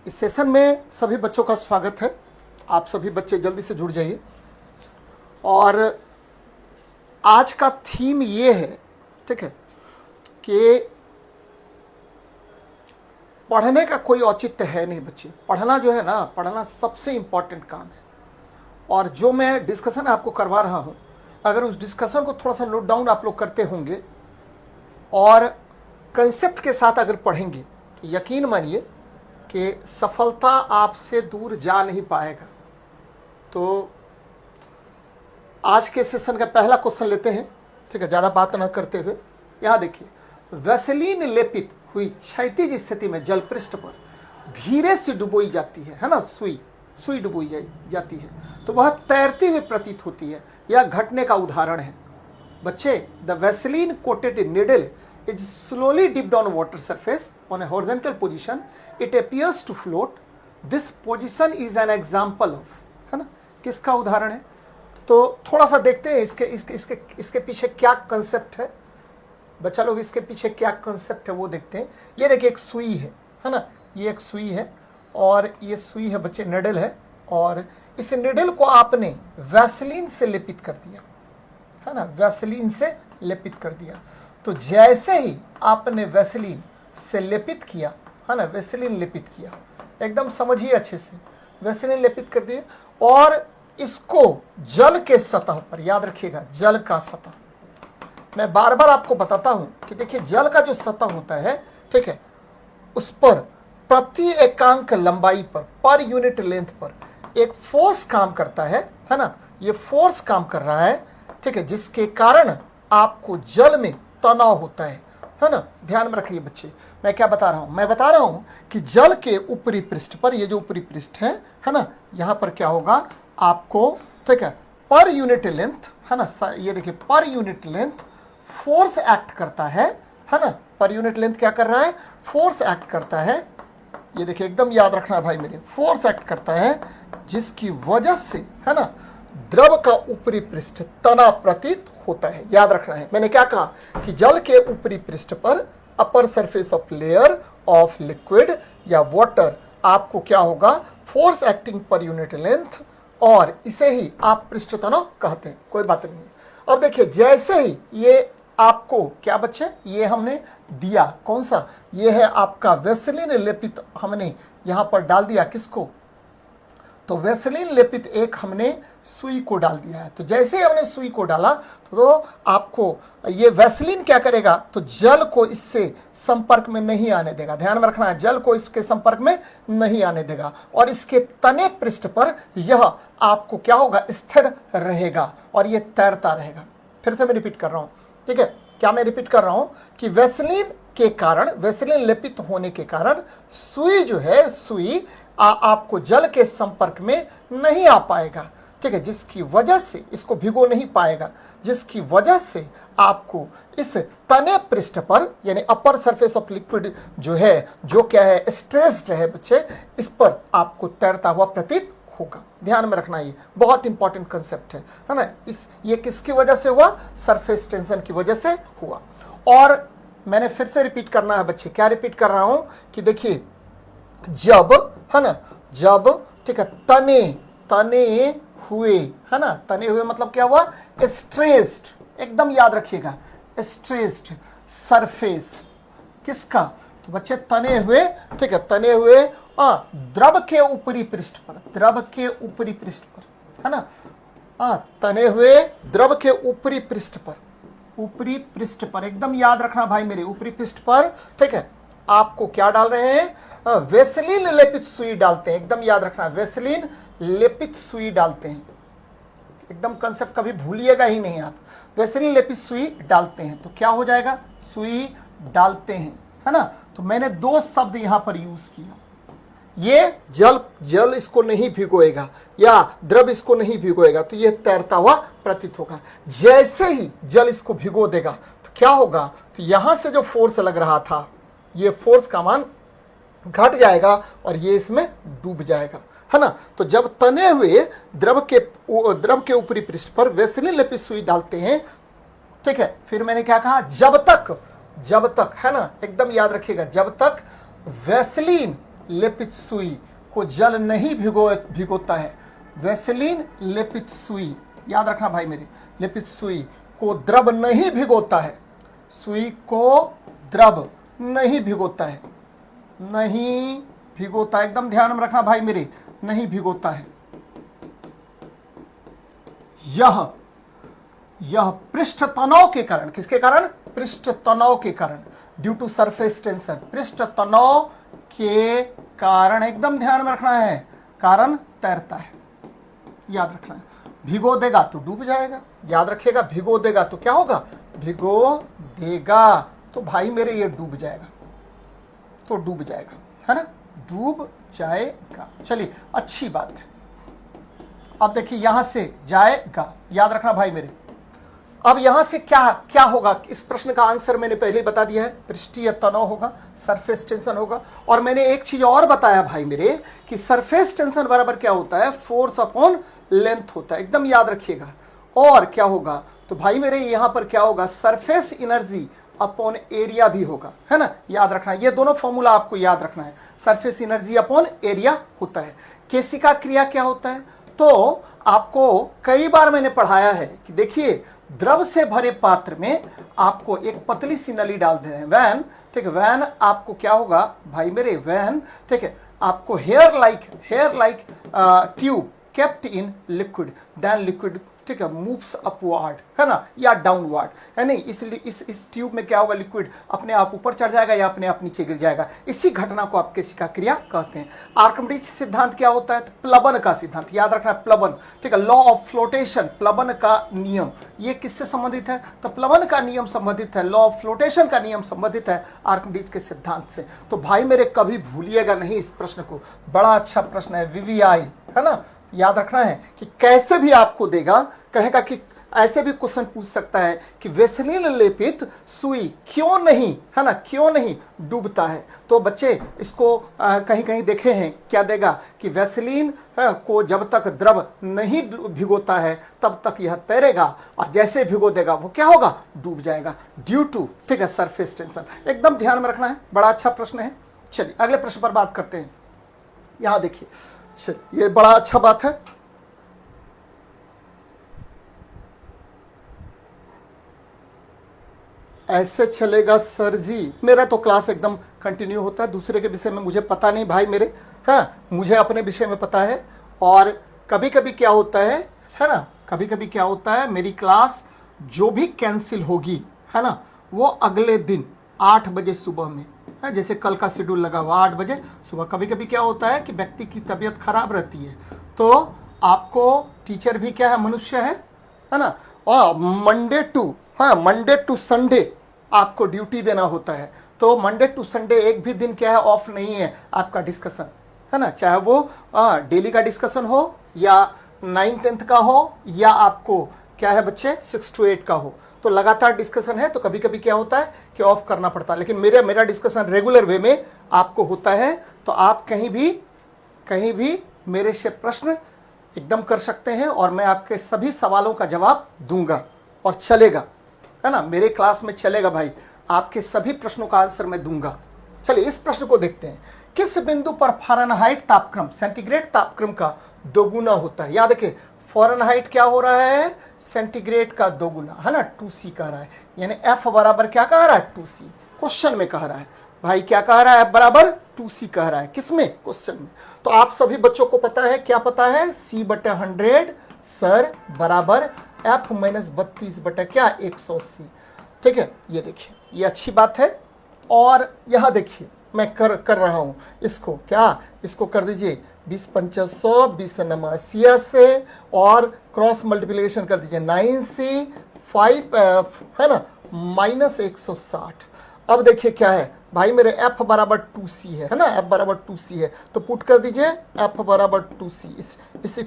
इस सेशन में सभी बच्चों का स्वागत है। आप सभी बच्चे जल्दी से जुड़ जाइए। और आज का थीम ये है, ठीक है, कि पढ़ने का कोई औचित्य है नहीं बच्चे। पढ़ना जो है ना, पढ़ना सबसे इम्पॉर्टेंट काम है। और जो मैं डिस्कशन आपको करवा रहा हूँ, अगर उस डिस्कशन को थोड़ा सा नोट डाउन आप लोग करते होंगे और कंसेप्ट के साथ अगर पढ़ेंगे तो यकीन मानिए कि सफलता आपसे दूर जा नहीं पाएगा। तो आज के सेशन का पहला क्वेश्चन लेते हैं, ठीक है, ज़्यादा बात न करते हुए। यहाँ देखिए, वैसलीन लेपित हुई क्षैतिज स्थिति में जल पृष्ठ पर धीरे से डुबोई जाती है ना, सुई डुबोई जाती है तो वह तैरती हुई प्रतीत होती है। यह घटने का उदाहरण है बच्चे। The Vaseline coated needle is slowly dipped on water surface on a horizontal position, it appears to float. This position is an example of, है ना, किसका उदाहरण है। तो थोड़ा सा देखते हैं इसके पीछे क्या कंसेप्ट है बच्चा लोग, इसके पीछे क्या कंसेप्ट है वो देखते हैं। ये देखिए, एक सुई है ना, ये एक सुई है और ये सुई है बच्चे, निडल है। और इस निडल को आपने वैसलीन से लेपित कर दिया, है ना, वैसलीन से लेपित कर दिया। तो जैसे ही आपने वैसलीन से लेपित किया, है ना, वैसलीन लेपित किया, एकदम समझिए अच्छे से, वैसलीन लेपित कर दिए और इसको जल के सतह पर, याद रखिएगा, जल का सतह, मैं बार बार आपको बताता हूं कि देखिए, जल का जो सतह होता है, ठीक है, उस पर प्रति एकांक लंबाई पर यूनिट लेंथ पर एक फोर्स काम करता है ना, ये फोर्स काम कर रहा है, ठीक है, जिसके कारण आपको जल में तनाव होता है ना। ध्यान में रखिए बच्चे, मैं क्या बता रहा हूं, मैं बता रहा हूं कि जल के ऊपरी पृष्ठ पर, ये जो ऊपरी पृष्ठ है ना, यहां पर क्या होगा आपको, ठीक है, पर यूनिट लेंथ, है ना, ये देखिए, per unit length force act करता है ना। पर यूनिट लेंथ क्या कर रहा है, फोर्स एक्ट करता है। ये देखिए, एकदम याद रखना भाई मेरे, फोर्स एक्ट करता है जिसकी वजह से, है ना, द्रव का ऊपरी पृष्ठ तना प्रतीत होता है। याद रखना है, मैंने क्या कहा कि जल के ऊपरी पृष्ठ पर, upper surface of layer of liquid या वाटर, आपको क्या होगा, force acting per unit length, और इसे ही आप पृष्ठ तनाव कहते हैं। कोई बात नहीं। अब देखिए, जैसे ही ये आपको क्या बच्चे, ये हमने दिया, कौन सा, ये है आपका वैसलीन लेपित, हमने यहां पर डाल दिया किसको, तो वैसलीन लेपित एक हमने सुई को डाल दिया है। तो जैसे ही हमने सुई को डाला तो आपको ये वैसलीन क्या करेगा, तो जल को इससे संपर्क में नहीं आने देगा। ध्यान में रखना है, जल को इसके संपर्क में नहीं आने देगा और इसके तने पृष्ठ पर यह आपको क्या होगा, स्थिर रहेगा और ये तैरता रहेगा। फिर से मैं रिपीट कर रहा हूं, ठीक है, क्या मैं रिपीट कर रहा हूं कि वैसलीन के कारण, वैसलीन लेपित होने के कारण सुई जो है, सुई आपको जल के संपर्क में नहीं आ पाएगा, ठीक है, जिसकी वजह से इसको भिगो नहीं पाएगा, जिसकी वजह से आपको इस तने पृष्ठ पर, यानी अपर सरफेस ऑफ लिक्विड जो है, जो क्या है, स्ट्रेस्ड है बच्चे, इस पर आपको तैरता हुआ प्रतीत होगा। ध्यान में रखना, ये बहुत इंपॉर्टेंट कंसेप्ट है ना। ये किसकी वजह से हुआ, सरफेस टेंशन की वजह से हुआ। और मैंने फिर से रिपीट करना है बच्चे, क्या रिपीट कर रहा हूं कि देखिए, जब, है ना, जब, ठीक है, तने हुए, है ना, तने हुए मतलब क्या हुआ, स्ट्रेस्ड, एकदम याद रखिएगा, स्ट्रेस्ड सरफेस किसका, तो बच्चे तने हुए, ठीक है, तने हुए द्रव के ऊपरी पृष्ठ पर, द्रव के ऊपरी पृष्ठ पर, है ना, तने हुए द्रव के ऊपरी पृष्ठ पर, ऊपरी पृष्ठ पर, एकदम याद रखना भाई मेरे, ऊपरी पृष्ठ पर, ठीक है, आपको क्या डाल रहे हैं, वैसलीन लेपित सुई डालते हैं। एकदम याद रखना, वैसलीन लेपित सुई डालते हैं, एकदम कंसेप्ट कभी भूलिएगा ही नहीं आप। वैसलीन लेपित सुई डालते हैं तो क्या हो जाएगा, सुई डालते हैं, है ना। तो मैंने दो शब्द यहां पर यूज किया, ये जल इसको नहीं भिगोएगा या द्रव इसको नहीं भिगोएगा तो ये तैरता हुआ प्रतीत होगा। जैसे ही जल इसको भिगो देगा तो क्या होगा, तो यहां से जो फोर्स लग रहा था, ये फोर्स का मान घट जाएगा और ये इसमें डूब जाएगा, है ना। तो जब तने हुए द्रव के ऊपरी पृष्ठ पर वैसलीन लेपित सुई डालते हैं, ठीक है, फिर मैंने क्या कहा, जब तक, है ना, एकदम याद रखिएगा, जब तक वैसलीन लेपित सुई को जल नहीं भिगोता है। वैसलीन लेपित सुई, याद रखना भाई मेरे, लेपित सुई को द्रव नहीं भिगोता है, सुई को द्रव नहीं भिगोता है, नहीं भिगोता, एकदम ध्यान में रखना भाई मेरे, नहीं भिगोता है। यह पृष्ठ तनाव के कारण, किसके कारण? पृष्ठ तनाव के कारण, ड्यू टू सरफेस टेंशन, पृष्ठ तनाव के कारण, एकदम ध्यान में रखना है, कारण तैरता है, याद रखना है। भिगो देगा तो डूब जाएगा, याद रखिएगा, भिगो देगा तो क्या होगा? भिगो देगा तो भाई मेरे ये डूब जाएगा, तो डूब जाएगा, है ना, डूब जाएगा। चलिए अच्छी बात है। अब देखिए यहां से जाएगा, याद रखना भाई मेरे। अब यहां से क्या क्या होगा? इस प्रश्न का आंसर मैंने पहले ही बता दिया है, पृष्ठीय तनाव होगा, सरफेस टेंशन होगा। और मैंने एक चीज और बताया भाई मेरे कि सरफेस टेंशन बराबर क्या होता है? फोर्स अपॉन लेंथ होता है, एकदम याद रखिएगा। और क्या होगा? तो भाई मेरे यहां पर क्या होगा? सरफेस एनर्जी अपॉन एरिया भी होगा, है ना, याद रखना। ये दोनों फॉर्मूला आपको याद रखना है, सरफेस एनर्जी अपॉन एरिया होता है। केशिका क्रिया क्या होता है? तो आपको कई बार मैंने पढ़ाया है कि देखिए, द्रव से भरे पात्र में आपको एक पतली सी नली डाल देना है, वैन, ठीक है, वैन आपको क्या होगा भाई मेरे? वैन, ठीक है, आपको hair like tube kept in liquid, then liquid, ठीक है, मूव्स अपवर्ड, है ना, या डाउनवर्ड, है नहीं, इसलिए इस ट्यूब में क्या होगा? लिक्विड अपने आप ऊपर चढ़ जाएगा या अपने आप नीचे गिर जाएगा। इसी घटना को आप केशिका क्रिया कहते हैं। आर्किमिडीज सिद्धांत क्या होता है? तो प्लवन का सिद्धांत, याद रखना, प्लवन, ठीक है, लॉ ऑफ फ्लोटेशन, प्लवन का नियम। ये किससे संबंधित है? तो प्लवन का नियम संबंधित है, लॉ ऑफ फ्लोटेशन का नियम संबंधित है आर्किमिडीज के सिद्धांत से। तो भाई मेरे कभी भूलिएगा नहीं इस प्रश्न को, बड़ा अच्छा प्रश्न है, VVI, है ना, याद रखना है कि कैसे भी आपको देगा, कहेगा कि ऐसे भी क्वेश्चन पूछ सकता है कि वैसलीन लेपित सुई क्यों नहीं, है ना, क्यों नहीं डूबता है। तो बच्चे इसको कहीं कहीं देखे हैं, क्या देगा कि वैसलीन को जब तक द्रव नहीं भिगोता है तब तक यह तैरेगा, और जैसे भिगो देगा वो क्या होगा? डूब जाएगा, ड्यू टू, ठीक है, सरफेस टेंशन। एकदम ध्यान में रखना है, बड़ा अच्छा प्रश्न है। चलिए अगले प्रश्न पर बात करते हैं। यहां देखिए, ये बड़ा अच्छा बात है। ऐसे चलेगा सर जी? मेरा तो क्लास एकदम कंटिन्यू होता है, दूसरे के विषय में मुझे पता नहीं भाई मेरे, हाँ, मुझे अपने विषय में पता है। और कभी कभी क्या होता है ना, कभी कभी क्या होता है, मेरी क्लास जो भी कैंसिल होगी, है ना, वो अगले दिन 8 बजे सुबह में है, जैसे कल का शेड्यूल लगा हुआ 8 बजे सुबह। कभी कभी क्या होता है कि व्यक्ति की तबीयत खराब रहती है, तो आपको टीचर भी क्या है? मनुष्य है ना, और मंडे टू संडे आपको ड्यूटी देना होता है। तो मंडे टू संडे एक भी दिन क्या है? ऑफ नहीं है आपका डिस्कशन, है ना, चाहे वो डेली का डिस्कशन हो या 9th-10th का हो या आपको क्या है बच्चे 6 to 8 का हो, तो लगातार डिस्कशन है। तो कभी कभी क्या होता है कि ऑफ करना पड़ता है, लेकिन मेरा डिस्कशन रेगुलर वे में आपको होता है। तो आप कहीं भी मेरे से प्रश्न एकदम कर सकते हैं और मैं आपके सभी सवालों का जवाब दूंगा और चलेगा, है ना, मेरे क्लास में चलेगा भाई, आपके सभी प्रश्नों का आंसर मैं दूंगा। चलिए इस प्रश्न को देखते हैं। किस बिंदु पर फ़ारेनहाइट तापक्रम सेंटीग्रेड तापक्रम का दोगुना होता है? याद रखिए, फ़ारेनहाइट क्या हो रहा है? सेंटीग्रेड का दोगुना, है ना, 2C कह रहा है, यानी F बराबर क्या कह रहा है? 2C। क्वेश्चन में कह रहा है भाई, क्या कह रहा है? F बराबर 2C कह रहा है, किसमें? क्वेश्चन में। तो आप सभी बच्चों को पता है, क्या पता है? C/100 सर बराबर F - 32 क्या 180, ठीक है। ये देखिए, ये अच्छी बात है। और यहाँ देखिए मैं कर रहा हूँ इसको, क्या इसको कर दीजिए 20×500 20×9 से, और क्रॉस मल्टीप्लिकेशन कर दीजिए 9C 5 है ना, -160। अब देखिए क्या है भाई मेरे, F बराबर 2C है ना, F बराबर 2C है, तो पुट कर दीजिए F बराबर 2C इस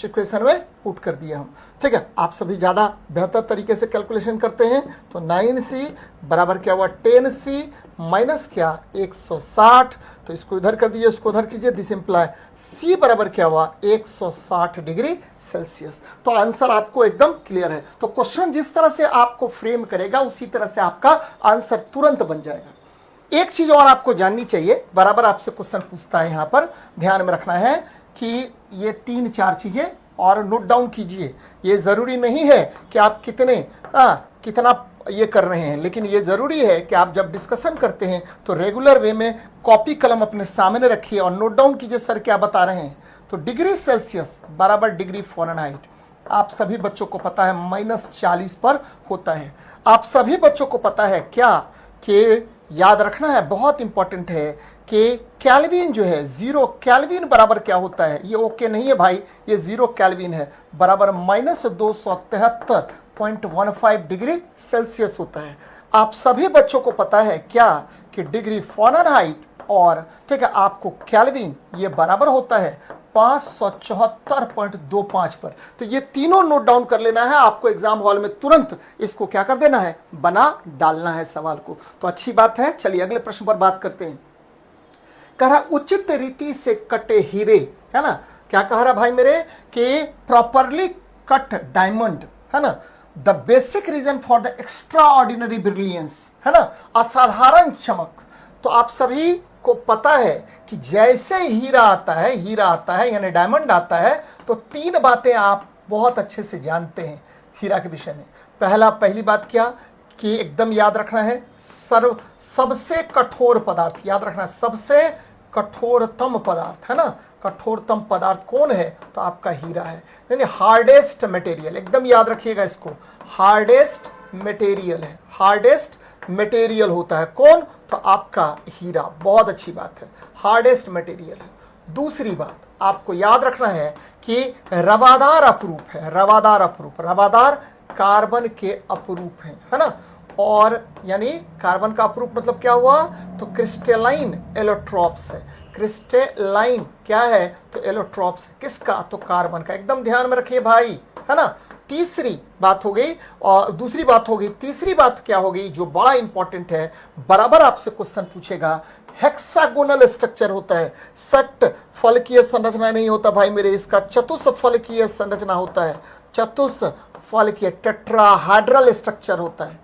इक्वेशन में पुट कर दिया हम, ठीक है। आप सभी ज़्यादा बेहतर तरीके से कैलकुलेशन करते हैं। तो 9C बराबर क्या हुआ? 10C माइनस क्या 160, तो इसको इधर कर दीजिए, उसको उधर कीजिए, दिस इंप्लाई C बराबर क्या हुआ 160 डिग्री सेल्सियस। तो आंसर आपको एकदम क्लियर है। तो क्वेश्चन जिस तरह से आपको फ्रेम करेगा उसी तरह से आपका आंसर तुरंत बन जाएगा। एक चीज और आपको जाननी चाहिए, बराबर आपसे क्वेश्चन पूछता है, यहां पर ध्यान में रखना है कि ये 3-4 चीजें और नोट डाउन कीजिए। ये जरूरी नहीं है कि आप कितना ये कर रहे हैं, लेकिन ये जरूरी है कि आप जब डिस्कशन करते हैं तो रेगुलर वे में कॉपी कलम अपने सामने रखिए और नोट डाउन कीजिए सर क्या बता रहे हैं। तो डिग्री सेल्सियस बराबर डिग्री फ़ारेनहाइट, आप सभी बच्चों को पता है -40 पर होता है। आप सभी बच्चों को पता है क्या कि याद रखना है, बहुत इंपॉर्टेंट है कि केल्विन जो है 0 केल्विन बराबर क्या होता है, ये ओके नहीं है भाई, ये 0 केल्विन है, बराबर -273.15 डिग्री सेल्सियस होता है। आप सभी बच्चों को पता है क्या कि डिग्री फ़ारेनहाइट और ठीक है आपको केल्विन ये बराबर होता है 574.25 पर। तो ये तीनों नोट डाउन कर लेना है आपको, एग्जाम हॉल में तुरंत इसको क्या कर देना है, बना डालना है सवाल को। तो अच्छी बात है, चलिए अगले प्रश्न पर बात करते हैं। कह रहा उचित रीति से कटे हीरे, है ना, क्या कह रहा भाई मेरे कि प्रॉपरली कट डायमंड, है ना, the basic reason for the extraordinary brilliance, है ना, असाधारण चमक। तो आप सभी को पता है कि जैसे हीरा आता है यानी डायमंड आता है, तो 3 बातें आप बहुत अच्छे से जानते हैं हीरा के विषय में। पहली बात क्या कि एकदम याद रखना है, सबसे कठोर पदार्थ, याद रखना सबसे कठोरतम पदार्थ, है ना, कठोरतम पदार्थ कौन है, तो आपका हीरा है, यानी हार्डेस्ट मटेरियल, एकदम याद रखिएगा इसको, हार्डेस्ट मटेरियल है, हार्डेस्ट मटेरियल होता है कौन, तो आपका हीरा। बहुत अच्छी बात है, हार्डेस्ट मटेरियल है। दूसरी बात आपको याद रखना है कि रवादार अपरूप है, रवादार अपरूप, रवादार कार्बन के अपरूप है ना, और यानी कार्बन का अपरूप मतलब क्या हुआ, तो क्रिस्टलाइन एलोट्रॉप्स है, क्रिस्टलाइन क्या है, तो एलोट्रॉप्स, किसका, तो कार्बन का, एकदम ध्यान में रखिए भाई, है ना। तीसरी बात हो गई, और दूसरी बात हो गई, तीसरी बात क्या हो गई जो बड़ा इंपॉर्टेंट है, बराबर आपसे क्वेश्चन पूछेगा, हेक्सागोनल स्ट्रक्चर होता है, षट फलकीय संरचना नहीं होता भाई मेरे, इसका चतुष्फलकीय संरचना होता है, चतुष्फलकीय टेट्राहाइड्रल स्ट्रक्चर होता है,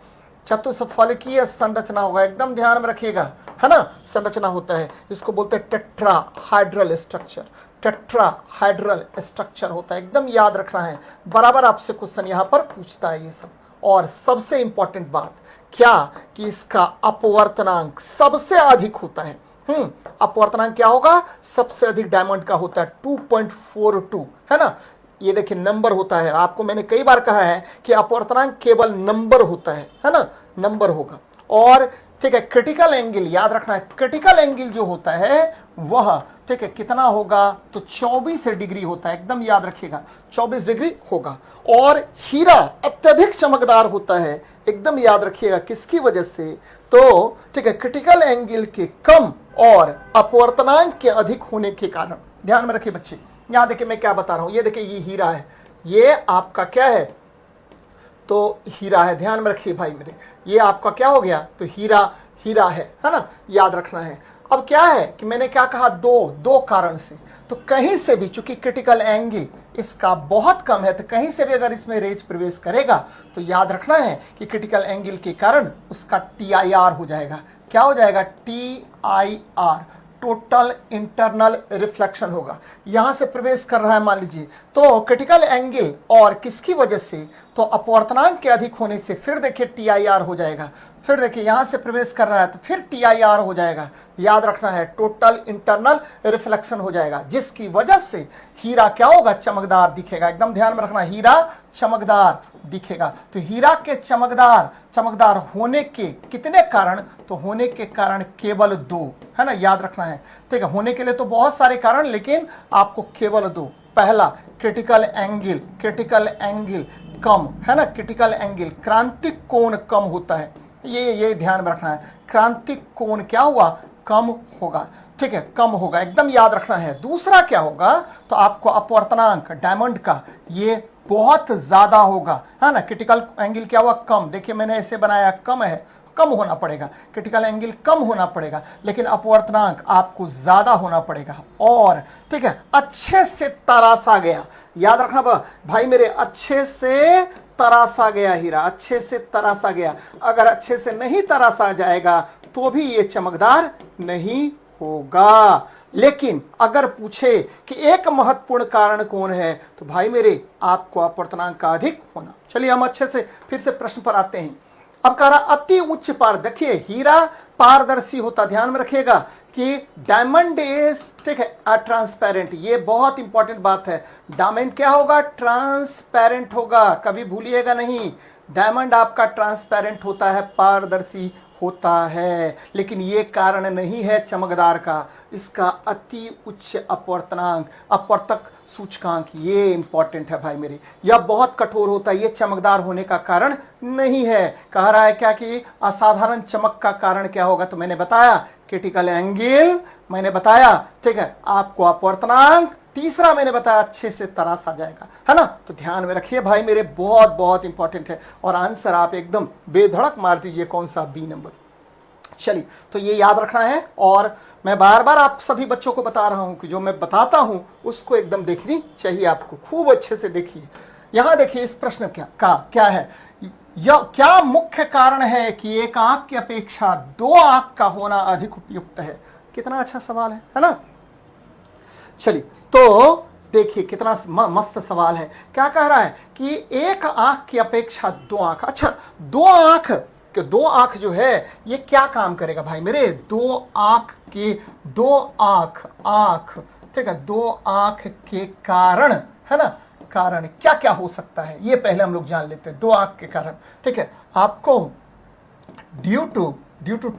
चतुष्फलकीय संरचना होगा, एकदम ध्यान में रखिएगा, है ना, संरचना होता है, इसको बोलते हैं टेट्राहाइड्रल स्ट्रक्चर, टेट्राहाइड्रल स्ट्रक्चर होता है, एकदम याद रखना है, बराबर आपसे क्वेश्चन यहां पर पूछता है ये सब। और सबसे इंपॉर्टेंट बात क्या कि इसका अपवर्तनांक सबसे अधिक होता है। अपवर्तनांक क्या होगा, सबसे अधिक डायमंड का होता है 2.42, है ना, ये देखिए नंबर होता है, आपको मैंने कई बार कहा है कि अपवर्तनांक केवल नंबर होता है ना, नंबर होगा। और ठीक है, क्रिटिकल एंगल याद रखना है, क्रिटिकल एंगल जो होता है वह ठीक है कितना होगा, तो 24 डिग्री होता है, एकदम याद रखिएगा 24 डिग्री होगा। और हीरा अत्यधिक चमकदार होता है, एकदम याद रखिएगा किसकी वजह से, तो ठीक है क्रिटिकल एंगल के कम और अपवर्तनांक के अधिक होने के कारण। ध्यान में रखिए बच्चे, यहां देखिए मैं क्या बता रहा हूं, ये देखिए ये हीरा है, ये आपका क्या है, तो हीरा है, ध्यान में रखिए भाई मेरे, ये आपका क्या हो गया, तो हीरा है ना, याद रखना है। अब क्या है कि मैंने क्या कहा, दो कारण से, तो कहीं से भी चूंकि क्रिटिकल एंगल इसका बहुत कम है, तो कहीं से भी अगर इसमें रेज प्रवेश करेगा तो याद रखना है कि क्रिटिकल एंगल के कारण उसका TIR हो जाएगा, क्या हो जाएगा, TIR, टोटल इंटरनल रिफ्लेक्शन होगा, यहां से प्रवेश कर रहा है मान लीजिए, तो क्रिटिकल एंगल और किसकी वजह से, तो अपवर्तनांक के अधिक होने से, फिर देखिए TIR हो जाएगा, फिर देखिए यहां से प्रवेश कर रहा है तो फिर TIR हो जाएगा, याद रखना है टोटल इंटरनल रिफ्लेक्शन हो जाएगा, जिसकी वजह से हीरा क्या होगा, चमकदार दिखेगा, एकदम ध्यान में रखना, हीरा चमकदार दिखेगा। तो हीरा के चमकदार होने के कितने कारण, तो होने के कारण केवल 2, है ना, याद रखना है, ठीक है, होने के लिए तो बहुत सारे कारण, लेकिन आपको केवल 2। पहला क्रिटिकल एंगल कम, है ना, क्रिटिकल एंगल क्रांतिक कोण कम होता है, ये ध्यान में रखना है, क्रांतिक कोण क्या हुआ, कम होगा, ठीक है, कम होगा, एकदम याद रखना है। दूसरा क्या होगा, तो आपको अपवर्तनांक डायमंड का ये बहुत ज्यादा होगा, है ना, क्रिटिकल एंगल क्या हुआ, कम, देखिए मैंने ऐसे बनाया, कम है, कम होना पड़ेगा, क्रिटिकल एंगल कम होना पड़ेगा, लेकिन अपवर्तनांक आपको ज्यादा होना पड़ेगा। और ठीक है, अच्छे से तराशा गया, याद रखना भाई मेरे, अच्छे से तराशा गया हीरा, अच्छे से तराशा गया, अगर अच्छे से नहीं तराशा जाएगा तो भी ये चमकदार नहीं होगा। लेकिन अगर पूछे कि एक महत्वपूर्ण कारण कौन है, तो भाई मेरे आपको अपवर्तनांक का अधिक होना। चलिए हम अच्छे से फिर से प्रश्न पर आते हैं। अब कह रहा अति उच्च पार, देखिए हीरा पारदर्शी होता, ध्यान में रखिएगा कि डायमंड इज, ठीक है, ट्रांसपेरेंट। ये बहुत इंपॉर्टेंट बात है। डायमंड क्या होगा? ट्रांसपेरेंट होगा, कभी भूलिएगा नहीं। डायमंड आपका ट्रांसपेरेंट होता है, पारदर्शी होता है, लेकिन ये कारण नहीं है चमकदार का। इसका अति उच्च अपवर्तनांक, अपवर्तक सूचकांक, ये इंपॉर्टेंट है भाई मेरे। यह बहुत कठोर होता है, ये चमकदार होने का कारण नहीं है। कह रहा है क्या कि असाधारण चमक का कारण क्या होगा? तो मैंने बताया क्रिटिकल एंगल, मैंने बताया, ठीक है, आपको अपवर्तनांक, तीसरा मैंने बताया अच्छे से तरासा जाएगा, है ना। तो ध्यान में रखिए भाई मेरे, बहुत बहुत इंपॉर्टेंट है। और आंसर आप एकदम बेधड़क मार दीजिए, कौन सा? B number. चलिए, तो ये याद रखना है। और मैं बार बार आप सभी बच्चों को बता रहा हूं कि जो मैं बताता हूं उसको एकदम देखनी चाहिए आपको, खूब अच्छे से देखिए। यहां देखिए इस प्रश्न क्या है, यह क्या मुख्य कारण है कि एक आंख की अपेक्षा दो आंख का होना अधिक उपयुक्त है? कितना अच्छा सवाल है ना। चलिए, तो देखिए कितना मस्त सवाल है। क्या कह रहा है कि एक आंख की अपेक्षा दो आंख। अच्छा, दो आंख जो है ये क्या काम करेगा भाई मेरे? दो आंख, ठीक है, दो आंख के कारण, है ना, कारण क्या क्या हो सकता है ये पहले हम लोग जान लेते हैं। दो आंख के कारण, ठीक है, आपको ड्यू टू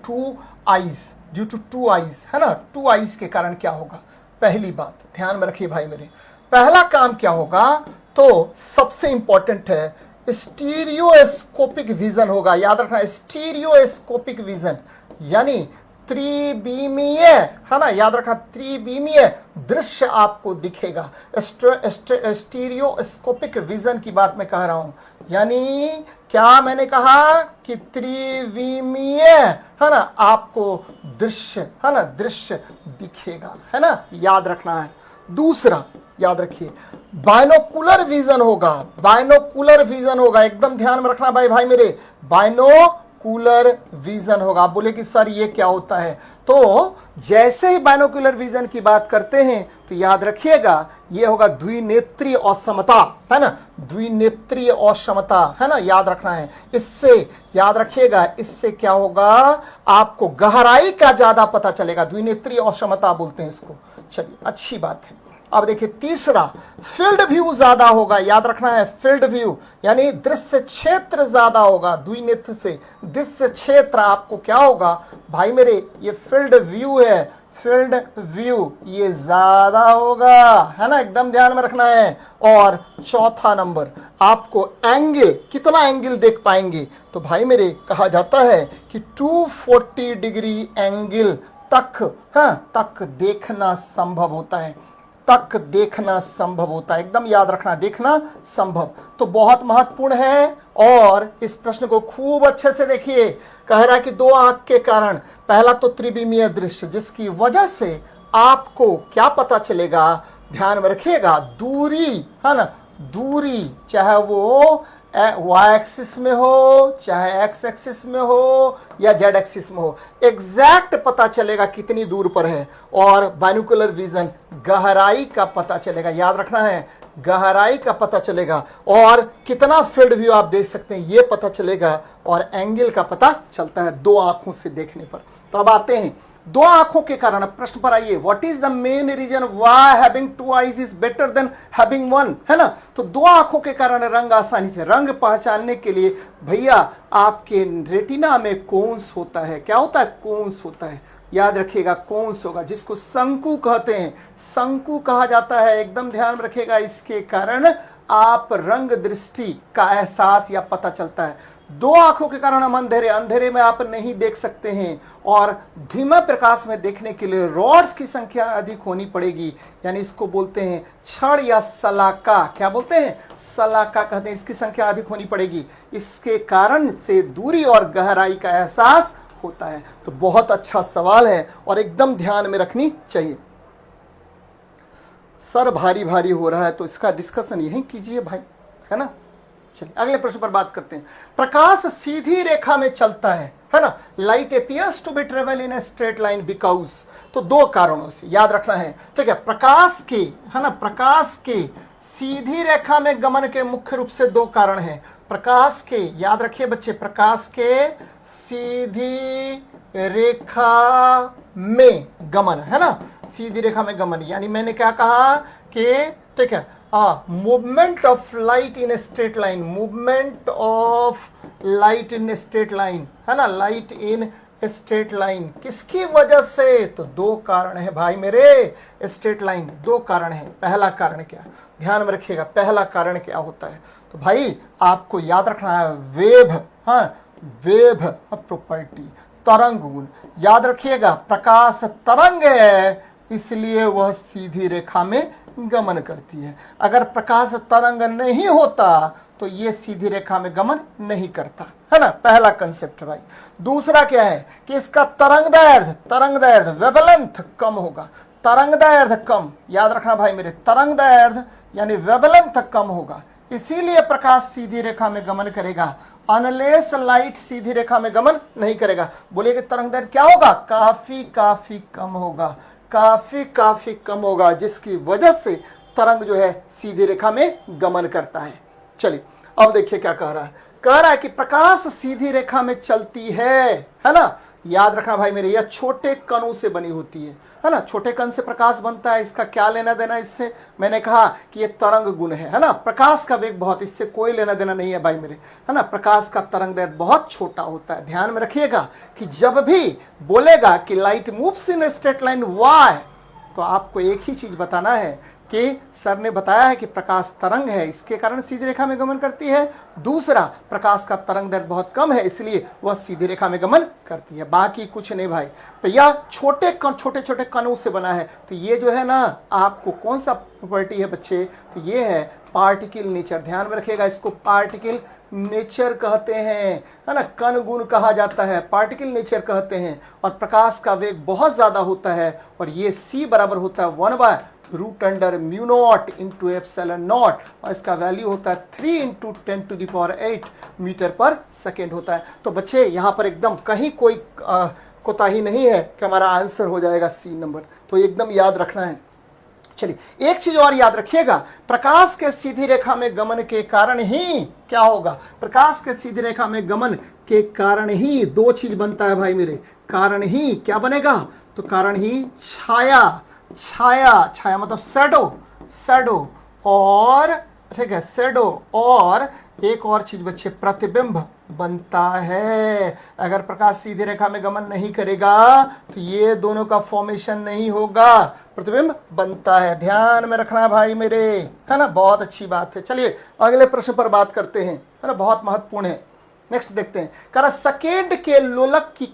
टू आईज, है ना, टू आईज के कारण क्या होगा? पहली बात ध्यान में रखिए भाई मेरे, पहला काम क्या होगा? तो सबसे इंपॉर्टेंट है स्टीरियोस्कोपिक विजन होगा। याद रखना, स्टीरियोस्कोपिक विजन यानी त्रिविमीय, है ना, याद रखना, त्रिविमीय दृश्य आपको दिखेगा। स्टीरियोस्कोपिक विजन की बात मैं कह रहा हूं, यानी क्या मैंने कहा कि त्रिविमीय, है ना, आपको दृश्य, है ना, दृश्य दिखेगा, है ना, याद रखना है। दूसरा याद रखिए बाइनोकुलर विजन होगा, बाइनोकुलर विजन होगा, एकदम ध्यान में रखना भाई मेरे, बाइनोकुलर विजन होगा। आप बोले कि सर ये क्या होता है? तो जैसे ही बाइनोकुलर विजन की बात करते हैं तो याद रखिएगा ये होगा द्विनेत्रीय असमता, है ना, द्विनेत्रीय असमता, है ना, याद रखना है। इससे याद रखिएगा, इससे क्या होगा? आपको गहराई का ज्यादा पता चलेगा, द्विनेत्रीय असमता बोलते हैं इसको। चलिए, अच्छी बात है। अब देखिए तीसरा, फील्ड व्यू ज्यादा होगा। याद रखना है, फील्ड व्यू यानी दृश्य क्षेत्र ज्यादा होगा। द्विनेत्र से दृश्य क्षेत्र आपको क्या होगा भाई मेरे? ये फील्ड व्यू है, फील्ड व्यू ये ज्यादा होगा, है ना, एकदम ध्यान में रखना है। और चौथा नंबर, आपको एंगल, कितना एंगल देख पाएंगे? तो भाई मेरे कहा जाता है कि 240 डिग्री एंगल तक, हाँ, तक देखना संभव होता है, तक देखना संभव होता है, एकदम याद रखना, देखना संभव। तो बहुत महत्वपूर्ण है। और इस प्रश्न को खूब अच्छे से देखिए। कह रहा है कि दो आंख के कारण, पहला तो त्रिविमीय दृश्य, जिसकी वजह से आपको क्या पता चलेगा? ध्यान में रखिएगा, दूरी, है ना, दूरी, चाहे वो वाई एक्सिस में हो, चाहे एक्स एक्सिस में हो या जेड एक्सिस में हो, एग्जैक्ट पता चलेगा कितनी दूर पर है। और बाइनोकुलर विजन, गहराई का पता चलेगा, याद रखना है, गहराई का पता चलेगा। और कितना फील्ड व्यू आप देख सकते हैं ये पता चलेगा। और एंगल का पता चलता है दो आंखों से देखने पर। तो अब आते हैं दो आंखों के कारण। प्रश्न पर आइए, what is the main reason why having two eyes is better than having one, है ना। तो दो आंखों के कारण रंग आसानी से, रंग पहचानने के लिए भैया आपके रेटिना में कोन्स होता है। क्या होता है? कोन्स होता है, याद रखिएगा, कोन्स होगा, जिसको शंकु कहते हैं, शंकु कहा जाता है, एकदम ध्यान में रखिएगा। इसके कारण आप रंग दृष्टि का एहसास या पता चलता है। दो आंखों के कारण हम अंधेरे में आप नहीं देख सकते हैं। और धीमे प्रकाश में देखने के लिए रॉड्स की संख्या अधिक होनी पड़ेगी, यानी इसको बोलते हैं छड़ या सलाका। क्या बोलते हैं? सलाका कहते हैं। इसकी संख्या अधिक होनी पड़ेगी, इसके कारण से दूरी और गहराई का एहसास होता है। तो बहुत अच्छा सवाल है और एकदम ध्यान में रखनी चाहिए। सर भारी भारी हो रहा है तो इसका डिस्कशन यहीं कीजिए भाई, है ना। चलिए अगले प्रश्न पर बात करते हैं। प्रकाश सीधी रेखा में चलता है ना। Light appears to be travel in a straight line because, तो दो कारणों से याद रखना है, ठीक है। प्रकाश के, है ना, प्रकाश के सीधी रेखा में गमन के मुख्य रूप से दो कारण हैं। प्रकाश के, याद रखिए बच्चे, प्रकाश के सीधी रेखा में गमन, है ना, सीधी रेखा में गमन, यानी मैंने क्या कहा कि, ठीक है, movement of light in a straight line, movement of light in a straight line, है ना, लाइट इन स्ट्रेट लाइन, किसकी वजह से? तो दो कारण है भाई मेरे, स्ट्रेट लाइन, दो कारण है। पहला कारण क्या, ध्यान में रखिएगा, पहला कारण क्या होता है? तो भाई आपको याद रखना है वेव, हाँ, वेव प्रॉपर्टी, तरंग गुण। याद रखिएगा प्रकाश तरंग है, इसलिए वह सीधी रेखा में गमन करती है। अगर प्रकाश तरंग नहीं होता तो ये सीधी रेखा में गमन नहीं करता, है ना, पहला कंसेप्ट भाई। दूसरा क्या है कि इसका तरंगदैर्ध्य वेवलेंथ कम होगा, तरंगदैर्ध्य कम, याद रखना भाई मेरे, तरंगदैर्ध्य यानी वेवलेंथ कम होगा, इसीलिए प्रकाश सीधी रेखा में गमन करेगा। अनलेस लाइट सीधी रेखा में गमन नहीं करेगा। बोलिए कि तरंगदैर्ध्य क्या होगा? काफी कम होगा, काफी कम होगा, जिसकी वजह से तरंग जो है सीधी रेखा में गमन करता है। चलिए अब देखिए क्या कह रहा है कि प्रकाश सीधी रेखा में चलती है ना। याद रखना भाई मेरे, यह छोटे कणों से बनी होती है ना, छोटे कण से प्रकाश बनता है। इसका क्या लेना देना इससे? मैंने कहा कि ये तरंग गुण है ना, प्रकाश का वेग बहुत, इससे कोई लेना देना नहीं है भाई मेरे, है ना। प्रकाश का तरंगदैर्ध्य बहुत छोटा होता है। ध्यान में रखिएगा कि जब भी बोलेगा कि light moves in straight line why, तो आपको एक ही चीज बताना है कि सर ने बताया है कि प्रकाश तरंग है, इसके कारण सीधी रेखा में गमन करती है। दूसरा, प्रकाश का तरंगदैर्ध्य बहुत कम है, इसलिए वह सीधी रेखा में गमन करती है, बाकी कुछ नहीं भाई। तो यह छोटे कणों से बना है। तो ये जो है ना, आपको कौन सा प्रॉपर्टी है बच्चे? तो ये है पार्टिकल नेचर। ध्यान में रखिएगा, इसको पार्टिकल नेचर कहते हैं, है ना, कण गुण कहा जाता है, पार्टिकल नेचर कहते हैं। और प्रकाश का वेग बहुत ज्यादा होता है, और ये c बराबर होता है 1/√μ0 इंटू एप्सिलॉन नॉट, और इसका वैल्यू होता है 3 इंटू 10⁸ मीटर पर सेकेंड होता है। तो बच्चे यहाँ पर एकदम कहीं कोई कोताही नहीं है कि हमारा आंसर हो जाएगा C नंबर, तो एकदम याद रखना है। चलिए एक चीज और याद रखिएगा, प्रकाश के सीधी रेखा में गमन के कारण ही क्या होगा? प्रकाश के सीधी रेखा में गमन के कारण ही दो चीज बनता है भाई मेरे, कारण ही क्या बनेगा? तो कारण ही छाया मतलब शैडो, और ठीक है, शैडो, और एक और चीज बच्चे, प्रतिबिंब बनता है। अगर प्रकाश सीधी रेखा में गमन नहीं करेगा तो ये दोनों का फॉर्मेशन नहीं होगा, प्रतिबिंब बनता है। ध्यान में रखना भाई मेरे, है ना, बहुत अच्छी बात है। चलिए अगले प्रश्न पर बात करते हैं, है ना, बहुत महत्वपूर्ण है। नेक्स्ट देखते हैं, कह सेकेंड के लोलक की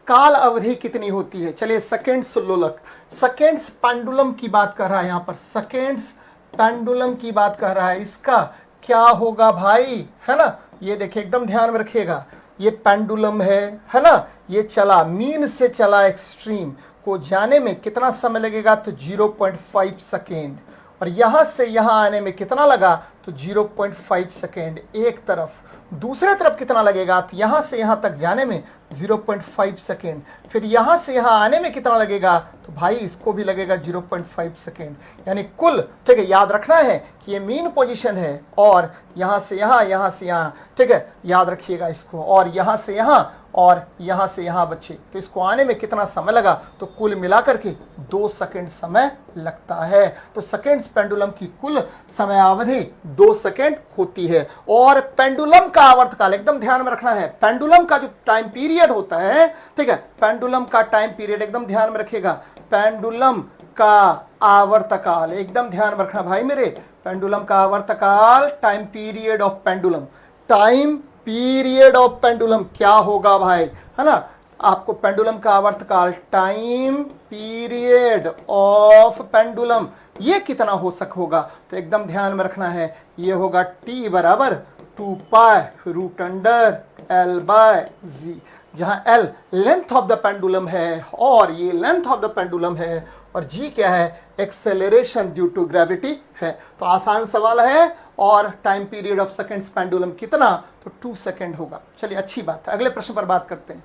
काल अवधि कितनी होती है? चलिए सेकेंड्स लोलक, सेकेंड्स पेंडुलम की बात कर रहा है, यहाँ पर सेकेंड्स पेंडुलम की बात कर रहा है। इसका क्या होगा भाई, है ना, ये देखिए एकदम ध्यान में रखिएगा, ये पेंडुलम है ना, ये चला मीन से चला एक्सट्रीम को जाने में कितना समय लगेगा? तो 0.5 सेकेंड, और यहां से यहां आने में कितना लगा? तो 0.5 सेकेंड एक तरफ। दूसरे तरफ कितना लगेगा? तो यहां से यहां तक जाने में 0.5 सेकेंड। फिर यहां से यहां आने में कितना लगेगा? तो भाई इसको भी लगेगा 0.5 सेकेंड। यानी कुल, ठीक है, याद रखना है कि ये मीन पोजीशन है, और यहां से यहां, ठीक है, याद रखिएगा इसको, और यहां से यहां, और यहां से यहां बच्चे, तो इसको आने में कितना समय लगा? तो कुल मिलाकर के 2 सेकेंड समय लगता है। तो सेकेंड्स पेंडुलम की कुल समय अवधि 2 सेकेंड होती है। और पेंडुलम का आवर्तकाल एकदम ध्यान में रखना है, पेंडुलम का जो टाइम पीरियड होता है, ठीक है, पेंडुलम का टाइम पीरियड एकदम ध्यान में रखिएगा, पेंडुलम का आवर्तकाल एकदम ध्यान में रखना भाई मेरे, पेंडुलम का आवर्तकाल, time period of pendulum, time period of pendulum क्या होगा भाई, है ना, आपको पेंडुलम का आवर्तकाल, टाइम पीरियड ऑफ पेंडुलम, ये कितना हो होगा? तो एकदम ध्यान में रखना है, ये होगा T बराबर 2π√L/g, जहां L length of the pendulum है, और ये लेंथ ऑफ द पेंडुलम है, और G क्या है? एक्सेलरेशन ड्यू टू ग्रेविटी है। तो आसान सवाल है, और time period of seconds pendulum कितना, तो 2 सेकेंड होगा। चलिए अच्छी बात है, अगले प्रश्न पर बात करते हैं।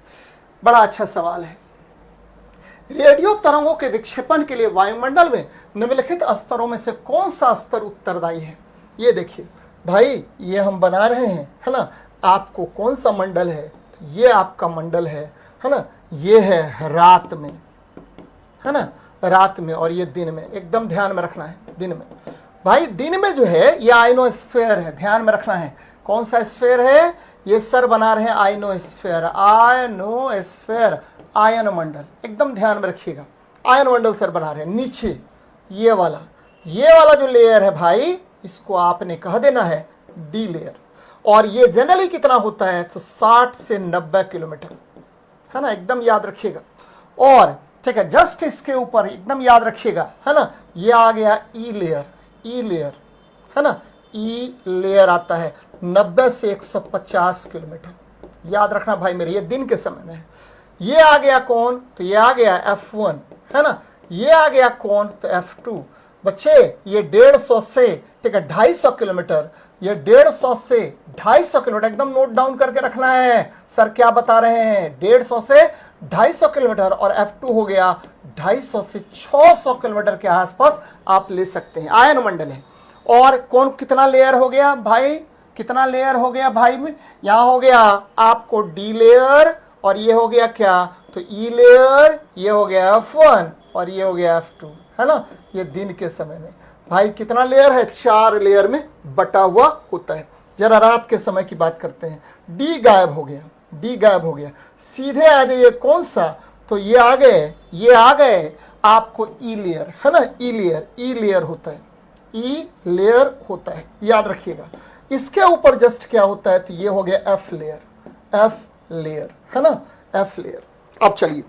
बड़ा अच्छा सवाल है। रेडियो तरंगों के विक्षेपण के लिए वायुमंडल में निम्नलिखित स्तरों में से कौन सा स्तर उत्तरदायी है? ये देखिए भाई, ये हम बना रहे हैं, है ना। आपको कौन सा मंडल है, तो ये आपका मंडल है ना। ये है रात में, है ना, रात में, और ये दिन में। एकदम ध्यान में रखना है, दिन में। भाई दिन में जो है ये आयनोस्फीयर है, ध्यान में रखना है। कौन सा स्फीयर है? ये सर बना रहे हैं आयनोस्फीयर, आयनोस्फीयर, आयन मंडल, एकदम ध्यान में रखिएगा। आयन मंडल सर बना रहे हैं। नीचे ये वाला जो लेयर है भाई, इसको आपने कह देना है डी लेयर। और ये जनरली कितना होता है, तो 60 से 90 किलोमीटर, है ना, एकदम याद रखिएगा। और ठीक है, जस्ट इसके ऊपर एकदम याद रखिएगा, है ना, ये आ गया ई लेयर, है ना, ई लेयर आता है 90 से 150 किलोमीटर। याद रखना भाई मेरे, ये दिन के समय में है। ये आ गया कौन, तो ये आ गया F1, है ना। ये आ गया कौन, तो F2। बच्चे ये 150 से ठीक है 250 किलोमीटर, ये 150 से 250 किलोमीटर, एकदम नोट डाउन करके रखना है। सर क्या बता रहे हैं, 150 से 250 किलोमीटर, और F2 हो गया 250 से 600 किलोमीटर के आसपास आप ले सकते हैं। आयन मंडल है। और कौन कितना लेयर हो गया भाई, कितना लेयर हो गया भाई में, यहां हो गया आपको डी लेयर, और ये हो गया क्या, तो ई लेयर, ये हो गया F1, और ये हो गया F2, है ना। ये दिन के समय में भाई कितना लेयर है, 4 लेयर में बटा हुआ होता है। जरा रात के समय की बात करते हैं। डी गायब हो गया, सीधे आ जाइए कौन सा, तो ये आ गए आपको ई लेयर, है ना। ई लेयर होता है, याद रखिएगा। इसके ऊपर जस्ट क्या होता है, तो ये हो गया एफ लेयर, है ना, एफ लेयर। अब चलिए,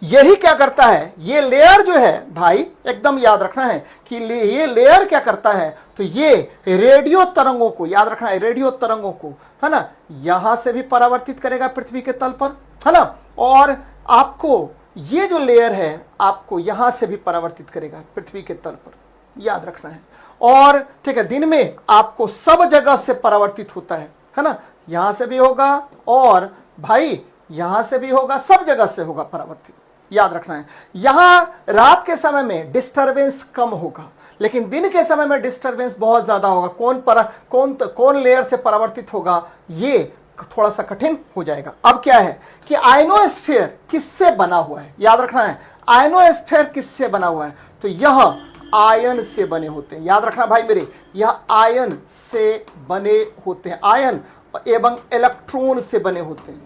यही क्या करता है, ये लेयर जो है भाई, एकदम याद रखना है कि ये लेयर क्या करता है, तो ये रेडियो तरंगों को, याद रखना है, रेडियो तरंगों को, है ना, यहां से भी परावर्तित करेगा पृथ्वी के तल पर, है ना। और आपको ये जो लेयर है, आपको यहां से भी परावर्तित करेगा पृथ्वी के तल पर, याद रखना है। और ठीक है, दिन में आपको सब जगह से परावर्तित होता है ना। यहां से भी होगा, और भाई यहां से भी होगा, सब जगह से होगा परावर्तित, याद रखना है। यहां रात के समय में डिस्टरबेंस कम होगा, लेकिन दिन के समय में डिस्टरबेंस बहुत ज्यादा होगा। कौन लेयर से परावर्तित होगा, ये थोड़ा सा कठिन हो जाएगा। अब क्या है कि आयनोस्फीयर किससे बना हुआ है, याद रखना है। आयनोस्फीयर किससे बना हुआ है, तो यह आयन से बने होते हैं, याद रखना भाई मेरे, यह आयन से बने होते हैं। आयन एवं इलेक्ट्रॉन से बने होते हैं,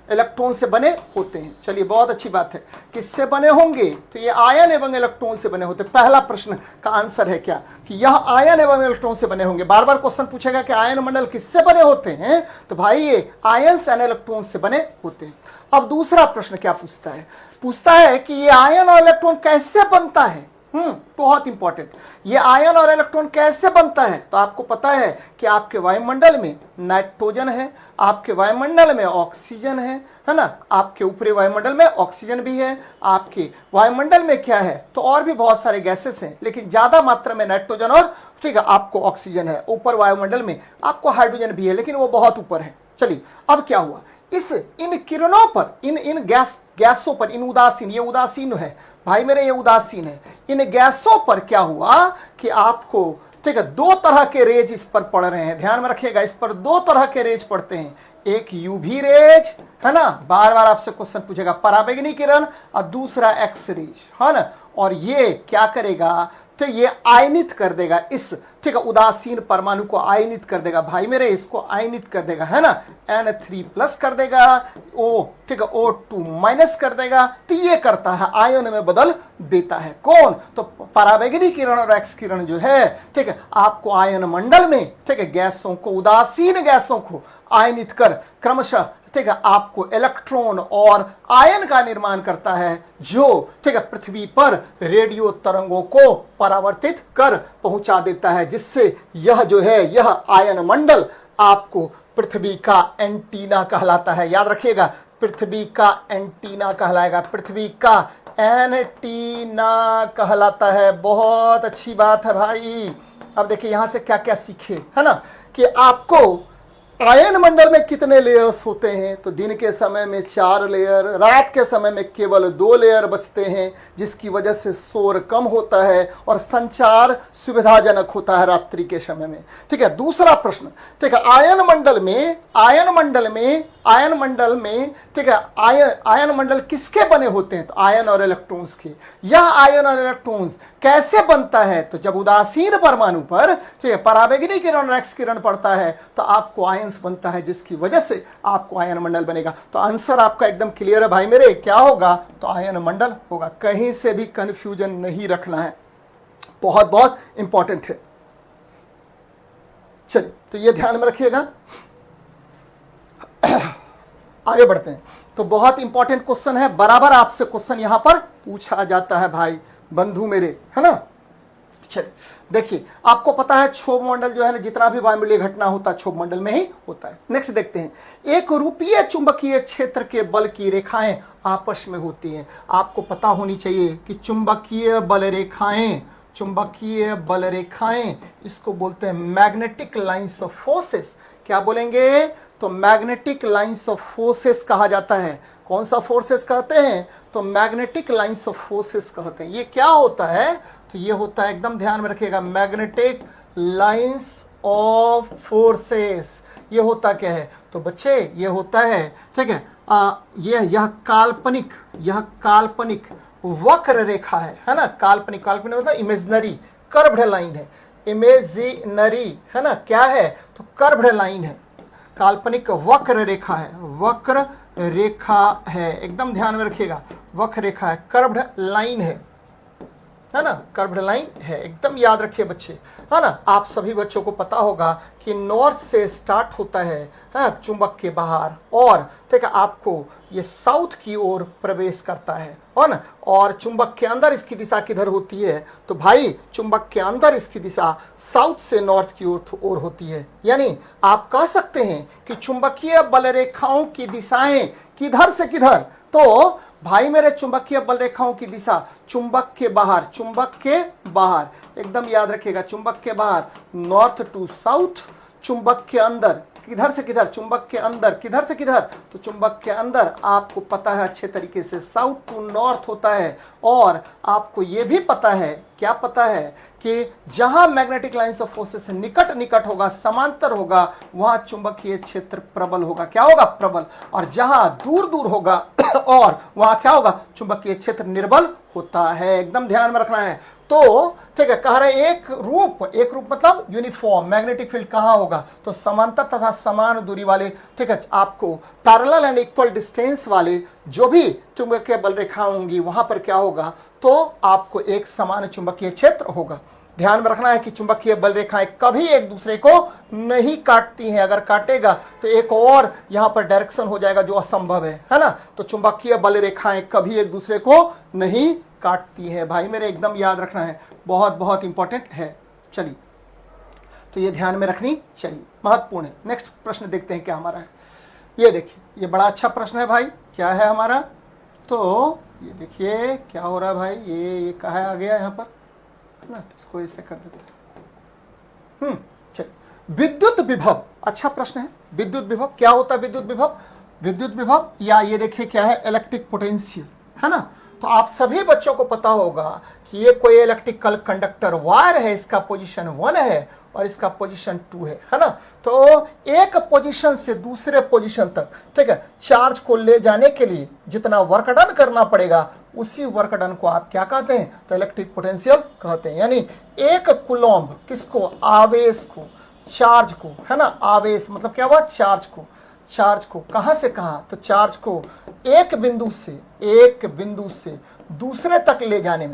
इलेक्ट्रॉन से बने होते हैं। चलिए बहुत अच्छी बात है। किससे बने होंगे, तो ये आयन एवं इलेक्ट्रॉन से बने होते हैं। पहला प्रश्न का आंसर है क्या, कि यह आयन एवं इलेक्ट्रॉन से बने होंगे। बार बार क्वेश्चन पूछेगा कि आयन मंडल किससे बने होते हैं, तो भाई ये आयन एंड इलेक्ट्रॉन से बने होते हैं। अब दूसरा प्रश्न क्या पूछता है कि ये आयन और इलेक्ट्रॉन कैसे बनता है। बहुत इंपॉर्टेंट, ये आयन और इलेक्ट्रॉन कैसे बनता है, तो आपको पता है कि आपके वायुमंडल में नाइट्रोजन है, आपके वायुमंडल में ऑक्सीजन है ना, आपके ऊपरी वायुमंडल में ऑक्सीजन भी है, आपके वायुमंडल में क्या है, तो और भी बहुत सारे गैसेस हैं, लेकिन ज्यादा मात्रा में नाइट्रोजन और ठीक है आपको ऑक्सीजन है। ऊपर वायुमंडल में आपको हाइड्रोजन भी है, लेकिन वो बहुत ऊपर है। चलिए अब क्या हुआ, इन किरणों पर, इन गैसों पर, इन उदासीन, ये उदासीन है भाई मेरे, ये उदासीन है। इन गैसों पर क्या हुआ कि आपको ठीक है 2 तरह के रेज इस पर पड़ रहे हैं, ध्यान में रखिएगा। इस पर 2 तरह के रेज पड़ते हैं, एक यूवी रेज, है ना, बार बार आपसे क्वेश्चन पूछेगा, पराबैंगनी किरण, और दूसरा एक्स रेज, है ना। और ये क्या करेगा, तो ये आयनित कर देगा इस ठीक है उदासीन परमाणु को, आयनित कर देगा भाई मेरे, इसको आयनित कर देगा, है ना। N3+ कर देगा, O ठीक है O2- कर देगा, तो ये करता है, आयन में बदल देता है। कौन, तो पराबैंगनी किरण और एक्स किरण जो है ठीक है आपको आयन मंडल में ठीक है गैसों को, उदासीन गैसों को आयनित कर क्रमशः ठीक है आपको इलेक्ट्रॉन और आयन का निर्माण करता है, जो ठीक है पृथ्वी पर रेडियो तरंगों को परावर्तित कर पहुंचा देता है, जिससे यह जो है, यह आयन मंडल आपको पृथ्वी का एंटीना कहलाता है। याद रखिएगा, पृथ्वी का एंटीना कहलाएगा, पृथ्वी का एंटीना कहलाता है। बहुत अच्छी बात है भाई। अब देखिए यहां से क्या क्या सीखे, है ना, कि आपको आयन मंडल में कितने लेयर्स होते हैं। तो दिन के समय में 4 लेयर, रात के समय में केवल 2 लेयर बचते हैं, जिसकी वजह से शोर कम होता है और संचार सुविधाजनक होता है रात्रि के समय में। ठीक है, दूसरा प्रश्न, ठीक है, आयन मंडल में ठीक है, आयन मंडल किसके बने होते हैं? तो आयन और इलेक्ट्रॉन्स के। यह आयन और इलेक्ट्रॉन्स कैसे बनता है? तो जब उदासीन परमाणु पर ठीक है पराबैंगनी किरण और एक्स किरण पड़ता है तो आपको आयंस बनता है, जिसकी वजह से आपको आयन मंडल बनेगा। तो आंसर आपका एकदम क्लियर है भाई मेरे, क्या होगा? तो आयन मंडल होगा। कहीं से भी कंफ्यूजन नहीं रखना है, बहुत बहुत इंपॉर्टेंट है। चलिए तो ये ध्यान में रखिएगा। आगे बढ़ते हैं। तो बहुत इंपॉर्टेंट क्वेश्चन है, बराबर आपसे क्वेश्चन यहां पर पूछा जाता है भाई बंधु मेरे, है ना। चलिए देखिए, आपको पता है क्षोभ मंडल जो है ना, जितना भी वायुमंडलीय घटना होता है क्षोभ मंडल में ही होता है। नेक्स्ट देखते हैं, एक रूपीय चुंबकीय क्षेत्र के बल की रेखाएं आपस में होती हैं। आपको पता होनी चाहिए कि चुंबकीय बल रेखाएं इसको बोलते हैं मैग्नेटिक लाइंस ऑफ फोर्सेस। क्या बोलेंगे? तो मैग्नेटिक लाइंस ऑफ फोर्सेस कहा जाता है। कौन सा फोर्सेस कहते हैं? तो मैग्नेटिक लाइंस ऑफ फोर्सेस कहते हैं। ये क्या होता है? तो ये होता है, एकदम ध्यान में रखिएगा, मैग्नेटिक लाइंस ऑफ फोर्सेस। ये होता क्या है? तो बच्चे ये होता है, ठीक है, यह काल्पनिक वक्र रेखा है ना। काल्पनिक मतलब इमेजिनरी कर्व्ड लाइन है, इमेजिनरी है ना, क्या है? तो कर्व्ड लाइन है, काल्पनिक वक्र रेखा है, एकदम ध्यान में रखिएगा, वक्र रेखा है, कर्व्ड लाइन है ना, कर्व्ड लाइन है, एकदम याद रखिए बच्चे, है ना। आप सभी बच्चों को पता होगा कि नॉर्थ से स्टार्ट होता है चुंबक के बाहर, और ठीक है आपको ये साउथ की ओर प्रवेश करता है ना। और चुंबक के अंदर इसकी दिशा किधर होती है? तो भाई चुंबक के अंदर इसकी दिशा साउथ से नॉर्थ की ओर होती है। यानी आप कह सकते हैं कि चुंबकीय बल रेखाओं की दिशाएं किधर से किधर? तो भाई मेरे चुंबकीय बल रेखाओं की दिशा चुंबक के बाहर, एकदम याद रखिएगा, चुंबक के बाहर नॉर्थ टू साउथ, चुंबक के अंदर किधर से किधर? चुंबक के अंदर किधर से किधर? तो चुंबक के अंदर आपको पता है अच्छे तरीके से साउथ टू नॉर्थ होता है। और आपको यह भी पता है, क्या पता है, कि जहां मैग्नेटिक लाइंस ऑफ फोर्सेस से निकट होगा, समांतर होगा, वहां चुंबकीय क्षेत्र प्रबल होगा। क्या होगा? प्रबल। और जहां दूर होगा और वहां क्या होगा? चुंबकीय क्षेत्र निर्बल होता है। एकदम ध्यान में रखना है। तो ठीक है, कह रहे एक रूप मतलब यूनिफॉर्म मैग्नेटिक फील्ड कहां होगा? तो समांतर तथा समान दूरी वाले, ठीक है, आपको पैरेलल एंड इक्वल डिस्टेंस वाले जो भी चुंबकीय बल रेखा होंगी वहां पर क्या होगा? तो आपको एक समान चुंबकीय क्षेत्र होगा। ध्यान में रखना है कि चुंबकीय बल रेखाएं कभी एक दूसरे को नहीं काटती हैं। अगर काटेगा तो एक और यहां पर डायरेक्शन हो जाएगा जो असंभव है ना। तो चुंबकीय बल रेखाएं कभी एक दूसरे को नहीं काटती है भाई मेरे, एकदम याद रखना है, बहुत बहुत इंपॉर्टेंट है। चलिए तो ये ध्यान में रखनी चाहिए, महत्वपूर्ण है। नेक्स्ट प्रश्न देखते हैं क्या हमारा है। ये देखिए, ये बड़ा अच्छा प्रश्न है भाई। क्या है हमारा? तो ये देखिए क्या हो रहा है भाई, ये कहा आ गया यहाँ पर ना, इसको ऐसे कर देते हैं। चलिए, विद्युत विभव, अच्छा प्रश्न है। विद्युत विभव क्या होता है? विद्युत विभव या ये देखिए क्या है, इलेक्ट्रिक पोटेंशियल, है ना। तो आप सभी बच्चों को पता होगा कि ये कोई इलेक्ट्रिकल कंडक्टर वायर है, इसका पोजीशन 1 है और इसका पोजीशन 2 है ना। तो एक पोजीशन से दूसरे पोजीशन तक, ठीक है, चार्ज को ले जाने के लिए जितना वर्क डन करना पड़ेगा, उसी वर्क डन को आप क्या कहते हैं? तो इलेक्ट्रिक पोटेंशियल कहते हैं। यानी एक कूलम्ब किसको? आवेश को, चार्ज को, है ना। आवेश मतलब क्या हुआ? चार्ज को कहां से कहां? तो चार्ज को एक बिंदु से दूसरे तक ले जाने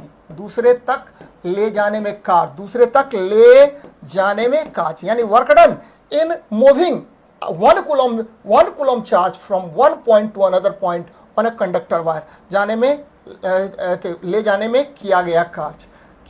में कार्य, यानी work done in moving one coulomb charge from one point two another point on a conductor wire, ले जाने में किया गया कार्य।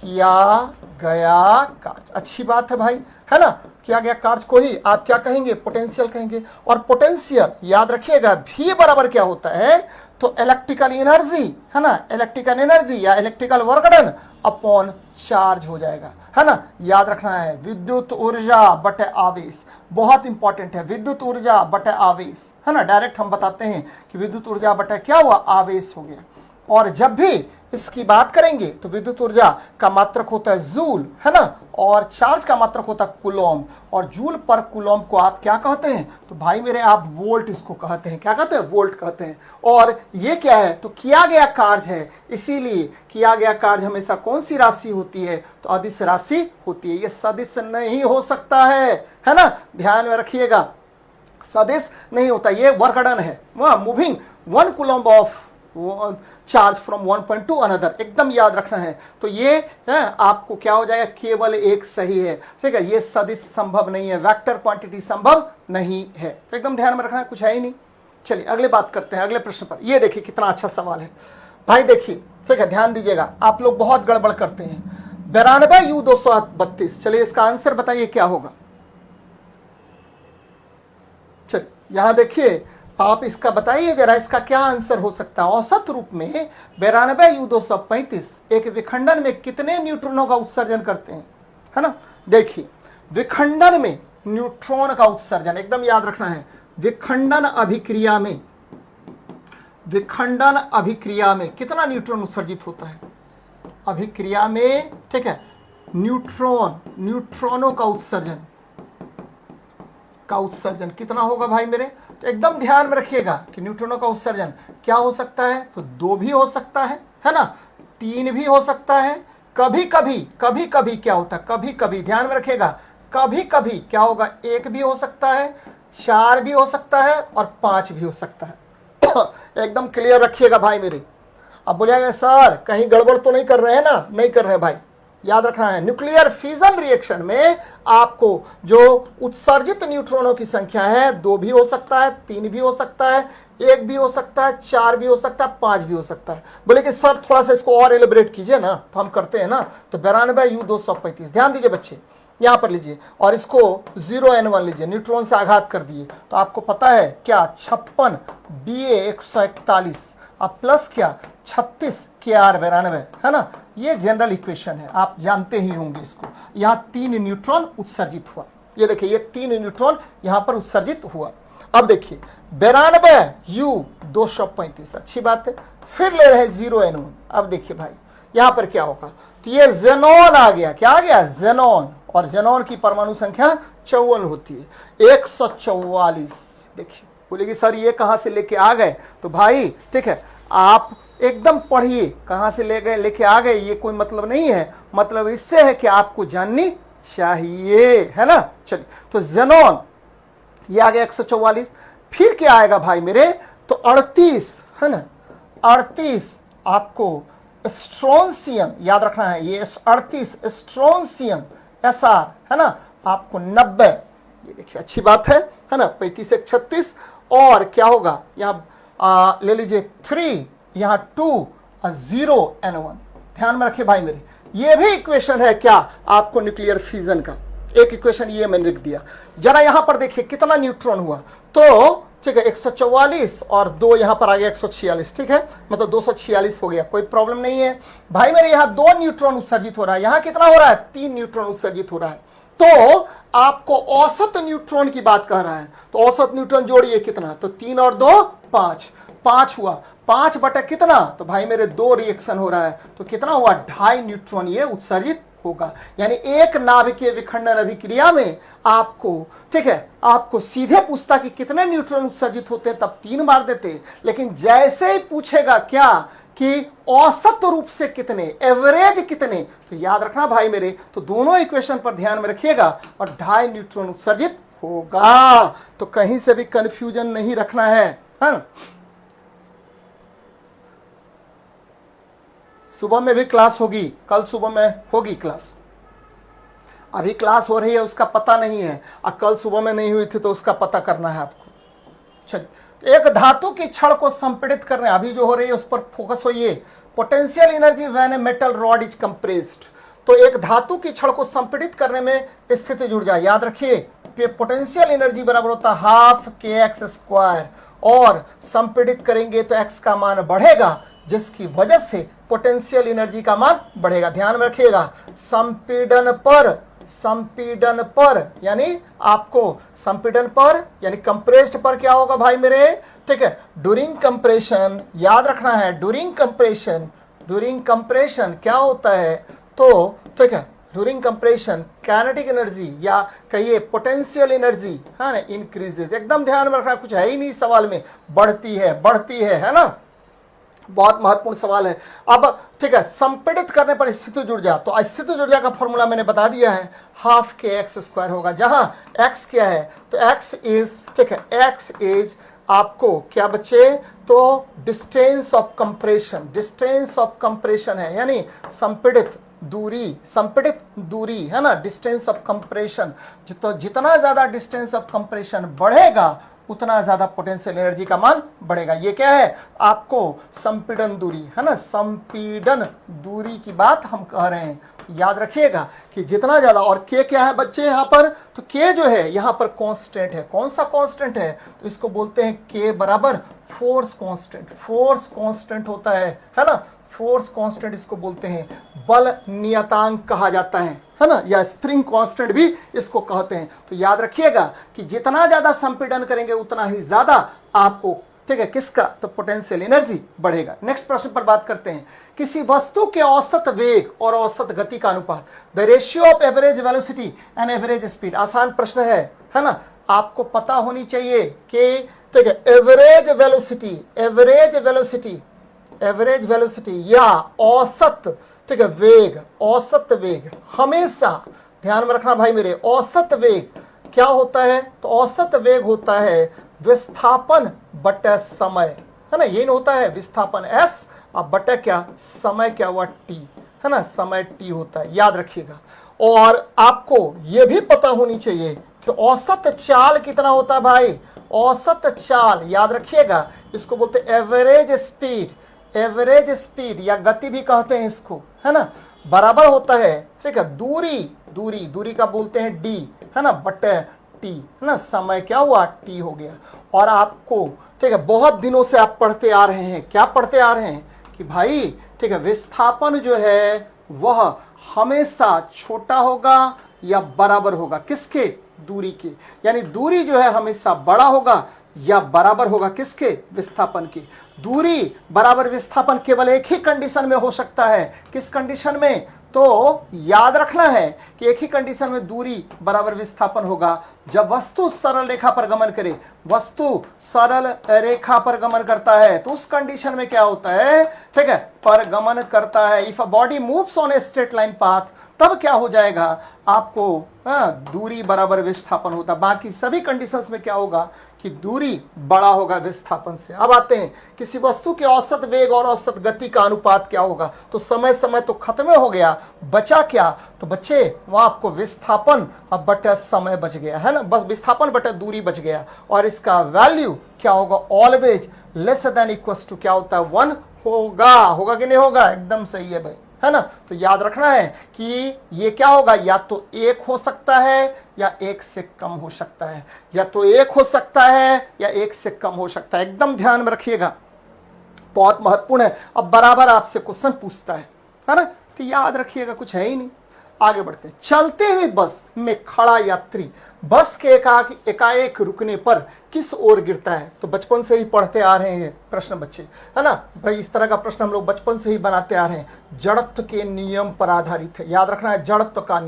किया गया कार्य। अच्छी बात है भाई, है ना। किया गया कार्य को ही आप क्या कहेंगे, पोटेंशियल कहेंगे। और पोटेंशियल याद रखिएगा भी बराबर क्या होता है, तो इलेक्ट्रिकल एनर्जी, है ना, इलेक्ट्रिकल एनर्जी या electrical work done upon charge हो जाएगा, है ना। याद रखना है विद्युत ऊर्जा बटे आवेश, बहुत इंपॉर्टेंट है। विद्युत ऊर्जा बटे आवेश, है ना। डायरेक्ट हम बताते हैं कि विद्युत ऊर्जा बटे क्या हुआ, आवेश हो गया। और जब भी इसकी बात करेंगे तो विद्युत ऊर्जा का मात्रक होता है जूल, है ना, और चार्ज का मात्रक होता है कूलॉम। और जूल पर कूलॉम को आप क्या कहते हैं, तो भाई मेरे आप वोल्ट इसको कहते हैं। क्या कहते हैं, वोल्ट कहते हैं। और ये क्या है, तो किया गया कार्य है, इसीलिए किया गया कार्य हमेशा कौन सी राशि होती है, तो अदिश राशि होती है। ये सदिश नहीं हो सकता है ना, ध्यान में रखिएगा, सदिश नहीं होता, ये वर्क डन है, moving 1 Coulomb of charge from one point two another, एकदम याद रखना है। तो ये है आपको क्या हो जाएगा, केवल एक सही है, ठीक है। ये सदिश संभव नहीं है, वेक्टर क्वांटिटी संभव नहीं है, तो एकदम ध्यान में रखना है, कुछ है ही नहीं। चलिए अगले बात करते हैं, अगले प्रश्न पर। ये देखिए कितना अच्छा सवाल है भाई, देखिए, ठीक है, ध्यान दीजिएगा, आप लोग बहुत गड़बड़ करते हैं। 92 U 232, चलिए इसका आंसर बताइए क्या होगा। चलिए यहां देखिए, आप इसका बताइए जरा, इसका क्या आंसर हो सकता है। औसत रूप में 92 U 235 एक विखंडन में कितने न्यूट्रॉनों का उत्सर्जन करते हैं, है ना। देखिए विखंडन में न्यूट्रॉन का उत्सर्जन एकदम याद रखना है। विखंडन अभिक्रिया में, विखंडन अभिक्रिया में कितना न्यूट्रॉन उत्सर्जित होता है, अभिक्रिया में, ठीक है। न्यूट्रॉनों का उत्सर्जन कितना होगा भाई मेरे, तो एकदम ध्यान में रखिएगा कि न्यूट्रॉनों का उत्सर्जन क्या हो सकता है, तो 2 भी हो सकता है ना, 3 भी हो सकता है, कभी कभी क्या होता है, कभी कभी ध्यान में रखिएगा, कभी कभी क्या होगा, 1 भी हो सकता है, 4 भी हो सकता है और 5 भी हो सकता है। एकदम क्लियर रखिएगा भाई मेरे। अब बोलिएगा सर कहीं गड़बड़ तो नहीं कर रहे हैं ना, नहीं कर रहे भाई, याद रखना है। न्यूक्लियर फिजन रिएक्शन में आपको जो उत्सर्जित न्यूट्रॉनों की संख्या है 2 भी हो सकता है, 3 भी हो सकता है, 1 भी हो सकता है, 4 भी हो सकता है, 5 भी हो सकता है। बोले कि सर थोड़ा सा इसको और एलिब्रेट कीजिए ना, तो हम करते हैं ना। तो 92 U 235, ध्यान दीजिए बच्चे, यहां पर लीजिए और इसको 0N1 लीजिए, न्यूट्रॉन से आघात कर दिए, तो आपको पता है क्या 56 BA 141 अब प्लस क्या 36 KR 92, है ना। ये जनरल इक्वेशन है, आप जानते ही होंगे इसको। यहां 3 न्यूट्रॉन उत्सर्जित हुआ, ये देखिए ये 3 न्यूट्रॉन यहां पर उत्सर्जित हुआ। अब देखिए 92 U 235, अच्छी बात है। फिर ले रहे 0N1, अब देखिए भाई यहां पर क्या होगा, तो ये जेनॉन आ गया, क्या आ गया, जेनॉन। और जेनॉन की परमाणु संख्या 54 होती है, 144। देखिए बोलेगी सर ये कहां से लेके आ गए, तो भाई ठीक है आप एकदम पढ़िए, कहां से ले गए लेके आ गए, ये कोई मतलब नहीं है, मतलब इससे है कि आपको जाननी चाहिए, है ना। चलिए तो जेनॉन ये आ गया 144। फिर क्या आएगा भाई मेरे, तो 38, है ना, 38 आपको स्ट्रोंसियम, याद रखना है ये 38 स्ट्रोंसियम SR, है ना, आपको 90, ये देखिए अच्छी बात है ना। 35 1 36 और क्या होगा यहाँ ले लीजिए 3, यहाँ 2 0N1, ध्यान में रखिए भाई मेरे। ये भी इक्वेशन है क्या आपको न्यूक्लियर फिजन का, एक इक्वेशन ये मैंने लिख दिया। जरा यहां पर देखिए कितना न्यूट्रॉन हुआ, तो ठीक है 144 और 2 यहां पर आ गया 146, ठीक है, मतलब 246 हो गया, कोई प्रॉब्लम नहीं है भाई मेरे। यहां 2 न्यूट्रॉन उत्सर्जित हो रहा है, यहां कितना हो रहा है, 3 न्यूट्रॉन उत्सर्जित हो रहा है। तो आपको औसत न्यूट्रॉन की बात कह रहा है, तो औसत न्यूट्रॉन जोड़िए कितना, तो 3 और 2 5 हुआ, 5 बटा कितना, तो भाई मेरे 2 रिएक्शन हो रहा है, तो कितना हुआ 2.5 न्यूट्रॉन ये उत्सर्जित होगा। यानी एक नाभिकीय विखंडन अभिक्रिया में आपको, ठीक है, आपको सीधे पूछता कि कितने न्यूट्रॉन उत्सर्जित होते हैं तब 3 मार देते, लेकिन जैसे ही पूछेगा क्या कि औसत रूप से कितने, एवरेज कितने, तो याद रखना भाई मेरे, तो दोनों इक्वेशन पर ध्यान में रखिएगा और 2.5 न्यूट्रॉन उत्सर्जित होगा। तो कहीं से भी कंफ्यूजन नहीं रखना है। सुबह में भी क्लास होगी, कल सुबह में होगी क्लास, अभी क्लास हो रही है उसका पता नहीं है, और कल सुबह में नहीं हुई थी तो उसका पता करना है आपको। चलिए एक धातु की छड़ को संपीड़ित करने, अभी जो हो रही है उस पर फोकस होइए। Potential energy when a metal rod is compressed, तो एक धातु की छड़ को संपीड़ित करने में स्थितिज ऊर्जा, याद रखिए पोटेंशियल एनर्जी बराबर होता है हाफ के एक्स स्क्वायर, और संपीड़ित करेंगे तो एक्स का मान बढ़ेगा, जिसकी वजह से पोटेंशियल एनर्जी का मान बढ़ेगा। ध्यान में रखिएगा, संपीड़न पर यानी आपको संपीड़न पर यानी कंप्रेस्ड पर क्या होगा भाई मेरे, ठीक है, ड्यूरिंग कंप्रेशन, याद रखना है ड्यूरिंग कंप्रेशन क्या होता है, तो ठीक है ड्यूरिंग कंप्रेशन काइनेटिक एनर्जी या कहिए पोटेंशियल एनर्जी है ना इंक्रीजेस, एकदम ध्यान में रखना, कुछ है ही नहीं सवाल में, बढ़ती है ना, बहुत महत्वपूर्ण सवाल है। अब ठीक है, संपीड़ित करने पर स्थितिज ऊर्जा, तो स्थितिज ऊर्जा का फॉर्मूला मैंने बता दिया है, हाफ के एक्स स्क्वायर होगा, जहां एक्स क्या है, तो एक्स इज, ठीक है, एक्स इज आपको क्या बच्चे, तो डिस्टेंस ऑफ कंप्रेशन है, यानी संपीड़ित दूरी है ना, डिस्टेंस ऑफ कंप्रेशन, जितना ज्यादा डिस्टेंस ऑफ कंप्रेशन बढ़ेगा उतना ज्यादा पोटेंशियल एनर्जी का मान बढ़ेगा। ये क्या है, आपको संपीड़न दूरी है ना, संपीड़न दूरी की बात हम कह रहे हैं। याद रखिएगा कि जितना ज्यादा, और के क्या है बच्चे यहाँ पर, तो के जो है यहाँ पर कांस्टेंट है, कौन सा कांस्टेंट है, तो इसको बोलते हैं के बराबर फोर्स कांस्टेंट होता है ना, फोर्स कांस्टेंट इसको बोलते हैं, बल नियतांक कहा जाता है ना, या स्प्रिंग कांस्टेंट भी इसको कहते हैं। तो याद रखिएगा कि जितना ज्यादा संपीड़न करेंगे उतना ही ज्यादा आपको, ठीक है, किसका, तो पोटेंशियल एनर्जी बढ़ेगा। नेक्स्ट प्रश्न पर बात करते हैं, किसी वस्तु के औसत वेग और औसत गति का अनुपात, the ratio of average velocity and average speed. आसान प्रश्न है ना, आपको पता होनी चाहिए कि ठीक है एवरेज वेलोसिटी या औसत, ठीक है, औसत वेग हमेशा ध्यान में रखना भाई मेरे, औसत वेग क्या होता है, तो औसत वेग होता है विस्थापन बटा समय, है ना, ये नहीं होता है विस्थापन s अब बटा क्या समय क्या हुआ t, है ना, समय t होता है, याद रखिएगा। और आपको ये भी पता होनी चाहिए कि औसत चाल कितना होता है भाई, औसत चाल याद रखिएगा, इसको बोलते हैं एवरेज स्पीड या गति भी कहते हैं इसको, है ना, बराबर होता है, ठीक है, दूरी का बोलते हैं d, है ना, बटे t, है ना, समय क्या हुआ t हो गया। और आपको ठीक है बहुत दिनों से आप पढ़ते आ रहे हैं, क्या पढ़ते आ रहे हैं कि भाई ठीक है विस्थापन जो है वह हमेशा छोटा होगा या बराबर होगा किसके, दूरी के, यानी दूरी जो है हमेशा बड़ा होगा या बराबर होगा किसके, विस्थापन की। दूरी बराबर विस्थापन केवल एक ही कंडीशन में हो सकता है, किस कंडीशन में, तो याद रखना है कि एक ही कंडीशन में दूरी बराबर विस्थापन होगा, जब वस्तु सरल रेखा पर गमन करे, वस्तु सरल रेखा पर गमन करता है तो उस कंडीशन में क्या होता है, ठीक है, पर गमन करता है, if a body moves on A straight line path, तब क्या हो जाएगा आपको, दूरी बराबर विस्थापन होता। बाकी सभी कंडीशंस में क्या होगा कि दूरी बड़ा होगा विस्थापन से। अब आते हैं किसी वस्तु के औसत वेग और औसत गति का अनुपात क्या होगा, तो समय तो खत्म हो गया, बचा क्या, तो बच्चे वहां आपको विस्थापन अब बटे समय बच गया, है ना, बस विस्थापन बटे दूरी बच गया, और इसका वैल्यू क्या होगा, always less than equal to क्या होता है 1 होगा कि नहीं होगा, एकदम सही है भाई, है ना। तो याद रखना है कि ये क्या होगा, या तो 1 हो सकता है या 1 से कम हो सकता है, या तो 1 हो सकता है या 1 से कम हो सकता है, एकदम ध्यान में रखिएगा, बहुत महत्वपूर्ण है। अब बराबर आपसे क्वेश्चन पूछता है ना, तो याद रखिएगा कुछ है ही नहीं। आगे बढ़ते हैं, चलते हुए बस में खड़ा यात्री बस के एकाएक रुकने पर किस ओर गिरता है, तो बचपन से ही पढ़ते आ रहे हैं प्रश्न बच्चे, है ना भाई, इस तरह का प्रश्न हम लोग बचपन से ही बनाते आ रहे हैं, जड़त्व के नियम पर आधारित है, याद रखना है जड़त्व का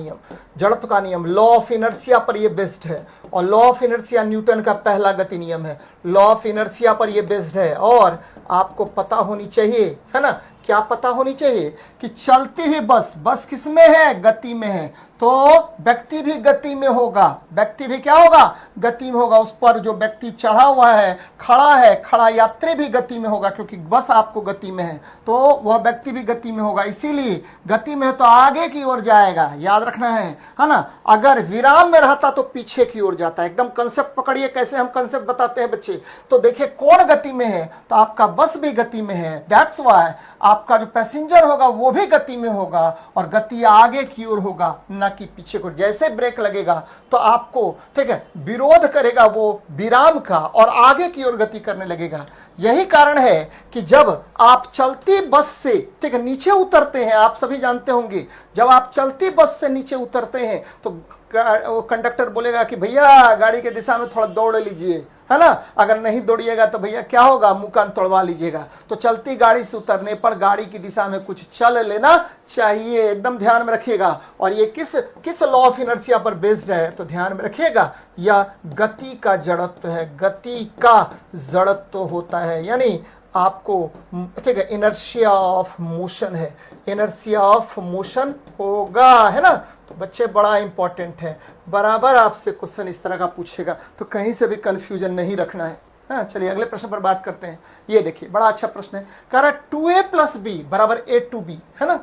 नियम लॉ ऑफ इनर्शिया पर ये बेस्ड है, और लॉ ऑफ इनर्शिया न्यूटन का पहला गति नियम है, लॉ ऑफ इनर्शिया पर ये बेस्ड है। और आपको पता होनी चाहिए, है ना, क्या पता होनी चाहिए कि चलती हुई बस किसमें है, गति में है, तो व्यक्ति भी गति में होगा, व्यक्ति भी क्या होगा, गति में होगा, उस पर जो व्यक्ति चढ़ा हुआ है, खड़ा यात्री भी गति में होगा, क्योंकि बस आपको गति में है तो वह व्यक्ति भी गति में होगा, इसीलिए गति में है तो आगे की ओर जाएगा, याद रखना है ना। अगर विराम में रहता तो पीछे की ओर जाता है, एकदम कंसेप्ट पकड़िए, कैसे हम कंसेप्ट बताते हैं बच्चे, तो देखिए कौन गति में है, तो आपका बस भी गति में है, दैट्स व्हाई आपका जो पैसेंजर होगा वो भी गति में होगा और गति आगे की ओर होगा ना कि पीछे को। जैसे ब्रेक लगेगा तो आपको ठीक है विरोध करेगा वो विराम का और आगे की ओर गति करने लगेगा। यही कारण है कि जब आप चलती बस से ठीक है नीचे उतरते हैं, आप सभी जानते होंगे जब आप चलती बस से नीचे उतरते हैं तो वो कंडक्टर बोलेगा कि भैया गाड़ी के दिशा में थोड़ा दौड़ लीजिए, है ना। अगर नहीं दौड़िएगा तो भैया क्या होगा, मुंह कान तोड़वा लीजिएगा। तो चलती गाड़ी से उतरने पर गाड़ी की दिशा में कुछ चल लेना चाहिए, एकदम ध्यान में रखिएगा। और ये किस लॉ ऑफ इनर्शिया पर बेस्ड है, तो ध्यान में रखिएगा यह गति का जड़त्व है, गति का जड़त्व होता है, यानी आपको ठीक है इनर्शिया ऑफ मोशन है, इनर्शिया ऑफ मोशन होगा, है ना। तो बच्चे बड़ा इंपॉर्टेंट है, बराबर आपसे क्वेश्चन इस तरह का पूछेगा, तो कहीं से भी कंफ्यूजन नहीं रखना है। हाँ चलिए अगले प्रश्न पर बात करते हैं। ये देखिए बड़ा अच्छा प्रश्न है, कह रहा 2a + b बराबर a to b, है ना।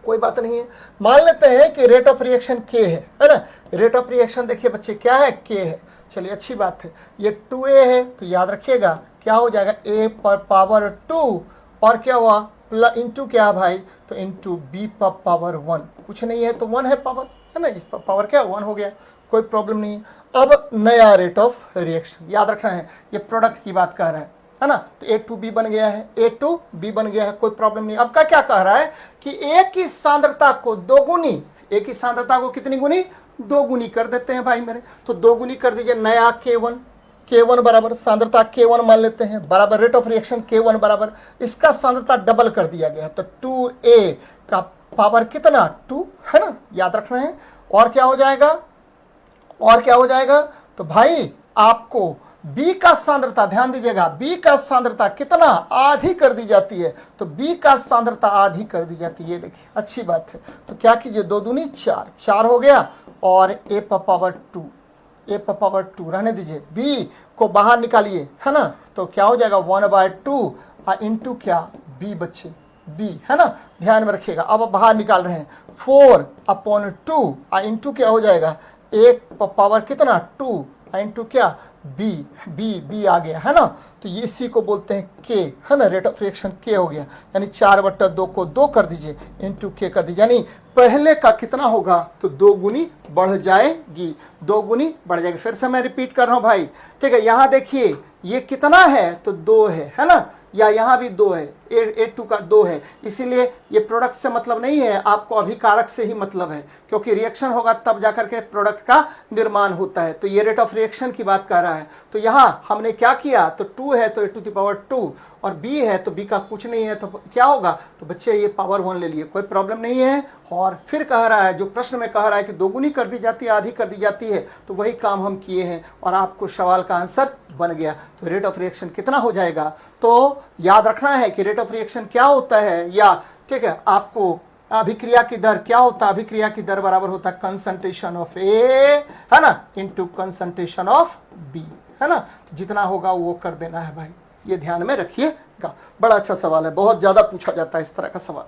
कोई बात नहीं है, मान लेते हैं कि रेट ऑफ रिएक्शन k है ना। रेट ऑफ रिएक्शन देखिए बच्चे क्या है, k है। चलिए अच्छी बात है, ये 2a है तो याद रखिएगा क्या हो जाएगा a पर पावर 2 और क्या हुआ प्लस इंटू क्या भाई, तो इंटू b पर पावर 1, कुछ नहीं है तो 1 है पावर, है ना। इस पर पावर क्या 1 हो गया, कोई प्रॉब्लम नहीं। अब नया रेट ऑफ रिएक्शन याद रखना है, ये प्रोडक्ट की बात कर रहा है ना। तो a to b बन गया है, a to b बन गया है, कोई प्रॉब्लम नहीं। अब का क्या कह रहा है कि एक की सांद्रता को दोगुनी, एक की सांद्रता को कितनी गुनी, 2 गुनी कर देते हैं भाई मेरे। तो 2 गुनी कर दीजिए, नया K1 बराबर सांद्रता K1 मान लेते हैं बराबर रेट ऑफ रिएक्शन K1 बराबर इसका सांद्रता डबल कर दिया गया, तो 2a का पावर कितना 2, है ना, याद रखना है। और क्या हो जाएगा, और क्या हो जाएगा, तो भाई आपको B का सांद्रता ध्यान दीजिएगा, B का सांद्रता कितना आधी कर दी जाती है, तो B का सांद्रता आधी कर दी जाती है। ये देखिए अच्छी बात है, तो क्या कीजिए 2 दूनी 4 हो गया और a पर पावर 2 रहने दीजिए, b को बाहर निकालिए, है ना। तो क्या हो जाएगा 1/2 इंटू क्या b बच्चे, b, है ना, ध्यान में रखिएगा। अब बाहर निकाल रहे हैं 4/2 इंटू क्या हो जाएगा, 1 पावर कितना 2 इंटू क्या b आ गया, है ना। तो ये इसी को बोलते हैं k, है ना, रेट ऑफ रिएक्शन k हो गया, यानी 4/2 को 2 कर दीजिए इंटू k कर दीजिए, यानी पहले का कितना होगा, तो 2 गुनी बढ़ जाएगी, 2 गुनी बढ़ जाएगी। फिर से मैं रिपीट कर रहा हूं भाई, ठीक है। यहां देखिए ये कितना है, तो 2 है ना, या यहाँ भी 2 है, a2 का 2 है, इसीलिए ये प्रोडक्ट से मतलब नहीं है, आपको अभिकारक से ही मतलब है, क्योंकि रिएक्शन होगा तब जाकर के प्रोडक्ट का निर्माण होता है। तो ये रेट ऑफ रिएक्शन की बात कर रहा है। तो यहाँ हमने क्या किया, तो 2 है तो a⁻2 और b है तो b का कुछ नहीं है, तो क्या होगा, तो बच्चे ये पावर 1 ले लिए, कोई प्रॉब्लम नहीं है। और फिर कह रहा है, जो प्रश्न में कह रहा है कि 2 गुनी कर दी जाती है, आधी कर दी जाती है, तो वही काम हम किए हैं और आपको सवाल का आंसर बन गया। तो रेट ऑफ रिएक्शन कितना हो जाएगा, तो याद रखना है कि रेट ऑफ रिएक्शन क्या होता है, या ठीक है आपको अभिक्रिया की दर क्या होता है, अभिक्रिया की दर बराबर होता है कंसंट्रेशन ऑफ ए, है ना, इनटू कंसंट्रेशन ऑफ बी, है ना। तो जितना होगा वो कर देना है भाई, ये ध्यान में रखिएगा। बड़ा अच्छा सवाल है, बहुत ज्यादा पूछा जाता है इस तरह का सवाल।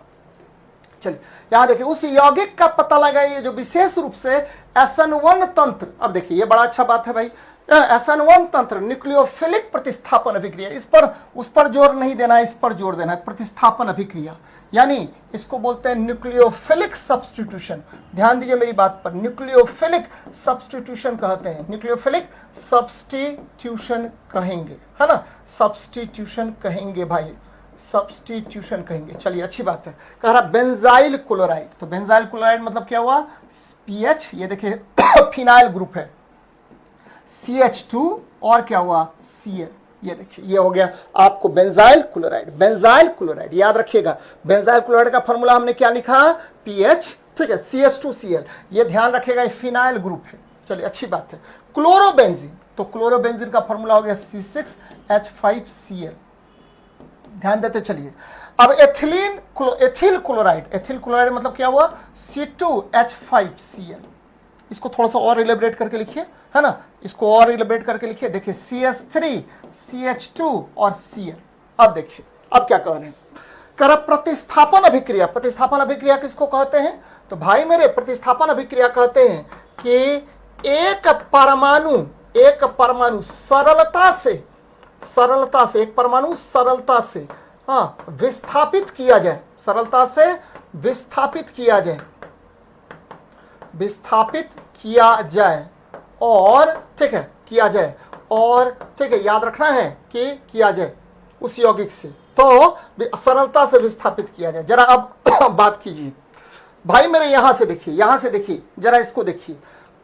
चलिए यहां देखिए, उस यौगिक का पता लगाइए जो विशेष रूप से SN1 तंत्र, अब देखिए ये बड़ा अच्छा बात है भाई, SN1 तंत्र न्यूक्लियोफिलिक प्रतिस्थापन अभिक्रिया, उस पर जोर नहीं देना है, इस पर जोर देना है, प्रतिस्थापन अभिक्रिया, यानी इसको बोलते हैं न्यूक्लियोफिलिक सब्स्टिट्यूशन। ध्यान दीजिए मेरी बात पर, न्यूक्लियोफिलिक सब्स्टिट्यूशन कहते हैं, न्यूक्लियोफिलिक सब्स्टिट्यूशन कहेंगे, है ना, सब्स्टिट्यूशन कहेंगे भाई, सब्स्टिट्यूशन कहेंगे। चलिए अच्छी बात है। कह रहा बेंजाइल क्लोराइड, तो बेंजाइल क्लोराइड मतलब क्या हुआ, पीएच, ये देखिए फिनाइल ग्रुप है, CH2 और क्या हुआ Cl, ये देखिए ये हो गया आपको बेंजाइल क्लोराइड। बेंजाइल क्लोराइड याद रखिएगा, बेंजाइल क्लोराइड का फॉर्मूला हमने क्या लिखा, पीएच, ठीक है, CH2Cl, ये ध्यान रखिएगा, ये फिनाइल ग्रुप है। चलिए अच्छी बात है। क्लोरोबेंजीन, तो क्लोरोबेंजीन का फॉर्मूला हो गया C6H5Cl, ध्यान देते चलिए। अब एथिल क्लोराइड, एथिल क्लोराइड मतलब क्या हुआ, C2H5Cl, इसको थोड़ा सा और इलेबरेट करके लिखिए, है ना, इसको और इलेबरेट करके लिखिए। देखिए CH3 CH2 और Cl। अब देखिए अब क्या कह रहे हैं, कर प्रतिस्थापन अभिक्रिया, प्रतिस्थापन अभिक्रिया किसको कहते हैं, तो भाई मेरे प्रतिस्थापन अभिक्रिया कहते हैं कि एक परमाणु सरलता से एक परमाणु सरलता से हाँ विस्थापित किया जाए, सरलता से विस्थापित किया जाए, विस्थापित किया जाए और ठीक है किया जाए और ठीक है याद रखना है कि किया जाए उस यौगिक से, तो सरलता से विस्थापित किया जाए। जरा अब बात कीजिए भाई मेरे, यहां से देखिए जरा इसको देखिए,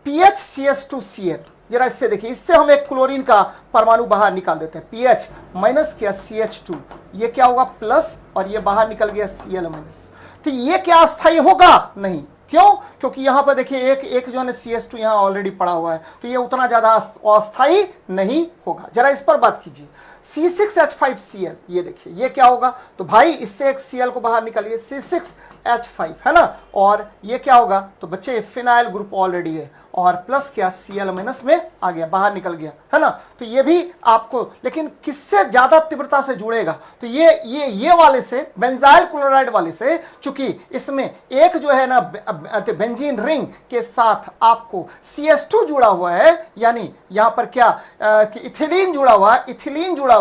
पीएच CH2Cl, जरा इससे देखिए, इससे हम एक क्लोरीन का परमाणु बाहर निकाल देते हैं, पीएच माइनस किया CH2, ये क्या होगा प्लस और ये बाहर निकल गया Cl माइनस। तो ये क्या अस्थायी होगा? नहीं। क्यों? क्योंकि यहां पर देखिए एक जो है CH2 यहां ऑलरेडी पड़ा हुआ है, तो ये उतना ज्यादा अस्थायी नहीं होगा। जरा इस पर बात कीजिए, C6H5Cl, ये देखिए ये क्या होगा? तो भाई इससे एक Cl को बाहर निकालिए, C6H5 है ना, और ये क्या होगा? तो बच्चे फिनाइल ग्रुप ऑलरेडी है और प्लस क्या Cl माइनस में आ गया, बाहर निकल गया है ना। तो ये भी आपको, लेकिन किससे ज्यादा तीव्रता से जुड़ेगा? तो ये वाले से, बेंजाइल क्लोराइड वाले से, चूंकि इसमें एक जो है ना बेंजीन रिंग के साथ आपको CH2 जुड़ा हुआ है, यानी यहां पर क्या कि इथिलीन जुड़ा हुआ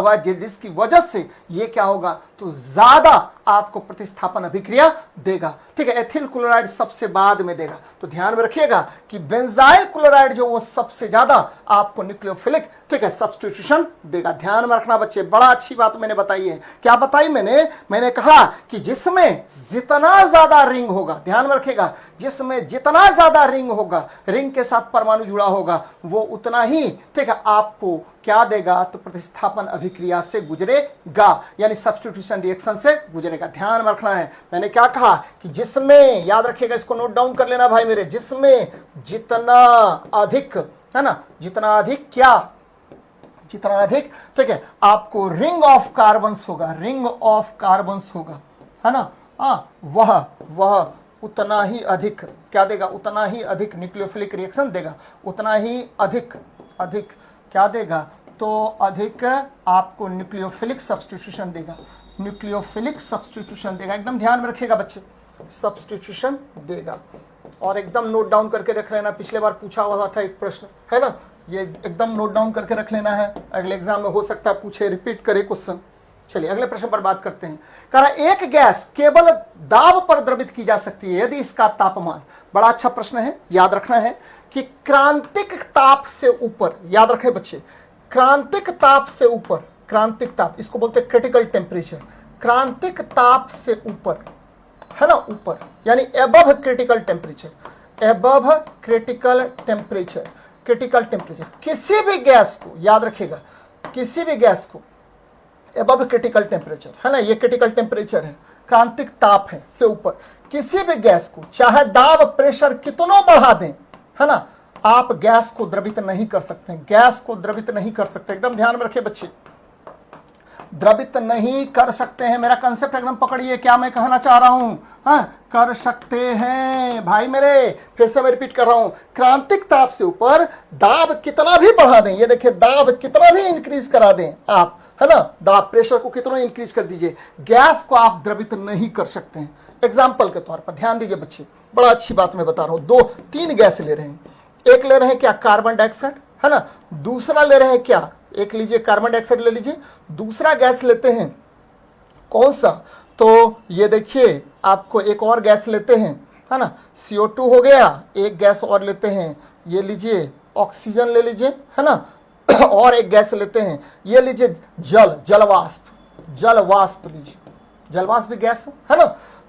है, जिसकी वजह से ये क्या होगा? तो ज्यादा आपको प्रतिस्थापन अभिक्रिया देगा। ठीक है, एथिल क्लोराइड सबसे बाद में देगा। तो ध्यान में रखिएगा कि बेंजाइल क्लोराइड जो वो सबसे ज्यादा आपको न्यूक्लियोफिलिक ठीक है सब्स्टिट्यूशन देगा। ध्यान में रखना बच्चे, बड़ा अच्छी बात मैंने बताई है। क्या बताई मैंने कहा कि जिसमें जितना ज्यादा रिंग होगा, ध्यान में रखिएगा, जिसमें जितना ज्यादा रिंग होगा, रिंग के साथ परमाणु जुड़ा होगा, वो उतना ही ठीक है आपको क्या देगा? तो प्रतिस्थापन अभिक्रिया से गुजरेगा, यानी सब्स्टिट्यूशन रिएक्शन से गुजरेगा। ध्यान में रखना है, मैंने क्या कहा कि जिसमें, याद रखिएगा, इसको नोट डाउन कर लेना भाई मेरे, जिसमें जितना अधिक है ना, जितना अधिक क्या, जितना अधिक ठीक है आपको रिंग ऑफ कार्बन्स होगा, है ना, वह उतना ही अधिक क्या देगा? उतना ही अधिक न्यूक्लियोफिलिक रिएक्शन देगा, उतना ही अधिक क्या देगा? तो अधिक आपको न्यूक्लियोफिलिक सब्स्टिट्यूशन देगा, एकदम ध्यान में रखिएगा बच्चे, सब्स्टिट्यूशन देगा। और एकदम नोट डाउन करके रख लेना, पिछले बार पूछा हुआ था एक प्रश्न है ना, ये एकदम नोट डाउन करके रख लेना है, अगले एग्जाम में हो सकता है पूछे, रिपीट करे क्वेश्चन। चलिए अगले प्रश्न पर बात करते हैं। कह रहा एक गैस केवल दाब पर द्रवित की जा सकती है यदि इसका तापमान, बड़ा अच्छा प्रश्न है, याद रखना है कि क्रांतिक ताप से ऊपर, याद रखें बच्चे, क्रांतिक ताप से ऊपर, क्रांतिक ताप इसको बोलते हैं क्रिटिकल टेम्परेचर, क्रांतिक ताप से ऊपर है ना, ऊपर यानी एबव क्रिटिकल टेम्परेचर, किसी भी गैस को, याद रखिएगा, किसी भी गैस को एबव क्रिटिकल टेम्परेचर है ना, ये क्रिटिकल टेम्परेचर है, क्रांतिक ताप है से ऊपर, किसी भी गैस को चाहे दाब प्रेशर कितना बढ़ा दें, है ना, आप गैस को द्रवित नहीं कर सकते, एकदम ध्यान में रखिए बच्चे, द्रवित नहीं कर सकते हैं। मेरा कंसेप्ट एकदम पकड़िए, क्या मैं कहना चाह रहा हूं, हाँ कर सकते हैं भाई मेरे, फिर से मैं रिपीट कर रहा हूं, क्रांतिक ताप से ऊपर दाब कितना भी बढ़ा दें, ये देखिए दाब कितना भी इंक्रीज करा दें आप, है ना, दाब प्रेशर को कितना इंक्रीज कर दीजिए, गैस को आप द्रवित नहीं कर सकते हैं। एग्जाम्पल के तौर पर ध्यान दीजिए बच्चे, बड़ा अच्छी बात मैं बता रहा हूं, 3 गैस ले रहे हैं, एक ले रहे हैं क्या कार्बन डाइऑक्साइड, है ना, दूसरा ले रहे हैं क्या, एक लीजिए कार्बन डाइऑक्साइड ले लीजिए, दूसरा गैस लेते हैं कौन सा, तो ये देखिए आपको एक और गैस लेते हैं, है ना, CO2 हो गया, एक गैस और लेते हैं, ये लीजिए ऑक्सीजन ले लीजिए, है ना, और एक गैस लेते हैं, ये लीजिए जलवाष्प लीजिए, जलवाष्प भी गैस है ना,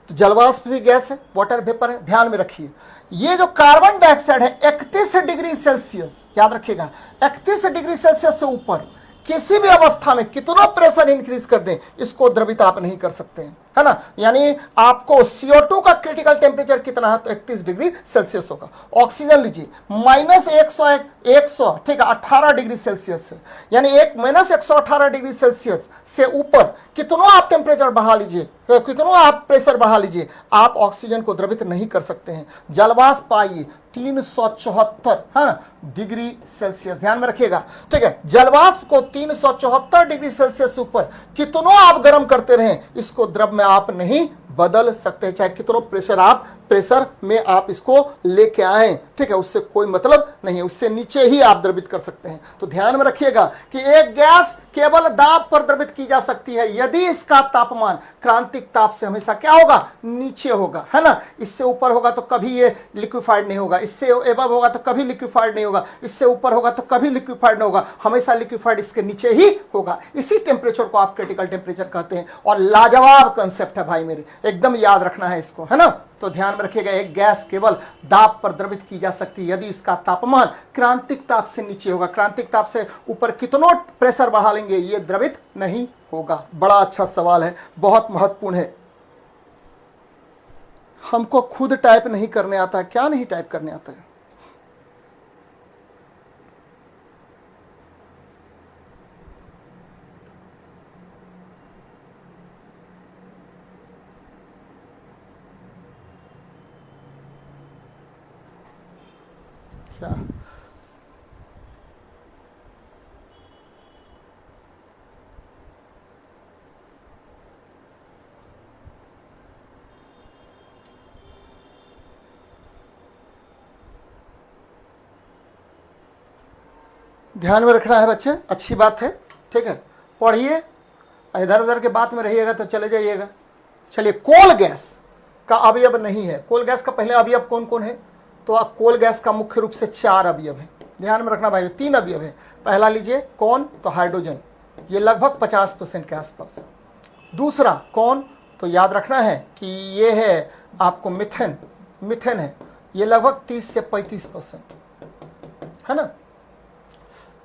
तो जलवाष्प भी गैस है, वाटर वेपर है। ध्यान में रखिए, ये जो कार्बन डाइऑक्साइड है 31 डिग्री सेल्सियस, याद रखिएगा, 31 डिग्री सेल्सियस से ऊपर किसी भी अवस्था में कितना प्रेशर इंक्रीज कर दें, इसको द्रवित आप नहीं कर सकते हैं, है ना, यानी आपको CO2 का क्रिटिकल टेम्परेचर कितना है, तो 31 डिग्री सेल्सियस होगा। ऑक्सीजन लीजिए -100 ठीक है 18 डिग्री सेल्सियस से, यानी -118 डिग्री सेल्सियस से ऊपर कितना आप टेम्परेचर बढ़ा लीजिए, कितना आप प्रेशर बढ़ा लीजिए, आप ऑक्सीजन को द्रवित नहीं कर सकते हैं। जलवाष्प पाइए 374 है ना डिग्री सेल्सियस, ध्यान में रखिएगा, ठीक है, जलवाष्प को 374 डिग्री सेल्सियस ऊपर कितना आप गर्म करते रहें, इसको द्रव में आप नहीं बदल सकते हैं, चाहे कितनों प्रेशर में आप इसको लेके आए, ठीक है, उससे कोई मतलब नहीं है, उससे नीचे ही आप द्रवित कर सकते हैं। तो ध्यान में रखिएगा कि एक गैस केवल दाब पर द्रवित की जा सकती है यदि इसका तापमान क्रांतिक ताप से हमेशा क्या होगा, नीचे होगा, है ना। इससे ऊपर होगा तो कभी ये लिक्विफाइड नहीं होगा, इससे एबव होगा तो कभी लिक्विफाइड नहीं होगा, इससे ऊपर होगा तो कभी लिक्विफाइड नहीं होगा, हमेशा लिक्विफाइड इसके नीचे ही होगा। इसी टेम्परेचर को आप क्रिटिकल टेम्परेचर कहते हैं। और लाजवाब कंसेप्ट है भाई मेरे, एकदम याद रखना है इसको, है ना। तो ध्यान में रखिएगा, एक गैस केवल दाब पर द्रवित की जा सकती है यदि इसका तापमान क्रांतिक ताप से नीचे होगा। क्रांतिक ताप से ऊपर कितनों प्रेशर बढ़ा लेंगे ये द्रवित नहीं होगा। बड़ा अच्छा सवाल है, बहुत महत्वपूर्ण है। हमको खुद टाइप नहीं करने आता है, क्या नहीं टाइप करने आता है? क्या ध्यान में रखना है बच्चे, अच्छी बात है, ठीक है। पढ़िए, इधर उधर के बात में रहिएगा तो चले जाइएगा। चलिए, कोल गैस का अवयव नहीं है। कोल गैस का पहले अवयव कौन कौन है? तो कोल गैस का मुख्य रूप से 4 अवयव है। ध्यान में रखना भाई, 3 अवयव है। पहला लीजिए कौन, तो हाइड्रोजन, ये लगभग 50% के आसपास। दूसरा कौन, तो याद रखना है कि ये है आपको मिथेन, मिथेन है, ये लगभग 30 से 35%, है ना।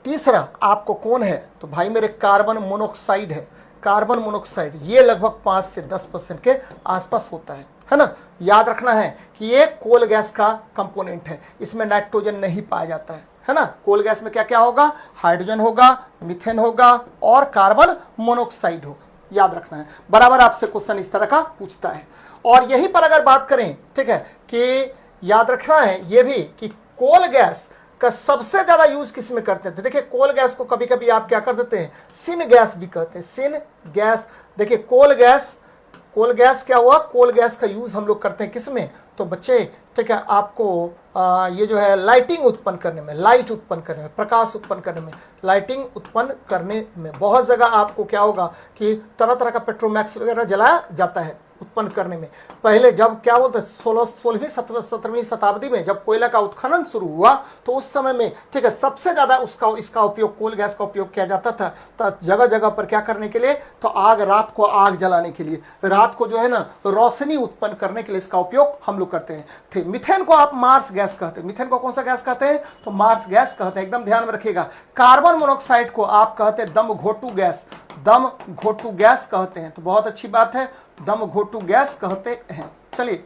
तीसरा आपको कौन है, तो भाई मेरे कार्बन मोनोऑक्साइड है। कार्बन मोनोऑक्साइड ये लगभग 5 से 10% के आसपास होता है ना। याद रखना है कि ये कोल गैस का कंपोनेंट है, इसमें नाइट्रोजन नहीं पाया जाता है ना। कोल गैस में क्या क्या होगा, हाइड्रोजन होगा, मीथेन होगा और कार्बन मोनोऑक्साइड होगा। याद रखना है, बराबर आपसे क्वेश्चन इस तरह का पूछता है। और यहीं पर अगर बात करें, ठीक है, कि याद रखना है ये भी कि कोल गैस का सबसे ज्यादा यूज किस में करते थे। देखिए, कोल गैस को कभी कभी आप क्या कर देते हैं, सिन गैस भी कहते हैं, सिन गैस। देखिए, कोल गैस क्या हुआ, कोल गैस का यूज हम लोग करते हैं किस में, तो बच्चे, ठीक है, आपको ये जो है लाइटिंग उत्पन्न करने में, लाइट उत्पन्न करने में, प्रकाश उत्पन्न करने में, लाइटिंग उत्पन्न करने में। बहुत जगह आपको क्या होगा कि तरह तरह का पेट्रोमैक्स वगैरह जलाया जाता है उत्पन्न करने में। पहले जब क्या बोलते हैं 16वीं 17वीं शताब्दी में जब कोयला का उत्खनन शुरू हुआ तो उस समय में, ठीक है, सबसे ज्यादा इसका उपयोग, कोल गैस का उपयोग किया जाता था। तो जगह जगह पर क्या करने के लिए, तो रात को आग जलाने के लिए, रात को जो है ना रोशनी उत्पन्न करने के लिए इसका उपयोग हम लोग करते हैं। ठीक, मिथेन को आप मार्स गैस कहते हैं। मिथेन को कौन सा गैस कहते हैं, तो मार्स गैस कहते हैं, एकदम ध्यान में रखिएगा। कार्बन मोनोऑक्साइड को आप कहते हैं दम घोटू गैस, दम घोटू गैस कहते हैं। तो बहुत अच्छी बात है, दम घोटू गैस कहते हैं। चलिए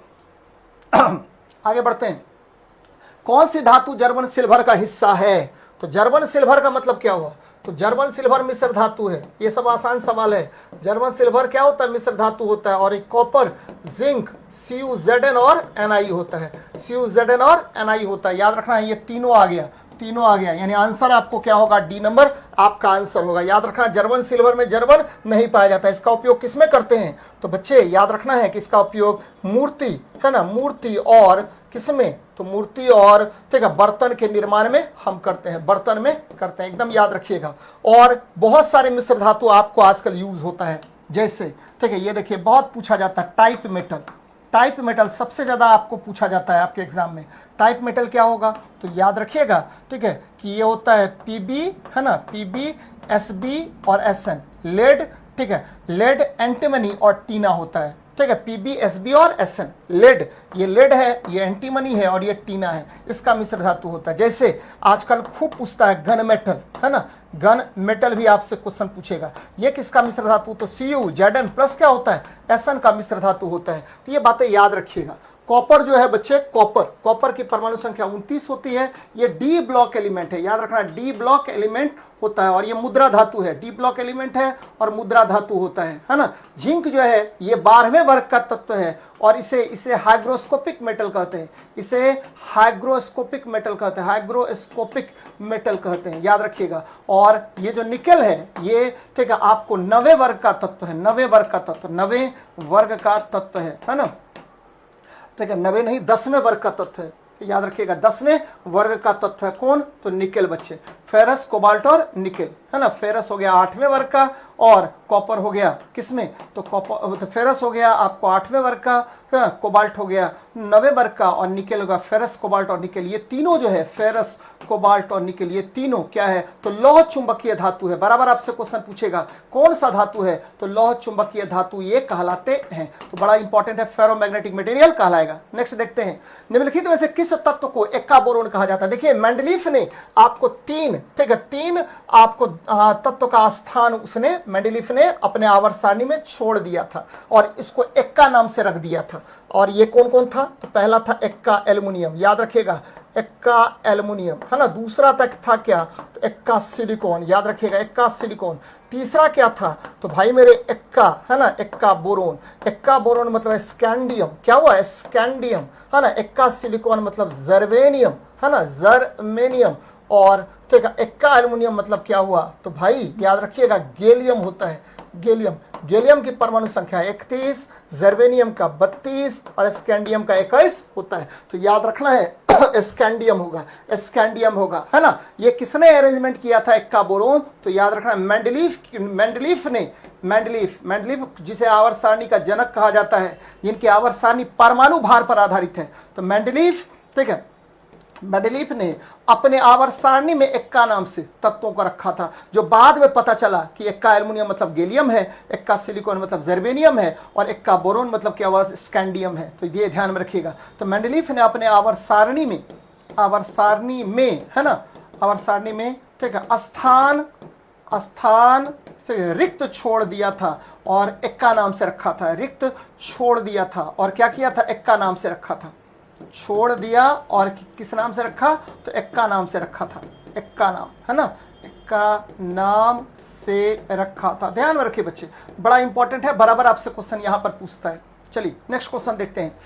आगे बढ़ते हैं। कौन सी धातु जर्मन सिल्वर का हिस्सा है, तो जर्मन सिल्वर का मतलब क्या हुआ, तो जर्मन सिल्वर मिश्र धातु है। ये सब आसान सवाल है। जर्मन सिल्वर क्या होता है, मिश्र धातु होता है। और एक कॉपर, जिंक, CuZn और Ni होता है, CuZn और Ni होता है। याद रखना है, ये तीनों आ गया, तीनों आ गया, यानी आंसर आपको क्या होगा, डी नंबर आपका आंसर होगा। याद रखना, जर्मन सिल्वर में जर्मन नहीं पाया जाता। इसका उपयोग किसमें करते हैं, तो बच्चे याद रखना है कि इसका उपयोग मूर्ति, है ना, मूर्ति और किसमें, तो मूर्ति और, ठीक है, बर्तन के निर्माण में हम करते हैं, बर्तन में करते हैं, एकदम याद रखिएगा। और बहुत सारे मिश्र धातु आपको आजकल यूज होता है, जैसे, ठीक है, ये देखिए बहुत पूछा जाता है टाइप मेटल। टाइप मेटल सबसे ज्यादा आपको पूछा जाता है आपके एग्जाम में। टाइप मेटल क्या होगा, तो याद रखिएगा, ठीक है, कि ये होता है Pb, है ना, Pb, Sb और Sn, लेड, ठीक है, लेड, एंटीमनी और टीना होता है, ठीक है, Pb, Sb और Sn, लेड, ये लेड है, ये एंटीमनी है और ये टीना है, इसका मिश्र धातु होता है। जैसे आजकल खूब पूछता है गन मेटल, है ना, गन मेटल भी आपसे क्वेश्चन पूछेगा, ये किसका मिश्र धातु, तो CuZn प्लस क्या होता है, Sn का मिश्र धातु होता है। तो ये बातें याद रखिएगा। कॉपर जो है बच्चे, कॉपर की परमाणु संख्या 29 होती है। ये डी ब्लॉक एलिमेंट है, याद रखना डी ब्लॉक एलिमेंट होता है। और ये मुद्रा धातु है, डी ब्लॉक एलिमेंट है और मुद्रा धातु होता है ना। जिंक जो है ये 12वें वर्ग का तत्व है और इसे हाइग्रोस्कोपिक मेटल कहते हैं, इसे हाइग्रोस्कोपिक मेटल कहते हैं, हाइग्रोस्कोपिक मेटल कहते हैं, याद रखिएगा। और ये जो निकेल है ये ठीक है आपको 9वें वर्ग का तत्व है, 9वें वर्ग का तत्व, 9वें वर्ग का तत्व है ना। ठीक है, 9वें नहीं 10वें वर्ग का तत्व है, याद रखिएगा 10वें वर्ग का तत्व है कौन, तो निकेल बच्चे, फेरस, कोबाल्ट और निकेल, है ना। फेरस हो गया 8वें वर्ग का और कॉपर हो गया किसमें, तो कॉपर, तो फेरस हो गया आपको 8वें वर्ग का, कोबाल्ट हो गया 9वें वर्ग का और निकेल होगा फेरस, कोबाल्ट और निकेल। ये तीनों जो है फेरस, कोबाल्ट और निकेल, ये तीनों क्या है, तो लौह चुंबकीय धातु है। बराबर आपसे क्वेश्चन पूछेगा कौन सा धातु है, तो लौह चुंबकीय धातु ये कहलाते हैं। तो बड़ा इंपॉर्टेंट है, फेरोमैग्नेटिक मटेरियल कहलाएगा। नेक्स्ट देखते हैं, निम्नलिखित में से किस तत्व को एक्का बोरोन कहा जाता है। देखिए मेंडलीफ ने आपको तीन, ठीक है, तीन आपको तत्व का स्थान उसने, मेंडलीफ ने अपने आवर्त सारणी में छोड़ दिया था और इसको एक्का नाम से रख दिया था। और ये कौन कौन था, तो पहला था एक्का एल्युमिनियम, याद रखिएगा एक्का एल्युमिनियम, है ना। दूसरा तक था क्या, तो एक्का सिलिकॉन, याद रखिएगा एक्का सिलिकॉन। तीसरा क्या था, तो भाई मेरे एक्का, है ना, एक्का बोरोन। एक्का बोरोन मतलब स्कैंडियम, क्या हुआ, स्कैंडियम, है ना। एक्का सिलिकॉन मतलब जर्मेनियम, है ना, जर्मेनियम। और ठीक है, एक्का एल्युमिनियम मतलब क्या हुआ, तो भाई याद रखिएगा गैलियम होता है, गैलियम। गैलियम की परमाणु संख्या 31, जर्मेनियम का 32 और स्कैंडियम का 21 होता है। तो याद रखना है स्कैंडियम होगा, स्कैंडियम होगा, है ना। ये किसने अरेंजमेंट किया था एक्का बोरोन, तो याद रखना मेंडलीफ ने, मेंडलीफ जिसे आवर्त सारणी का जनक कहा जाता है, जिनकी आवर्त सारणी परमाणु भार पर आधारित है, तो मेंडलीफ, ठीक है, मेंडलीफ ने अपने आवर्त सारणी में एक्का नाम से तत्वों को रखा था, जो बाद में पता चला कि एक्का एल्युमिनियम मतलब गैलियम है, एक्का सिलिकॉन मतलब जर्मेनियम है और एक्का बोरोन मतलब क्या हुआ, स्कैंडियम है। तो ये ध्यान में रखिएगा। तो मेंडलीफ ने अपने आवर्त सारणी में, है ना, आवर्त सारणी में, ठीक है, स्थान से रिक्त छोड़ दिया था और एक्का नाम से रखा था, रिक्त छोड़ दिया था और क्या किया था, एक्का नाम से रखा था, छोड़ दिया और किस नाम से रखा, तो एक्का नाम से रखा था, एक्का नाम, है ना, एक्का नाम से रखा था। ध्यान में रखिए बच्चे, बड़ा इंपॉर्टेंट है, बराबर आपसे क्वेश्चन यहां पर पूछता है। चलिए नेक्स्ट क्वेश्चन देखते हैं।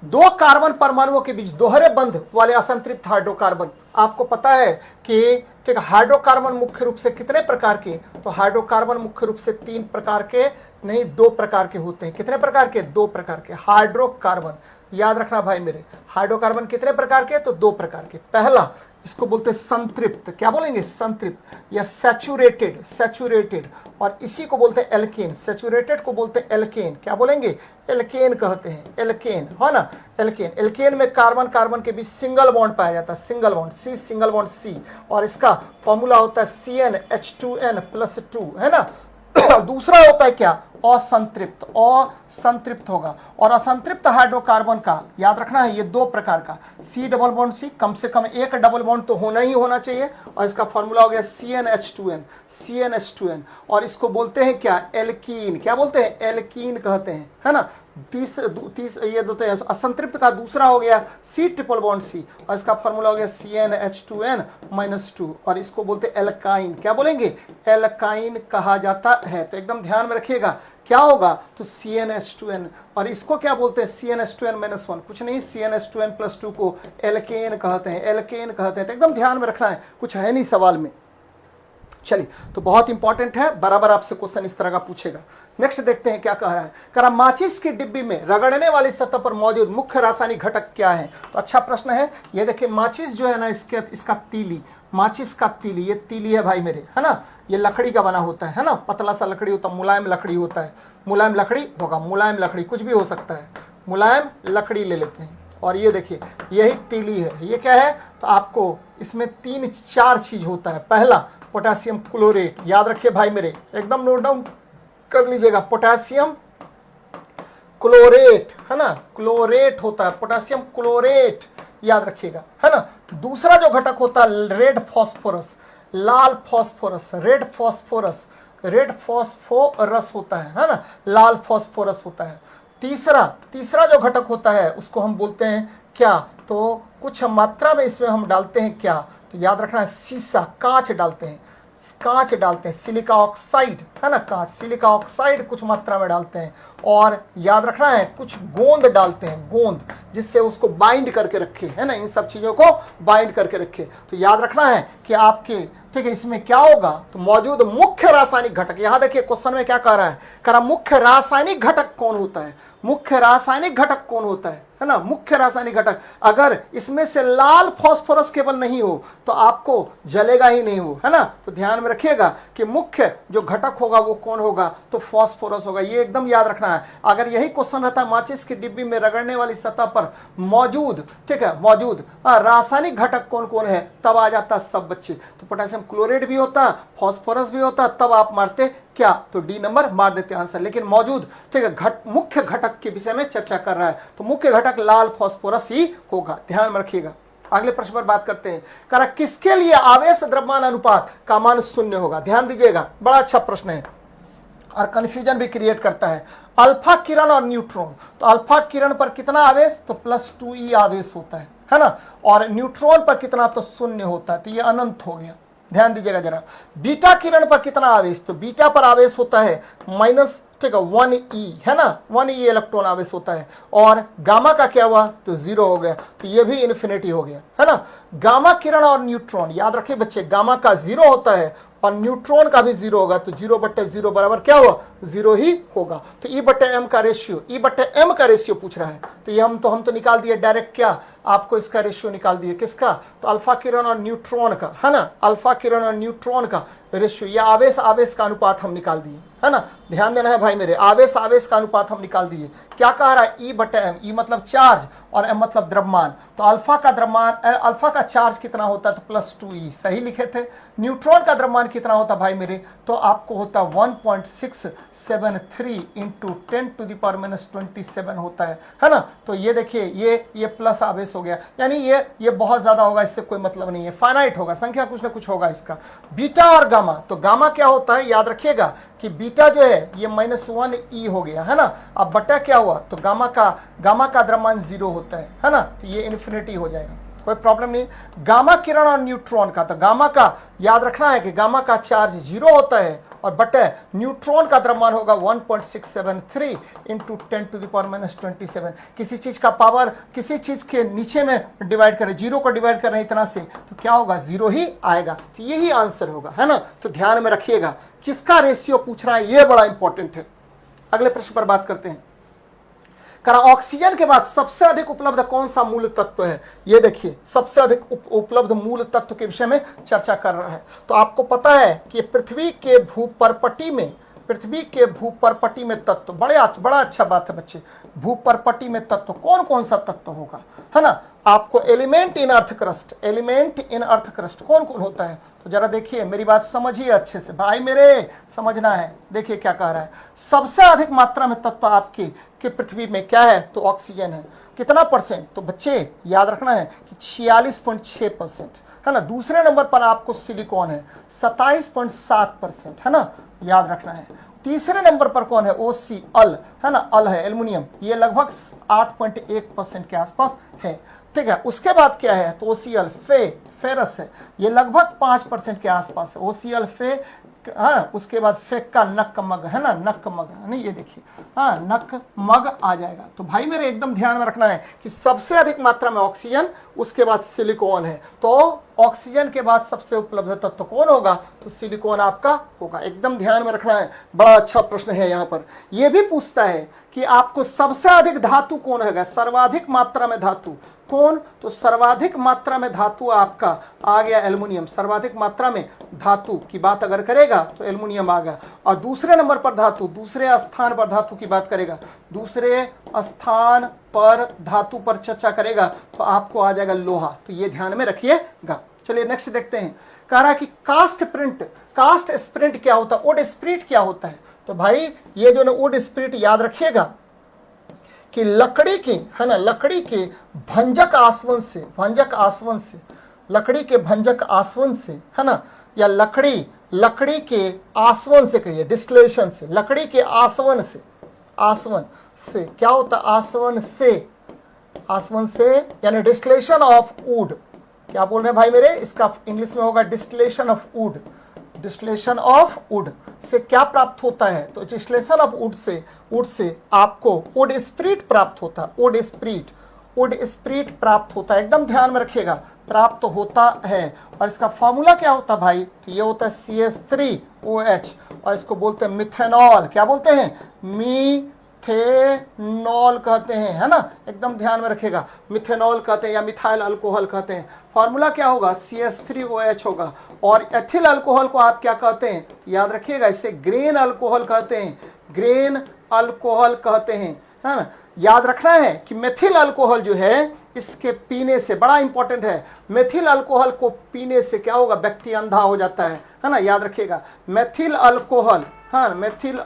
दो कार्बन परमाणुओं के बीच दोहरे बंध वाले असंतृप्त हाइड्रोकार्बन, आपको पता है कि ठीक है, हाइड्रोकार्बन मुख्य रूप से कितने प्रकार के, तो हाइड्रोकार्बन मुख्य रूप से 3 प्रकार के नहीं 2 प्रकार के होते हैं। कितने प्रकार के, 2 प्रकार के हाइड्रोकार्बन, याद रखना भाई मेरे, हाइड्रोकार्बन कितने प्रकार के, तो 2 प्रकार के। पहला इसको बोलते हैं संतृप्त, क्या बोलेंगे, संतृप्त या सैचुरेटेड, और इसी को बोलते हैं एल्केन, सैचुरेटेड को बोलते हैं एल्केन, क्या बोलेंगे, एल्केन कहते हैं, एल्केन, है ना, एल्केन। एल्केन में कार्बन कार्बन के बीच सिंगल बॉन्ड पाया जाता है, single bond C, single bond C, और इसका फॉर्मूला होता है CnH2n+2, है ना। दूसरा होता है क्या, असंतृप्त होगा। और असंतृप्त हाइड्रोकार्बन का याद रखना है ये 2 प्रकार का, C डबल बॉन्ड C, कम से कम एक डबल बॉन्ड तो होना ही होना चाहिए, और इसका फॉर्मूला हो गया CnH2n, और इसको बोलते हैं क्या, एल्कीन, क्या बोलते हैं, एल्कीन कहते हैं, है ना। ये दो असंतृप्त का दूसरा हो गया C ट्रिपल बॉन्ड C, और इसका फॉर्मूला हो गया CnH2n-2, और इसको बोलते हैं एल्काइन, क्या बोलेंगे, एल्काइन कहा जाता है। तो एकदम ध्यान में रखिएगा क्या होगा, तो CnH2n, और इसको क्या बोलते हैं, CnH2n-1, कुछ नहीं, CnH2n+2 को एल्केन कहते हैं, एल्केन कहते हैं। तो एकदम ध्यान में रखना है, कुछ है नहीं सवाल में। चलिए, तो बहुत इंपॉर्टेंट है, बराबर आपसे क्वेश्चन इस तरह का पूछेगा। नेक्स्ट देखते हैं क्या कह रहा है, कह रहा माचिस की डिब्बी में रगड़ने वाली सतह पर मौजूद मुख्य रासायनिक घटक क्या है। तो अच्छा प्रश्न है ये। देखिए माचिस जो है ना, इसका तीली, माचिस का तीली, ये तीली है भाई मेरे, है ना, ये लकड़ी का बना होता है ना, पतला सा लकड़ी होता है, मुलायम लकड़ी होता है, मुलायम लकड़ी होगा, मुलायम लकड़ी कुछ भी हो सकता है, मुलायम लकड़ी ले लेते हैं। और ये देखिए यही तीली है। ये क्या है, तो आपको इसमें 3-4 चीज होता है। पहला पोटेशियम क्लोरेट, याद रखिए भाई मेरे, एकदम नोट डाउन कर लीजिएगा, पोटेशियम क्लोरेट, है ना, क्लोरेट होता है, पोटेशियम क्लोरेट, याद रखिएगा, है ना। दूसरा जो घटक होता है रेड फॉस्फोरस, लाल फॉस्फोरस, रेड फॉस्फोरस होता है ना, लाल फॉस्फोरस होता है। तीसरा तीसरा जो घटक होता है उसको हम बोलते हैं क्या, तो कुछ मात्रा में इसमें हम डालते हैं क्या, तो याद रखना है शीशा, कांच डालते हैं, कांच डालते हैं, सिलिका ऑक्साइड है ना, कांच सिलिका ऑक्साइड कुछ मात्रा में डालते हैं, और याद रखना है कुछ गोंद डालते हैं, गोंद, जिससे उसको बाइंड करके रखे, है ना, इन सब चीज़ों को बाइंड करके रखे। तो याद रखना है कि आपके, ठीक है, इसमें क्या होगा, तो मौजूद मुख्य रासायनिक घटक, यहां देखिए क्वेश्चन में क्या कह रहा है, कह रहा मुख्य रासायनिक घटक कौन होता है, मुख्य रासायनिक घटक कौन होता है ना, मुख्य रासायनिक घटक। अगर इसमें से लाल फास्फोरस केवल नहीं हो तो आपको जलेगा ही नहीं हो, है ना, तो ध्यान में रखिएगा कि मुख्य जो घटक होगा वो कौन होगा, तो फास्फोरस होगा, ये एकदम याद रखना है। अगर यही क्वेश्चन रहता माचिस की डिब्बी में रगड़ने वाली सतह पर मौजूद, ठीक है, मौजूद रासायनिक घटक कौन कौन है, तब आ जाता सब बच्चे, तो पोटेशियम क्लोराइड भी होता, फास्फोरस भी होता, तब आप मारते क्या, तो डी नंबर मार देते आंसर। लेकिन मौजूद, ठीक है, मुख्य घटक के विषय में चर्चा कर रहा है, तो मुख्य घटक लाल फास्फोरस ही होगा, ध्यान में रखिएगा। अगले प्रश्न पर बात करते हैं, कह रहा किसके लिए आवेश द्रव्यमान अनुपात का मान 0 होगा, ध्यान दीजिएगा, बड़ा अच्छा प्रश्न है और कंफ्यूजन भी क्रिएट करता है। अल्फा किरण और न्यूट्रॉन, तो अल्फा किरण पर कितना आवेश, तो +2e आवेश होता है ना, और न्यूट्रॉन पर कितना, तो 0 होता है, तो ये अनंत हो गया, ध्यान दीजिएगा जरा। बीटा किरण पर कितना आवेश, तो बीटा पर आवेश होता है माइनस, ठीक है, 1e, है ना, 1e इलेक्ट्रॉन आवेश होता है, और गामा का क्या हुआ, तो 0 हो गया, तो ये भी इन्फिनिटी हो गया, है ना। गामा किरण और न्यूट्रॉन, याद रखिए बच्चे, गामा का 0 होता है और न्यूट्रॉन का भी 0 होगा, तो 0/0 बराबर क्या हुआ, 0 ही होगा। तो E/m का रेशियो, E/m का रेशियो पूछ रहा है, तो ये हम तो निकाल दिए डायरेक्ट, क्या आपको इसका रेशियो निकाल दिए, किसका, तो अल्फा किरण और न्यूट्रॉन का, है ना, अल्फा किरण और न्यूट्रॉन का रेशियो, या आवेश आवेश का अनुपात हम निकाल दिए, है ना, ध्यान देना है भाई मेरे, आवेश आवेश का अनुपात हम निकाल दिए। क्या कह रहा है, E/m, E मतलब चार्ज और m मतलब द्रव्यमान, तो अल्फा का द्रव्यमान, अल्फा का चार्ज कितना होता है, तो +2e, सही लिखे थे। न्यूट्रॉन का द्रव्यमान कितना होता भाई मेरे, तो आपको होता 1.673 × 10⁻⁻27 होता है ना। तो ये देखिए, ये प्लस आवेश हो गया, यानी ये बहुत ज्यादा होगा, इससे कोई मतलब नहीं है, फाइनाइट होगा, संख्या कुछ ना कुछ होगा इसका। बीटा और गामा, तो गामा क्या होता है, याद रखिएगा कि बीटा जो है ये -1e हो गया, है ना। अब बटा क्या हुआ, तो गामा का द्रव्यमान 0 होता है ना, तो ये इन्फिनिटी हो जाएगा, कोई प्रॉब्लम नहीं। गामा किरण और न्यूट्रॉन का, तो गामा का याद रखना है कि गामा का चार्ज 0 होता है, और बटे न्यूट्रॉन का द्रव्यमान होगा 1.673 × 10⁻⁻27। किसी चीज का पावर किसी चीज के नीचे में डिवाइड करें, 0 को डिवाइड करें इतना से, तो क्या होगा, 0 ही आएगा, तो यही आंसर होगा, है ना। तो ध्यान में रखिएगा किसका रेशियो पूछ रहा है, ये बड़ा इंपॉर्टेंट है। अगले प्रश्न पर बात करते हैं, करा ऑक्सीजन के बाद सबसे अधिक उपलब्ध कौन सा मूल तत्व है, ये देखिए, सबसे अधिक उपलब्ध मूल तत्व के विषय में चर्चा कर रहा है। तो आपको पता है कि पृथ्वी के भूपरपटी में तत्व, बड़ा अच्छा बात है बच्चे, भूपरपटी में तत्व कौन कौन सा तत्व होगा, है ना। आपको एलिमेंट इन अर्थ क्रस्ट कौन कौन होता है, तो जरा देखिए, मेरी बात समझिए अच्छे से भाई मेरे, समझना है। देखिए क्या कह रहा है, सबसे अधिक मात्रा में तत्व आपके पृथ्वी में क्या है, तो ऑक्सीजन है, कितना परसेंट, तो बच्चे याद रखना है कि 46.6%, है ना। दूसरे नंबर पर आपको सिलिकॉन है 27.7%, है ना, याद रखना है। तीसरे नंबर पर कौन है, OCl, है ना, अल है, एल्युमिनियम, ये लगभग 8.1% के आसपास है, ठीक है। उसके बाद क्या है, तो OCl, फेरस है, ये लगभग 5% के आसपास है, OCl, हाँ। उसके बाद फेक का नकमग, है ना, नकमग, नहीं, ये देखिए, हाँ, नकमग आ जाएगा। तो भाई मेरे एकदम ध्यान में रखना है कि सबसे अधिक मात्रा में ऑक्सीजन, उसके बाद सिलिकॉन है, तो ऑक्सीजन के बाद सबसे उपलब्ध तत्व कौन होगा, तो सिलिकॉन आपका होगा, एकदम ध्यान में रखना है। बड़ा अच्छा प्रश्न है यहाँ पर। यह भी पूछता है कि आपको सबसे अधिक धातु कौन है, सर्वाधिक मात्रा में धातु कौन, तो सर्वाधिक मात्रा में धातु आपका आ गया एल्युमिनियम, सर्वाधिक मात्रा में धातु की बात अगर करेगा तो एल्युमिनियम आ गया। और दूसरे नंबर पर धातु, दूसरे स्थान पर धातु की बात करेगा, दूसरे स्थान पर धातु पर चर्चा करेगा तो आपको आ जाएगा लोहा, तो ये ध्यान में रखिएगा। चलिए नेक्स्ट देखते हैं, कह रहा है कि कास्ट स्प्रिंट क्या होता है, वुड स्प्रिट क्या होता है। तो भाई ये जो ना वुड स्प्रिट, याद रखिएगा कि लकड़ी के, है ना, लकड़ी के भंजक आसवन से, लकड़ी के भंजक आसवन से, है ना, या लकड़ी के आसवन से, कहिए डिस्टिलेशन से, लकड़ी के आसवन से, आसवन से, क्या होता है आसवन से, आसवन से यानी डिस्टिलेशन ऑफ वुड। क्या बोल रहे हैं भाई मेरे, इसका इंग्लिश में होगा distillation of would. Distillation of would say क्या प्राप्त होता है, तो डिस्टिलेशन ऑफ वुड से आपको वुड स्प्रिट प्राप्त होता है, वुड स्प्रिट प्राप्त होता है, एकदम ध्यान में रखिएगा, प्राप्त होता है। और इसका फॉर्मूला क्या होता है भाई, तो ये होता है CH3OH, और इसको बोलते हैं मिथेनॉल। क्या बोलते हैं, मिथेनॉल कहते हैं, है ना, एकदम ध्यान में रखिएगा, मिथेनॉल कहते हैं या मिथाइल अल्कोहल कहते हैं। फॉर्मूला क्या होगा, CH3OH होगा। और एथिल अल्कोहल को आप क्या कहते हैं, याद रखिएगा, इसे ग्रेन अल्कोहल कहते हैं, ग्रेन अल्कोहल कहते हैं, है ना। याद रखना है कि मेथिल अल्कोहल जो है, इसके पीने से, बड़ा इंपॉर्टेंट है, मेथिल अल्कोहल को पीने से क्या होगा, व्यक्ति अंधा हो जाता है ना। याद रखिएगा मेथिल अल्कोहल, हाँ मेथिल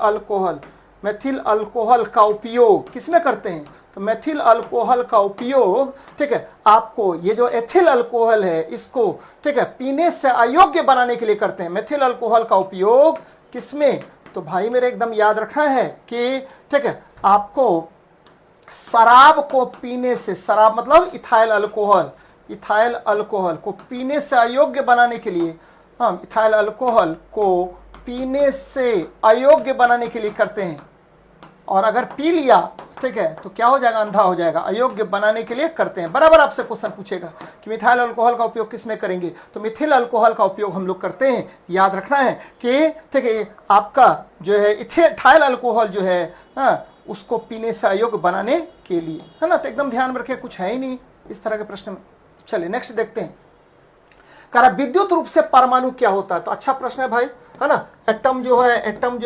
अल्कोहल का उपयोग किसमें करते हैं, तो मेथिल अल्कोहल का उपयोग, ठीक है, आपको ये जो एथिल अल्कोहल है इसको, ठीक है, पीने से अयोग्य बनाने के लिए करते हैं। मेथिल अल्कोहल का उपयोग किसमें, तो भाई मेरे एकदम याद रखना है कि, ठीक है, आपको शराब को पीने से, शराब मतलब इथाइल अल्कोहल को पीने से अयोग्य बनाने के लिए, हम इथाइल अल्कोहल को पीने से अयोग्य बनाने के लिए करते हैं। और अगर पी लिया, ठीक है, तो क्या हो जाएगा, अंधा हो जाएगा, अयोग्य बनाने के लिए करते हैं। बराबर आपसे क्वेश्चन पूछेगा कि मिथाइल अल्कोहल का उपयोग किस में करेंगे, तो मिथिल अल्कोहल का उपयोग हम लोग करते हैं। याद रखना है कि, ठीक है, आपका जो है इथाइल अल्कोहल जो है, हाँ, उसको पीने से अयोग्य बनाने के लिए, है ना। तो एकदम ध्यान में रखिए, कुछ है ही नहीं इस तरह के प्रश्न में। चलिए नेक्स्ट देखते हैं, कह विद्युत रूप से परमाणु क्या होता है, तो अच्छा प्रश्न है भाई, है ना। एटम जो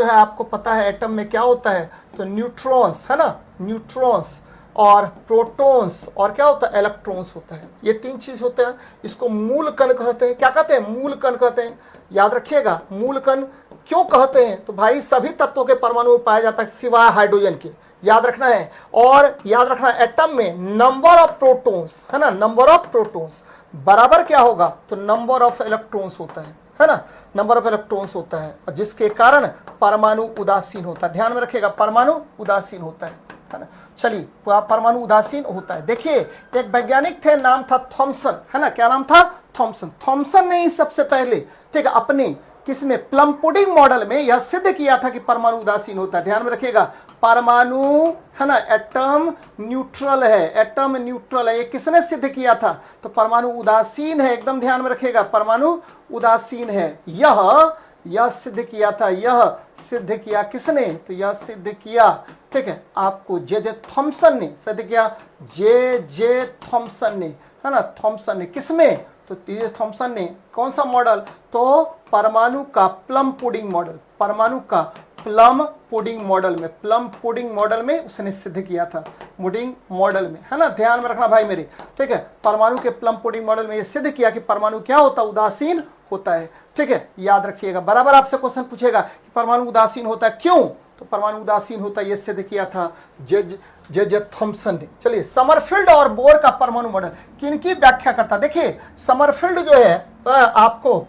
है आपको पता है एटम में क्या होता है, तो न्यूट्रॉन्स, है ना, न्यूट्रॉन्स और प्रोटॉन्स और क्या होता है, इलेक्ट्रॉन्स होता है। ये तीन चीज होते हैं। इसको मूल कण कहते हैं। क्या कहते हैं, मूल कण कहते हैं। याद रखिएगा, मूल कण क्यों कहते हैं, तो भाई सभी तत्वों के परमाणु में पाया जाता है सिवाय हाइड्रोजन के, याद रखना है। और याद रखना एटम में नंबर ऑफ प्रोटॉन्स, है ना, नंबर ऑफ प्रोटॉन्स बराबर क्या होगा, तो नंबर ऑफ इलेक्ट्रॉन्स होता है ना, नंबर ऑफ इलेक्ट्रॉन्स होता है, और जिसके कारण परमाणु उदासीन होता है। ध्यान में रखिएगा, परमाणु उदासीन होता है ना। चलिए, परमाणु उदासीन होता है। देखिए, एक वैज्ञानिक थे, नाम था थॉमसन, है ना, क्या नाम था, थॉमसन ने ही सबसे पहले, ठीक है, अपने किसमें, प्लम पुडिंग मॉडल में यह सिद्ध किया था कि परमाणु उदासीन होता है। ध्यान में रखिएगा, परमाणु, है ना, एटम न्यूट्रल है, एटम न्यूट्रल है, ये किसने सिद्ध किया था, तो परमाणु उदासीन है। एकदम ध्यान में रखिएगा, परमाणु उदासीन है। यह सिद्ध किया था, यह सिद्ध किया किसने, तो यह सिद्ध किया, ठीक है, आपको जे थॉमसन ने सिद्ध किया, जे थॉमसन ने, है ना, थॉमसन ने किसमें, तो थॉमसन ने कौन सा मॉडल, तो परमाणु का प्लम पुडिंग मॉडल, परमाणु का प्लम पुडिंग मॉडल में उसने सिद्ध किया था, पुडिंग मॉडल में, है ना। ध्यान में रखना भाई मेरे, ठीक है, परमाणु के प्लम पुडिंग मॉडल में यह सिद्ध किया कि परमाणु क्या होता है, उदासीन होता है, ठीक है। याद रखिएगा, बराबर आपसे क्वेश्चन पूछेगा कि परमाणु उदासीन होता है क्यों, तो परमाणु उदासीन होता है, यह सिद्ध किया था जे थॉमसन ने। चलिए, समरफील्ड और बोर का परमाणु मॉडल किनकी व्याख्या करता है। देखिए, समरफील्ड जो है आपको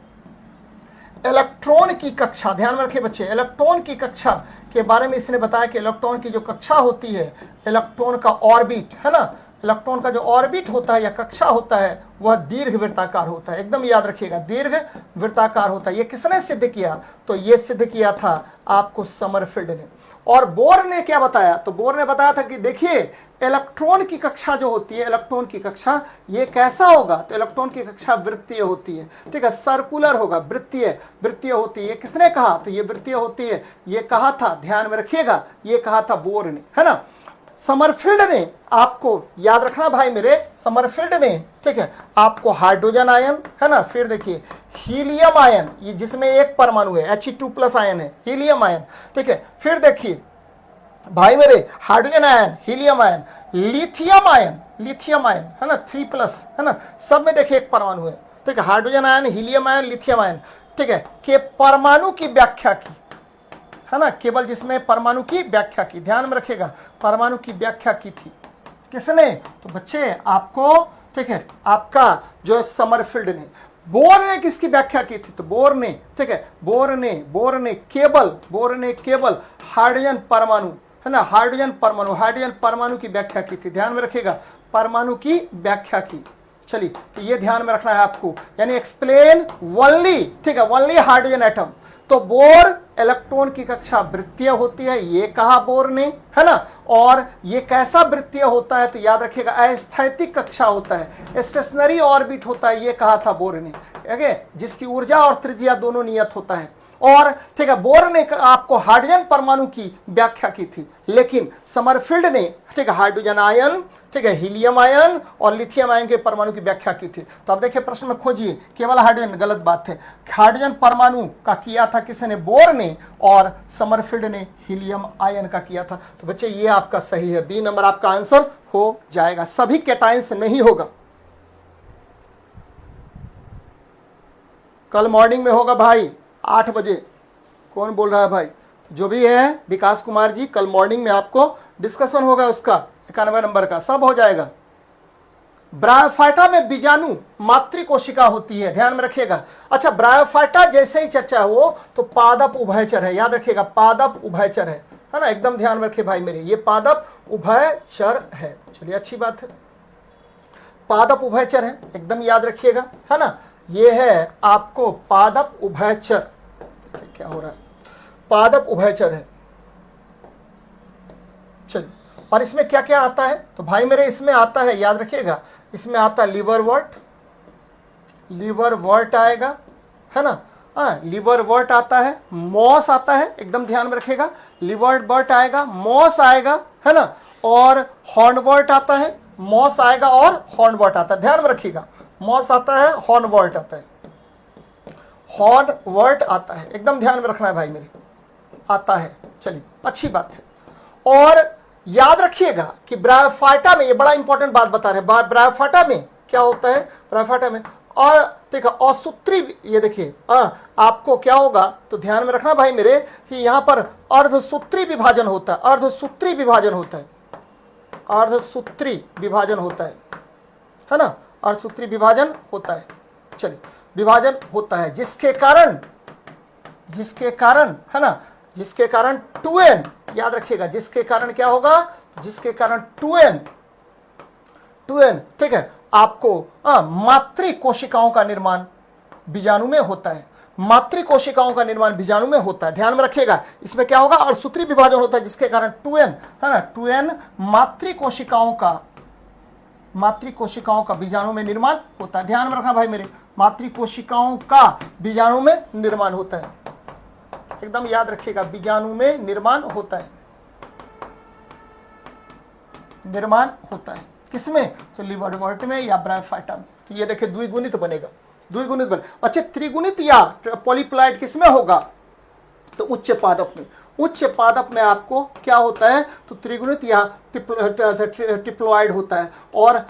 इलेक्ट्रॉन की कक्षा, ध्यान में रखिए बच्चे, इलेक्ट्रॉन की कक्षा के बारे में इसने बताया कि इलेक्ट्रॉन की जो कक्षा होती है, इलेक्ट्रॉन का ऑर्बिट, है ना, इलेक्ट्रॉन का जो ऑर्बिट होता है या कक्षा होता है वह दीर्घ वृत्ताकार होता है। एकदम याद रखिएगा, दीर्घ वृत्ताकार होता है। ये किसने सिद्ध किया, तो ये सिद्ध किया था आपको समरफील्ड ने। और बोर ने क्या बताया, तो बोर ने बताया था कि देखिए, इलेक्ट्रॉन की कक्षा जो होती है, इलेक्ट्रॉन की कक्षा ये कैसा होगा, तो इलेक्ट्रॉन की कक्षा वृत्तीय होती है, ठीक है, सर्कुलर होगा, वृत्तीय होती है। ये किसने कहा, तो ये वृत्तीय होती है, ये कहा था, ध्यान में रखिएगा, ये कहा था बोर ने, है ना। समरफील्ड ने, आपको याद रखना भाई मेरे, समरफील्ड ने, ठीक है, आपको हाइड्रोजन आयन, है ना, फिर देखिए हीलियम आयन, ये जिसमें एक परमाणु है, He2+ आयन है, हीलियम आयन, ठीक है, फिर देखिए भाई मेरे hydrogen ion, helium ion, lithium ion, है ना, 3+, है ना, सब में देखिए एक परमाणु है, ठीक है, hydrogen ion, helium ion, lithium ion, ठीक है, के परमाणु की व्याख्या की, है ना, केवल जिसमें परमाणु की व्याख्या की, ध्यान में रखिएगा, परमाणु की व्याख्या की थी किसने, तो बच्चे आपको, ठीक है, आपका जो है समरफील्ड ने। बोर ने किसकी व्याख्या की थी, तो बोर ने, ठीक है, बोर ने केवल हाइड्रोजन परमाणु, है है ना, हाइड्रोजन परमाणु की व्याख्या की थी, ध्यान में रखिएगा, परमाणु की व्याख्या की। चलिए, तो ये ध्यान में रखना है आपको, यानी एक्सप्लेन ओनली, ठीक है, ओनली हाइड्रोजन एटम। तो बोर इलेक्ट्रॉन की कक्षा वृत्तीय होती है, ये कहा बोर ने, है ना, और ये कैसा वृत्तीय होता है, तो याद रखिएगा अस्थैतिक कक्षा होता है, स्टेशनरी ऑर्बिट होता है, ये कहा था बोर ने, ठीक है, जिसकी ऊर्जा और त्रिज्या दोनों नियत होता है। और ठीक है, बोर ने आपको हाइड्रोजन परमाणु की व्याख्या की थी, लेकिन समरफील्ड ने, ठीक है, हाइड्रोजन आयन, ठीक है, हीलियम आयन और लिथियम आयन के परमाणु की व्याख्या की थी। तो अब देखिए प्रश्न में खोजिए, केवल हाइड्रोजन, गलत बात है, हाइड्रोजन परमाणु का किया था किसने, बोर ने, और समरफील्ड ने हीलियम आयन का किया था। तो बच्चे ये आपका सही है, बी नंबर आपका आंसर हो जाएगा, सभी कैटायंस नहीं होगा, कल मॉर्निंग में होगा भाई 8 बजे। कौन बोल रहा है भाई, जो भी है विकास कुमार जी, कल मॉर्निंग में आपको डिस्कशन होगा उसका 91 नंबर का, सब हो जाएगा। ब्रायोफाइटा में बीजाणु मातृ कोशिका होती है, ध्यान में रखिएगा। अच्छा, ब्रायोफाइटा जैसे ही चर्चा हो तो पादप उभयचर है, याद रखिएगा, पादप उभयचर है ना, एकदम ध्यान में रखिए भाई मेरे, ये पादप उभयचर है। चलिए, अच्छी बात है, पादप उभयचर है, एकदम याद रखिएगा, है ना, ये है आपको पादप उभयचर। क्या हो रहा है, पादप उभयचर है। चलिए, और इसमें क्या क्या आता है, तो भाई मेरे इसमें आता है, याद रखिएगा, इसमें आता है लीवरवर्ट आएगा, है ना, लीवरवर्ट आता है, मॉस आता है, एकदम ध्यान में रखिएगा, लीवरवर्ट आएगा, मॉस आएगा, है ना, और हॉर्नवर्ट आता है, मॉस आएगा और हॉर्नवर्ट आता है, ध्यान में रखिएगा, मॉस आता है, हॉर्नवर्ट आता है, हॉर्नवर्ट आता है, एकदम ध्यान में रखना है भाई मेरे, आता है। चलिए, अच्छी बात है। और याद रखिएगा कि ब्रायोफाइटा में, ये बड़ा इंपॉर्टेंट बात बता रहे हैं, ब्रायोफाइटा में क्या होता है, ब्रायोफाइटा में, और देखा असूत्री, ये देखिए आपको क्या होगा, तो ध्यान में रखना भाई मेरे कि यहां पर अर्धसूत्री विभाजन होता है, अर्धसूत्री विभाजन होता है, अर्धसूत्री विभाजन होता है ना, अर्धसूत्री विभाजन होता है। चलिए, विभाजन होता है जिसके कारण, है ना, जिसके कारण 2n, याद रखिएगा, जिसके कारण क्या होगा, जिसके कारण 2n, ठीक है, आपको मातृ कोशिकाओं का निर्माण बीजाणु में होता है, मातृ कोशिकाओं का निर्माण बीजाणु में होता है, ध्यान में रखिएगा, इसमें क्या होगा, अर्धसूत्री विभाजन होता है जिसके कारण 2n, है ना, 2n मातृ कोशिकाओं का बीजाणु में निर्माण होता है, ध्यान में रखना भाई मेरे, मातृ कोशिकाओं का बीजाणु में निर्माण होता है, एकदम याद रखिएगा, बीजाणु में निर्माण होता है, निर्माण होता है किसमें, तो लीवरवर्ट में या ब्रायोफाइटा में। तो ये देखिए द्विगुणित बनेगा, द्विगुणित बने। अच्छा, त्रिगुणित या पॉलीप्लॉइड किसमें होगा, तो उच्च पादप में, उच्च पादप में आपको क्या होता है, तो त्रिगुणित या ट्रिप्लॉइड होता है। और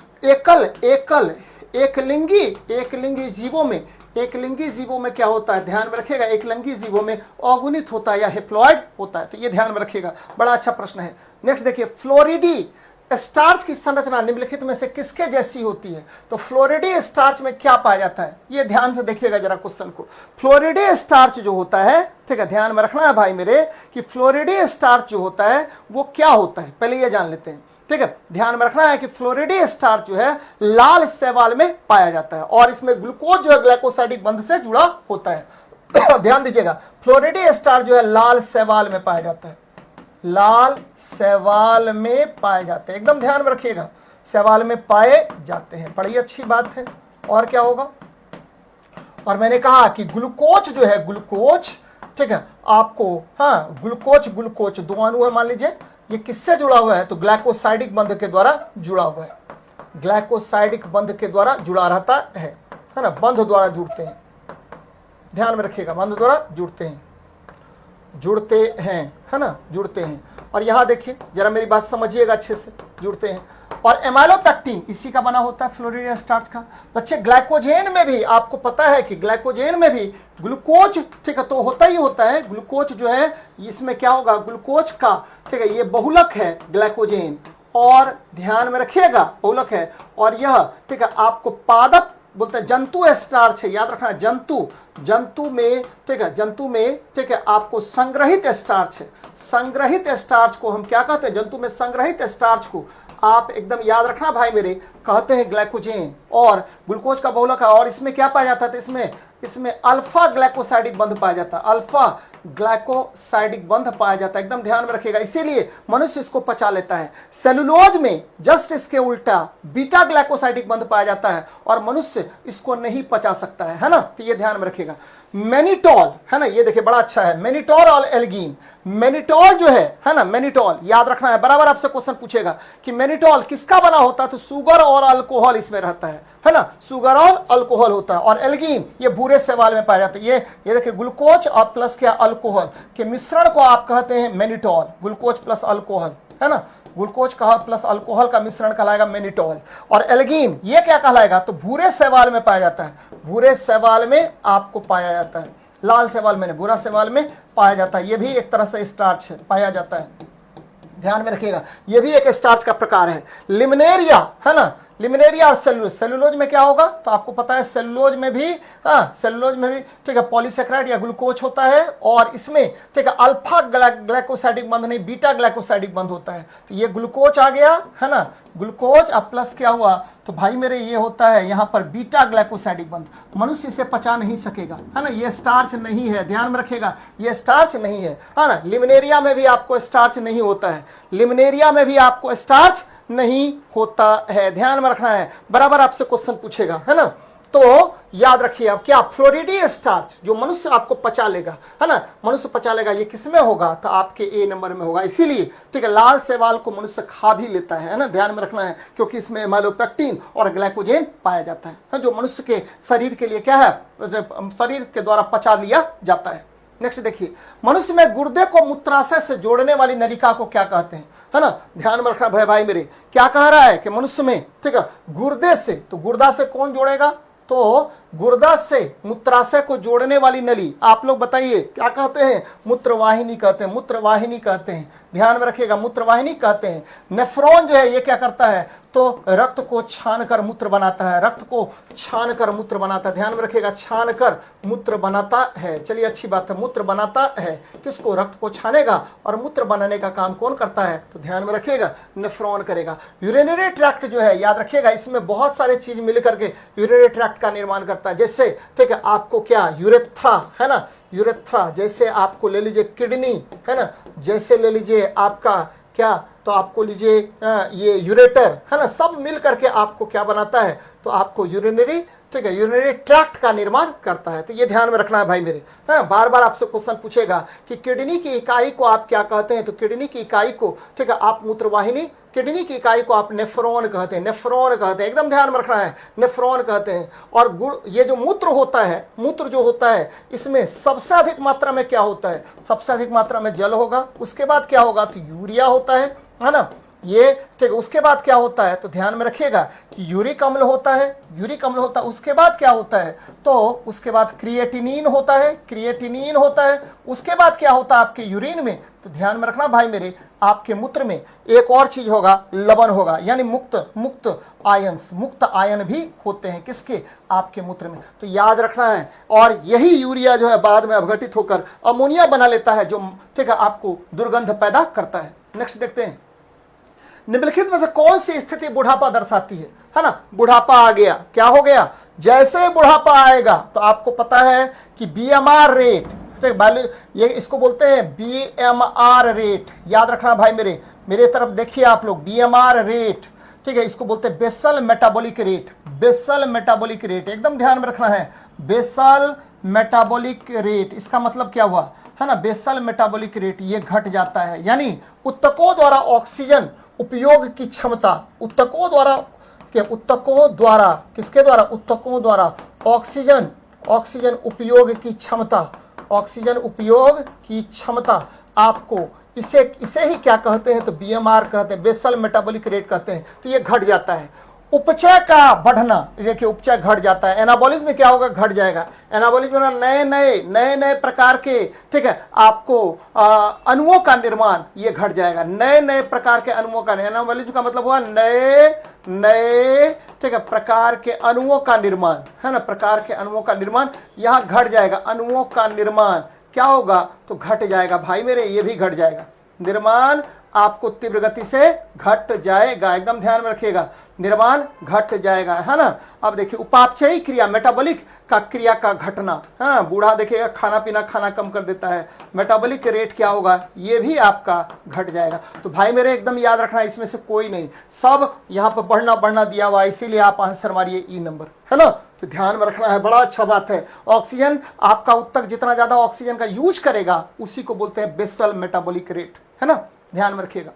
एकलिंगी जीवों में क्या होता है, ध्यान में रखिएगा, एकलिंगी जीवों में अगुणित होता है या हेप्लॉइड होता है, तो ये ध्यान में रखिएगा, बड़ा अच्छा प्रश्न है। नेक्स्ट देखिए, फ्लोरिडी स्टार्च की संरचना निम्नलिखित में से किसके जैसी होती है, तो फ्लोरिडी स्टार्च में क्या पाया जाता है, ये ध्यान से देखिएगा जरा क्वेश्चन को। फ्लोरिडी स्टार्च जो होता है, ठीक है, ध्यान में रखना है भाई मेरे कि फ्लोरिडी स्टार्च जो होता है वो क्या होता है, पहले ये जान लेते हैं, ठीक है, ध्यान में रखना है कि फ्लोरिडी स्टार्च जो है लाल शैवाल में पाया जाता है, और इसमें ग्लूकोज जो है ग्लाइकोसाइडिक बंध से जुड़ा होता है। ध्यान दीजिएगा, फ्लोरिडी स्टार्च जो है लाल शैवाल में पाया जाता है, लाल शैवाल में पाए जाते हैं, एकदम ध्यान में रखिएगा, शैवाल में पाए जाते हैं, बड़ी अच्छी बात है। और क्या होगा, और मैंने कहा कि ग्लूकोज जो है, ग्लूकोज, ठीक है, आपको ग्लूकोज दो अणु है, मान लीजिए, ये किससे जुड़ा हुआ है, तो ग्लाइकोसाइडिक बंध के द्वारा जुड़ा हुआ है, ग्लाइकोसाइडिक बंध के द्वारा जुड़ा रहता है ना, बंध द्वारा जुड़ते हैं, ध्यान में रखिएगा, बंध द्वारा जुड़ते हैं, है ना, जुड़ते हैं। और यहां देखिए जरा मेरी बात समझिएगा अच्छे से, जुड़ते हैं। और एमाइलोपेक्टिन इसी का बना होता है, फ्लोरिडी स्टार्च का। बच्चे, ग्लाइकोजेन में भी आपको पता है कि ग्लाइकोजेन में भी ग्लूकोज, ठीक है, तो होता ही होता है, ग्लूकोज जो है इसमें क्या होगा, ग्लूकोज का, ठीक है, ये बहुलक है ग्लाइकोजेन, और ध्यान में रखिएगा बहुलक है, और यह, ठीक है, आपको पादप बोलते हैं जंतु स्टार्च है, याद रखना जंतु में, ठीक है, जंतु में, ठीक है, आपको संग्रहित स्टार्च है। संग्रहित स्टार्च को हम क्या कहते हैं? जंतु में संग्रहित स्टार्च को आप एकदम याद रखना भाई मेरे, कहते हैं ग्लाइकोजेन। और ग्लूकोज का बहुलक है, और इसमें क्या पाया जाता है? इसमें अल्फा ग्लाइकोसाइडिक बंध पाया जाता है, अल्फा ग्लाइकोसाइडिक बंध पाया जाता है, एकदम ध्यान में रखिएगा। इसीलिए मनुष्य इसको पचा लेता है। सेलुलोज में जस्ट इसके उल्टा बीटा ग्लाइकोसाइडिक बंध पाया जाता है और मनुष्य इसको नहीं पचा सकता है ना, तो ये ध्यान में रखिएगा। मेनिटॉल है ना, ये देखिए बड़ा अच्छा है, मेनिटॉल और एल्गीन। मेनिटॉल जो है ना, मेनिटॉल याद रखना है, बराबर आपसे क्वेश्चन पूछेगा कि मेनिटॉल किसका बना होता है, तो शुगर और अल्कोहल इसमें रहता है ना, शुगर और अल्कोहल होता है। और एल्गीन ये भूरे शैवाल में पाया जाता है। ये देखिए ग्लूकोज और प्लस क्या अल्कोहल के मिश्रण को आप कहते हैं मेनिटॉल, ग्लूकोज प्लस अल्कोहल है ना, ग्लूकोज का प्लस अल्कोहल का मिश्रण कहलाएगा मेनिटॉल। और एल्गीन ये क्या कहलाएगा, तो भूरे शैवाल में पाया जाता है, भूरे शैवाल में आपको पाया जाता है, लाल शैवाल में नहीं, भूरा शैवाल में पाया जाता है। ये भी एक तरह से स्टार्च है, पाया जाता है, ध्यान में रखिएगा, ये भी एक स्टार्च का प्रकार है। लिमनेरिया है ना, लिमनेरिया और सेलुलोज। सेलुलोज में क्या होगा, तो आपको पता है सेलुलोज में भी, सेलुलोज में भी, ठीक है, पॉलीसेकेराइड या ग्लूकोज होता है, और इसमें ठीक है अल्फा ग्लाइकोसाइडिक बंध नहीं, बीटा ग्लाइकोसाइडिक बंध होता है। तो ये ग्लूकोज आ गया है ना, ग्लूकोज अब प्लस क्या हुआ, तो भाई मेरे ये होता है यहां पर बीटा ग्लाइकोसाइडिक बंध। मनुष्य इसे पचा नहीं सकेगा है ना, ये स्टार्च नहीं है, ध्यान में रखेगा, ये स्टार्च नहीं है ना। लिमनेरिया में भी आपको स्टार्च नहीं होता है, लिमनेरिया में भी आपको स्टार्च नहीं होता है, ध्यान में रखना है, बराबर आपसे क्वेश्चन पूछेगा है ना। तो याद रखिए अब क्या, फ्लोरिडी स्टार्च जो मनुष्य आपको पचा लेगा है ना, मनुष्य पचा लेगा, ये किसमें होगा, तो आपके ए नंबर में होगा। इसीलिए ठीक है लाल शैवाल को मनुष्य खा भी लेता है ना, ध्यान में रखना है, क्योंकि इसमें माइलोपेक्टिन और ग्लाइकोजेन पाया जाता है जो मनुष्य के शरीर के लिए क्या है, शरीर के द्वारा पचा लिया जाता है। नेक्स्ट देखिए, मनुष्य में गुर्दे को मूत्राशय से जोड़ने वाली नलिका को क्या कहते हैं, है ना, ध्यान में रखना भाई मेरे, क्या कह रहा है कि मनुष्य में ठीक है गुर्दे से, तो गुर्दा से कौन जोड़ेगा, तो गुर्दा से मूत्राशय को जोड़ने वाली नली आप लोग बताइए क्या कहते हैं, मूत्रवाहिनी कहते हैं, मूत्रवाहिनी कहते हैं, ध्यान में रखिएगा, मूत्रवाहिनी कहते हैं। नेफ्रॉन जो है ये क्या करता है, तो रक्त को छान कर मूत्र बनाता है, रक्त को छान कर मूत्र बनाता है, ध्यान में रखिएगा, छान कर मूत्र बनाता है। चलिए अच्छी बात है, मूत्र बनाता है, किसको, रक्त को छानेगा, और मूत्र बनाने का काम कौन करता है, तो ध्यान में रखिएगा नेफ्रॉन करेगा। यूरिनरी ट्रैक्ट जो है याद रखिएगा, इसमें बहुत सारे चीज मिलकर के यूरिनरी ट्रैक्ट का निर्माण करता है। जैसे ठीक है आपको क्या, यूरेथ्रा है ना, यूरेथ्रा, जैसे आपको ले लीजिए किडनी है ना, जैसे ले लीजिए आपका क्या, तो आपको लीजिए ये यूरेटर है ना, सब मिल करके आपको क्या बनाता है, तो आपको यूरिनरी, ठीक है, यूरिनरी ट्रैक्ट का निर्माण करता है। तो ये ध्यान में रखना है भाई मेरे, बार बार आपसे क्वेश्चन पूछेगा कि किडनी की इकाई को आप क्या कहते हैं, तो किडनी की इकाई को ठीक है आप मूत्रवाहिनी, किडनी की इकाई को आप नेफ्रॉन कहते हैं, नेफ्रॉन कहते हैं, एकदम ध्यान में रखना है, नेफ्रॉन कहते हैं। और ये जो मूत्र होता है, मूत्र जो होता है इसमें सबसे अधिक मात्रा में क्या होता है, सबसे अधिक मात्रा में जल होगा, उसके बाद क्या होगा, तो यूरिया होता है ना, ये ठीक है, उसके बाद क्या होता है, तो ध्यान में रखिएगा कि यूरिक अम्ल होता है, यूरिक अम्ल होता है, उसके बाद क्या होता है, तो उसके बाद क्रिएटिनिन होता है, क्रिएटिनिन होता है, उसके बाद क्या होता है आपके यूरिन में, तो ध्यान में रखना भाई मेरे, आपके मूत्र में एक और चीज होगा, लवण होगा, यानी मुक्त आयंस, मुक्त आयन भी होते हैं किसके, आपके मूत्र में, तो याद रखना है। और यही यूरिया जो है बाद में अपघटित होकर अमोनिया बना लेता है, जो ठीक है आपको दुर्गंध पैदा करता है। नेक्स्ट देखते हैं, निम्नलिखित में से कौन सी स्थिति बुढ़ापा दर्शाती है ना, बुढ़ापा आ गया, क्या हो गया, जैसे बुढ़ापा आएगा तो आपको पता है कि बीएमआर रेट, ये इसको बोलते हैं बीएमआर रेट, याद रखना भाई मेरे तरफ देखिए आप लोग, बीएमआर रेट ठीक है, इसको बोलते हैं basal metabolic rate, basal metabolic rate, एकदम ध्यान में रखना है, बेसल मेटाबॉलिक रेट, इसका मतलब क्या हुआ है ना, बेसल मेटाबॉलिक रेट ये घट जाता है, यानी उत्तकों द्वारा ऑक्सीजन उपयोग की क्षमता, उत्तकों द्वारा किसके द्वारा, उत्तकों द्वारा ऑक्सीजन उपयोग की क्षमता, ऑक्सीजन उपयोग की क्षमता आपको इसे ही क्या कहते हैं, तो बीएमआर कहते हैं, बेसल मेटाबॉलिक रेट कहते हैं, तो ये घट जाता है। उपचय का बढ़ना, देखिए उपचय घट जाता है। एनाबॉलिज्म में क्या होगा, घट जाएगा। एनाबॉलिज्म में नए नए प्रकार के, ठीक है, आपको अणुओं का निर्माण ये घट जाएगा। नए नए प्रकार के अणुओं का, एनाबॉलिज्म का मतलब हुआ नए नए, ठीक है, प्रकार के अणुओं का निर्माण, है ना, प्रकार के अणुओं का निर्माण यहां घट जाएगा। अणुओं का निर्माण क्या होगा, तो घट जाएगा भाई मेरे, ये भी घट जाएगा। निर्माण आपको तीव्र गति से घट जाएगा, एकदम ध्यान में रखिएगा, निर्माण घट जाएगा, है ना। अब देखिए उपापचयी क्रिया, मेटाबॉलिक का क्रिया का घटना, है, बूढ़ा देखिएगा खाना पीना खाना कम कर देता है, मेटाबॉलिक रेट क्या होगा, ये भी आपका घट जाएगा। तो भाई मेरे एकदम याद रखना, इसमें से कोई नहीं, सब यहाँ पर बढ़ना बढ़ना दिया हुआ, इसीलिए आप आंसर मारिए ई नंबर, है ना। तो ध्यान में रखना है, बड़ा अच्छा बात है। ऑक्सीजन आपका उत्तक जितना ज्यादा ऑक्सीजन का यूज करेगा उसी को बोलते हैं बेसल मेटाबॉलिक रेट, है ना, ध्यान में रखिएगा।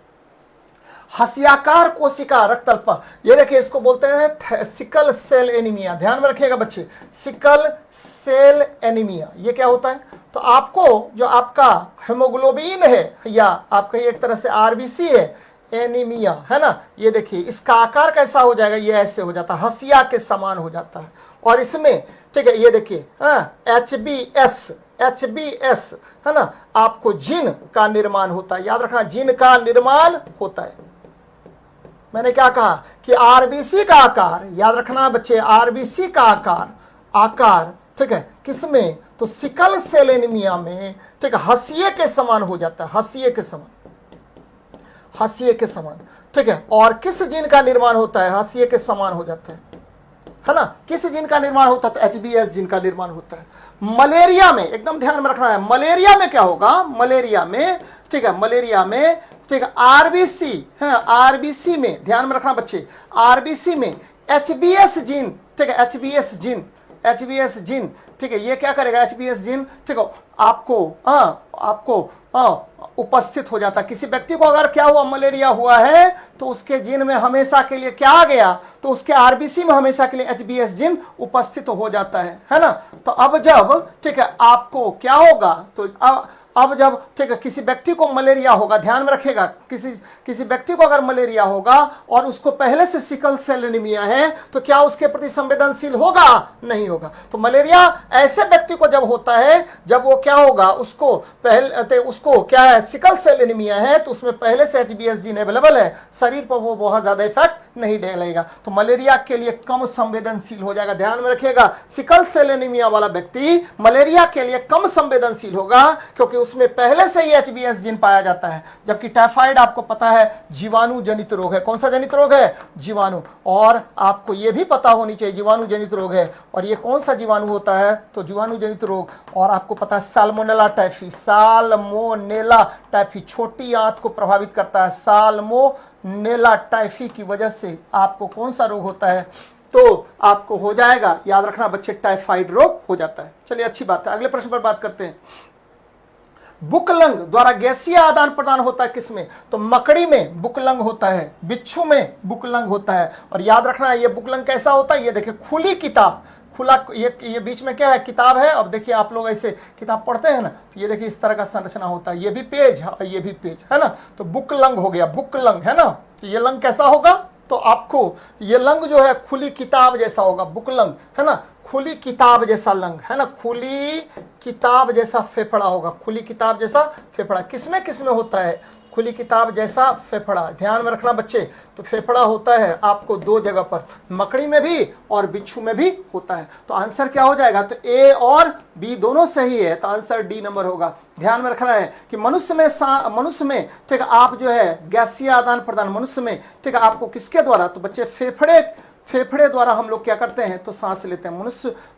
हसियाकार कोशिका रक्तअल्प, ये देखिए इसको बोलते हैं सिकल सेल एनीमिया, ध्यान में रखिएगा बच्चे, सिकल सेल एनीमिया ये क्या होता है, तो आपको जो आपका हेमोग्लोबिन है या आपका एक तरह से आरबीसी है, एनीमिया, है ना, ये देखिए इसका आकार कैसा हो जाएगा, ये ऐसे हो जाता है, हसिया के समान हो जाता है। और इसमें, ठीक है, ये देखिए HBS, है ना, आपको जिन का निर्माण होता है, याद रखना, जिन का निर्माण होता है। मैंने क्या कहा कि आरबीसी का आकार, याद रखना बच्चे, आरबीसी का आकार, ठीक है, किसमें, तो सिकल सेल एनीमिया में, ठीक है, हसिये के समान हो जाता है, हसिये के समान, ठीक है। और किस जिन का निर्माण होता है, हसिये के समान हो जाता है ना, किस जिन का निर्माण होता है, तो HBS जिन का निर्माण होता है। मलेरिया में एकदम ध्यान में रखना है, मलेरिया में क्या होगा, मलेरिया में, ठीक है, मलेरिया में, ठीक है, आरबीसी है, आरबीसी में ध्यान में रखना बच्चे, आरबीसी में HBS जिन, ठीक है, HBS जिन, ठीक है, ये क्या करेगा, HBS जिन, ठीक है, आपको उपस्थित हो जाता है। किसी व्यक्ति को अगर क्या हुआ, मलेरिया हुआ है, तो उसके जिन में हमेशा के लिए क्या आ गया, तो उसके आरबीसी में हमेशा के लिए HBS जिन उपस्थित हो जाता है ना। तो अब जब, ठीक है, आपको क्या होगा, तो अब जब, ठीक है, किसी व्यक्ति को मलेरिया होगा, ध्यान में रखेगा, किसी व्यक्ति को अगर मलेरिया होगा और उसको पहले से सिकल सेल एनीमिया है, तो क्या उसके प्रति संवेदनशील होगा, नहीं होगा। तो मलेरिया ऐसे व्यक्ति को जब होता है, जब वो क्या होगा, उसको क्या है, सिकल सेल एनीमिया है, तो उसमें पहले से HBS जीन अवेलेबल है, शरीर पर वो बहुत ज्यादा इफेक्ट नहीं डालेगा, तो मलेरिया के लिए कम संवेदनशील हो जाएगा। ध्यान में रखिएगा, सिकल सेल एनीमिया वाला व्यक्ति मलेरिया के लिए कम संवेदनशील होगा, क्योंकि उसमें पहले से ही HBS जीन पाया जाता है। जबकि टाइफाइड आपको पता है जीवाणु जनित रोग है। कौन सा जनित रोग है, जीवाणु। और आपको यह भी पता होनी चाहिए जीवाणु जनित रोग है, और ये कौन सा जीवाणु होता है, तो जीवाणु जनित रोग, और आपको पता है साल्मोनेला टाइफी छोटी आंत को प्रभावित करता है। साल्मोनेला टाइफी की वजह से आपको कौन सा रोग होता है, तो आपको हो जाएगा, याद रखना बच्चे, टाइफाइड रोग हो जाता है। चलिए अच्छी बात है, अगले प्रश्न पर बात करते हैं। बुकलंग द्वारा गैसीय आदान प्रदान होता है किसमें, तो मकड़ी में बुकलंग होता है, बिच्छू में बुकलंग होता है। और याद रखना ये बुकलंग कैसा होता है, ये देखिए खुली किताब, खुला, ये बीच में क्या है, किताब है। अब देखिए आप लोग ऐसे किताब पढ़ते हैं ना, तो ये देखिए इस तरह का संरचना होता है, ये भी पेज ये भी पेज, है ना। तो बुकलंग हो गया, बुकलंग, है ना। तो ये लंग कैसा होगा, तो आपको ये लंग जो है खुली किताब जैसा होगा, बुकलंग, है ना, खुली किताब जैसा लंग, है ना, खुली किताब जैसा फेफड़ा होगा, खुली किताब जैसा फेफड़ा। किसमें किसमें होता है, खुली किताब जैसा फेफड़ा, ध्यान में रखना बच्चे। तो फेफड़ा होता है आपको दो जगह पर, मकड़ी में भी और बिच्छू में भी होता है। तो आंसर क्या हो जाएगा, तो ए और बी दोनों सही है, तो आंसर डी नंबर होगा। ध्यान में रखना है कि मनुष्य में ठीक है, आप जो है गैसीय आदान प्रदान मनुष्य में, ठीक है, आपको किसके द्वारा, तो बच्चे फेफड़े द्वारा हम लोग क्या करते हैं, तो सांस लेते हैं।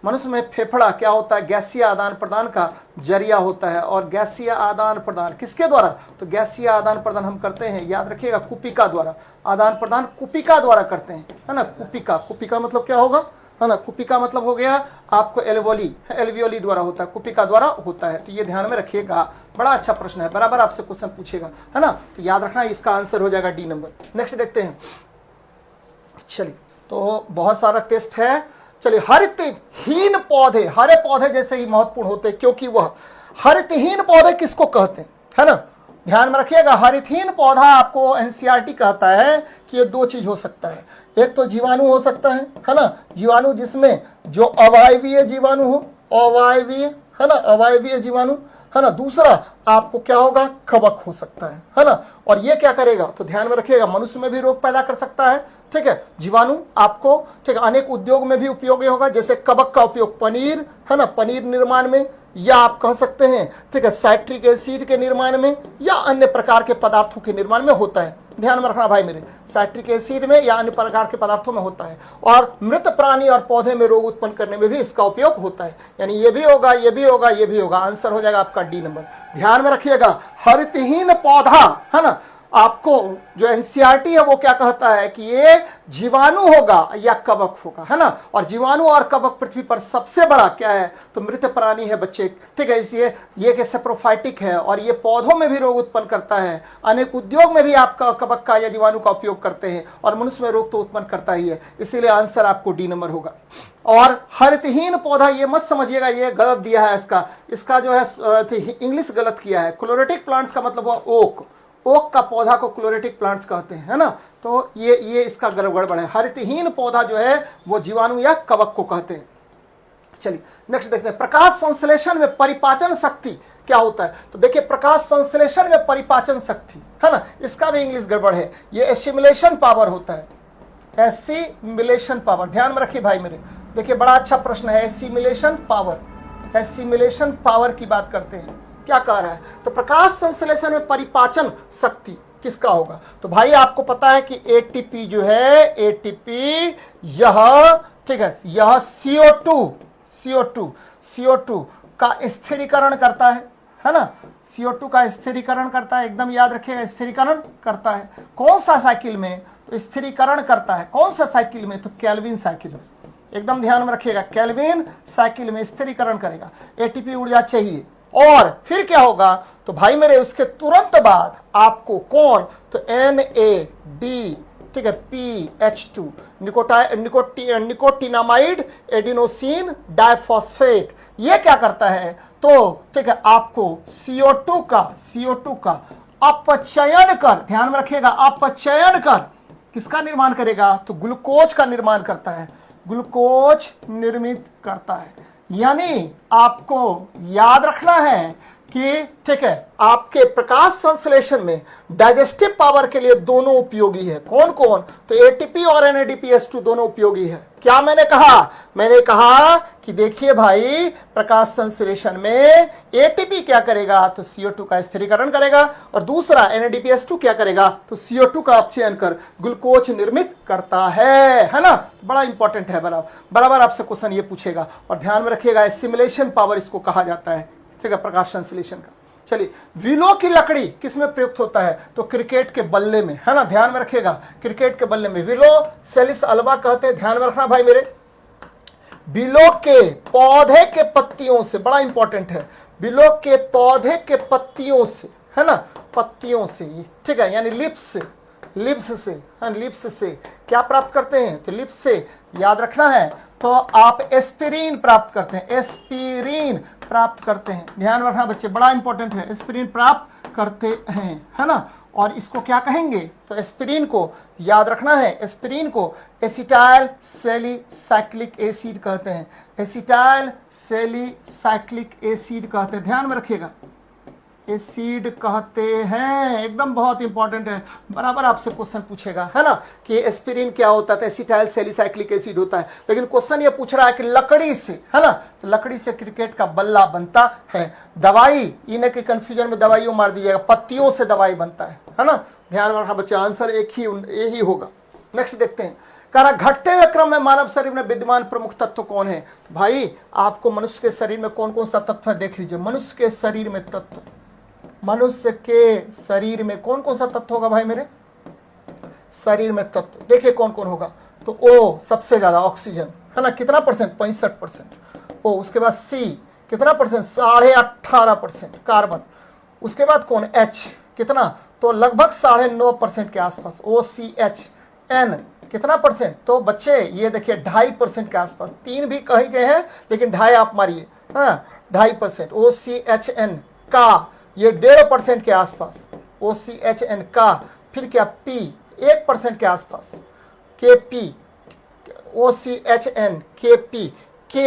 मनुष्य में फेफड़ा क्या होता है, गैसीय आदान प्रदान का जरिया होता है। और गैसीय आदान प्रदान किसके द्वारा, तो गैसीय आदान प्रदान हम करते हैं, याद रखिएगा, कुपिका द्वारा। आदान प्रदान कुपिका द्वारा करते हैं, है ना। कुपिका मतलब क्या होगा, है ना, कुपिका मतलब हो गया आपको एल्वियोली द्वारा होता है, कुपिका द्वारा होता है। तो ये ध्यान में रखिएगा, बड़ा अच्छा प्रश्न है, बराबर आपसे क्वेश्चन पूछेगा, है ना। तो याद रखना इसका आंसर हो जाएगा डी नंबर। नेक्स्ट देखते हैं, चलिए, तो बहुत सारा टेस्ट है। चलिए, हरितहीन पौधे, हरे पौधे जैसे ही महत्वपूर्ण होते हैं, क्योंकि वह हरितहीन पौधे किसको कहते हैं, है ना। ध्यान में रखिएगा, हरितहीन पौधा आपको एनसीईआरटी कहता है कि ये दो चीज हो सकता है। एक तो जीवाणु हो सकता है ना, जीवाणु जिसमें जो अवायवीय जीवाणु हो, अवायवीय है ना, अवायवीय जीवाणु है ना। दूसरा आपको क्या होगा, कवक हो सकता है ना। और ये क्या करेगा, तो ध्यान में रखिएगा, मनुष्य में भी रोग पैदा कर सकता है, ठीक है। जीवाणु आपको, ठीक है, अनेक उद्योग में भी उपयोगी होगा, जैसे कवक का उपयोग पनीर है ना, पनीर निर्माण में, या आप कह सकते हैं, ठीक है, साइट्रिक एसिड के निर्माण में, या अन्य प्रकार के पदार्थों के निर्माण में होता है। ध्यान में रखना भाई मेरे, साइट्रिक एसिड में या अन्य प्रकार के पदार्थों में होता है। और मृत प्राणी और पौधे में रोग उत्पन्न करने में भी इसका उपयोग होता है। यानी ये भी होगा, ये भी होगा, ये भी होगा। आंसर हो जाएगा आपका डी नंबर। ध्यान में रखिएगा, हरितहीन पौधा है ना, आपको जो एनसीईआरटी है वो क्या कहता है कि ये जीवाणु होगा या कवक होगा, है ना। और जीवाणु और कवक पृथ्वी पर सबसे बड़ा क्या है, तो मृत प्राणी है बच्चे, ठीक है। इसलिए ये कि सेप्रोफाइटिक है और ये पौधों में भी रोग उत्पन्न करता है। अनेक उद्योग में भी आप कवक का या जीवाणु का उपयोग करते हैं, और मनुष्य में रोग तो उत्पन्न करता ही है। इसीलिए आंसर आपको डी नंबर होगा। और हरितहीन पौधा, ये मत समझिएगा ये गलत दिया है, इसका जो है इंग्लिश गलत किया है। क्लोरेटिक प्लांट्स का मतलब हुआ ओक, ओक का पौधा को क्लोरेटिक प्लांट्स कहते हैं, है ना। तो ये इसका गड़बड़ है। हरितहीन पौधा जो है वो जीवाणु या कवक को कहते हैं। चलिए नेक्स्ट देखते हैं, प्रकाश संश्लेषण में परिपाचन शक्ति क्या होता है। तो देखिए, प्रकाश संश्लेषण में परिपाचन शक्ति, है ना, इसका भी इंग्लिश गड़बड़ है। ये एसिमिलेशन पावर होता है, एसिमिलेशन पावर। ध्यान में रखिए भाई मेरे, देखिए बड़ा अच्छा प्रश्न है। एसिमिलेशन पावर, एसिमिलेशन पावर की बात करते हैं, क्या कह रहा है, तो प्रकाश संश्लेषण में परिपाचन शक्ति किसका होगा। तो भाई आपको पता है कि एटीपी जो है, एटीपी यह, ठीक है, यह CO2 का स्थिरीकरण करता है ना। CO2 का स्थिरीकरण करता है, एकदम याद रखिएगा, स्थिरीकरण करता है। कौन सा साइकिल में, तो स्थिरीकरण करता है कौन सा साइकिल में, तो केल्विन साइकिल में। एकदम ध्यान में रखिएगा, केल्विन साइकिल में स्थिरीकरण करेगा। एटीपी ऊर्जा चाहिए। और फिर क्या होगा, तो भाई मेरे उसके तुरंत बाद आपको कौन, तो NAD, ठीक है, PH2 निकोटिनामाइड एडिनोसिन डाइफॉस्फेट, ये क्या करता है, तो ठीक है, आपको CO2 का अपचयन कर, ध्यान में रखिएगा, अपचयन कर किसका निर्माण करेगा, तो ग्लूकोज का निर्माण करता है, ग्लूकोज निर्मित करता है। यानी आपको याद रखना है कि, ठीक है, आपके प्रकाश संश्लेषण में डाइजेस्टिव पावर के लिए दोनों उपयोगी है। कौन कौन, तो एटीपी और NADPH2 दोनों उपयोगी है। क्या मैंने कहा कि देखिए भाई, प्रकाश संश्लेषण में एटीपी क्या करेगा, तो CO2 का स्थिरीकरण करेगा, और दूसरा NADPH2 क्या करेगा, तो CO2 का अपचयन कर ग्लूकोज निर्मित करता है ना। बड़ा इंपॉर्टेंट है, बराबर आपसे क्वेश्चन ये पूछेगा। और ध्यान में रखिएगा, एसिमिलेशन पावर इसको कहा जाता है, ठीक है, प्रकाश संश्लेषण का। चलिए, विलो की लकड़ी किस में प्रयुक्त होता है, तो क्रिकेट के बल्ले में, है ना। ध्यान में रखिएगा, क्रिकेट के बल्ले में विलो सेलिस अल्वा कहते हैं। ध्यान में रखना भाई मेरे, विलो के पौधे के पत्तियों से, बड़ा इंपॉर्टेंट है, विलो के पौधे के पत्तियों से, है ना, पत्तियों से, ठीक है, यानी लिप्स से क्या प्राप्त करते हैं, तो लिप्स से याद रखना है, तो आप एस्पिरिन प्राप्त करते हैं, एस्पिरिन प्राप्त करते हैं। ध्यान रखना बच्चे, बड़ा इंपॉर्टेंट है, एस्पिरिन प्राप्त करते हैं, है ना। और इसको क्या कहेंगे, तो एस्पिरिन को याद रखना है, एस्पिरिन को एसिटाइल सैलिसाइक्लिक एसिड कहते हैं, एसिटाइल सैलिसाइक्लिक एसिड कहते हैं। ध्यान में रखिएगा, एसिड कहते हैं, एकदम बहुत इंपॉर्टेंट है, बराबर आपसे क्वेश्चन पूछेगा, है ना, कि एस्पिरिन क्या होता है, एसिटाइल सैलिसाइक्लिक एसिड होता है। लेकिन क्वेश्चन ये पूछ रहा है कि लकड़ी से, है ना, तो लकड़ी से क्रिकेट का बल्ला बनता है। दवाई, इन्हें के कंफ्यूजन में दवाइयों मार दीजिएगा, पत्तियों से दवाई बनता है ना। ध्यान में रखना बच्चे, आंसर यही होगा। नेक्स्ट देखते हैं, घटते हुए क्रम में मानव शरीर में विद्यमान प्रमुख तत्व कौन है। तो भाई आपको मनुष्य के शरीर में कौन कौन सा तत्व है देख लीजिए। मनुष्य के शरीर में कौन कौन सा तत्व होगा भाई मेरे शरीर में तत्व, देखिए कौन कौन होगा। तो O सबसे ज्यादा, ऑक्सीजन, है ना, कितना परसेंट, 65%। O, उसके बाद C कितना परसेंट, 18.5% कार्बन। उसके बाद कौन, H कितना, तो लगभग 9.5% के आसपास, OCH। N कितना परसेंट, तो बच्चे ये देखिए 2.5% के आसपास, 3 भी कही गए हैं लेकिन 2.5 आप मारिए, हाँ 2.5%। OCHN का ये 1.5% के आसपास, OCHN का, फिर क्या P 1% के आसपास, KP OCHN KP K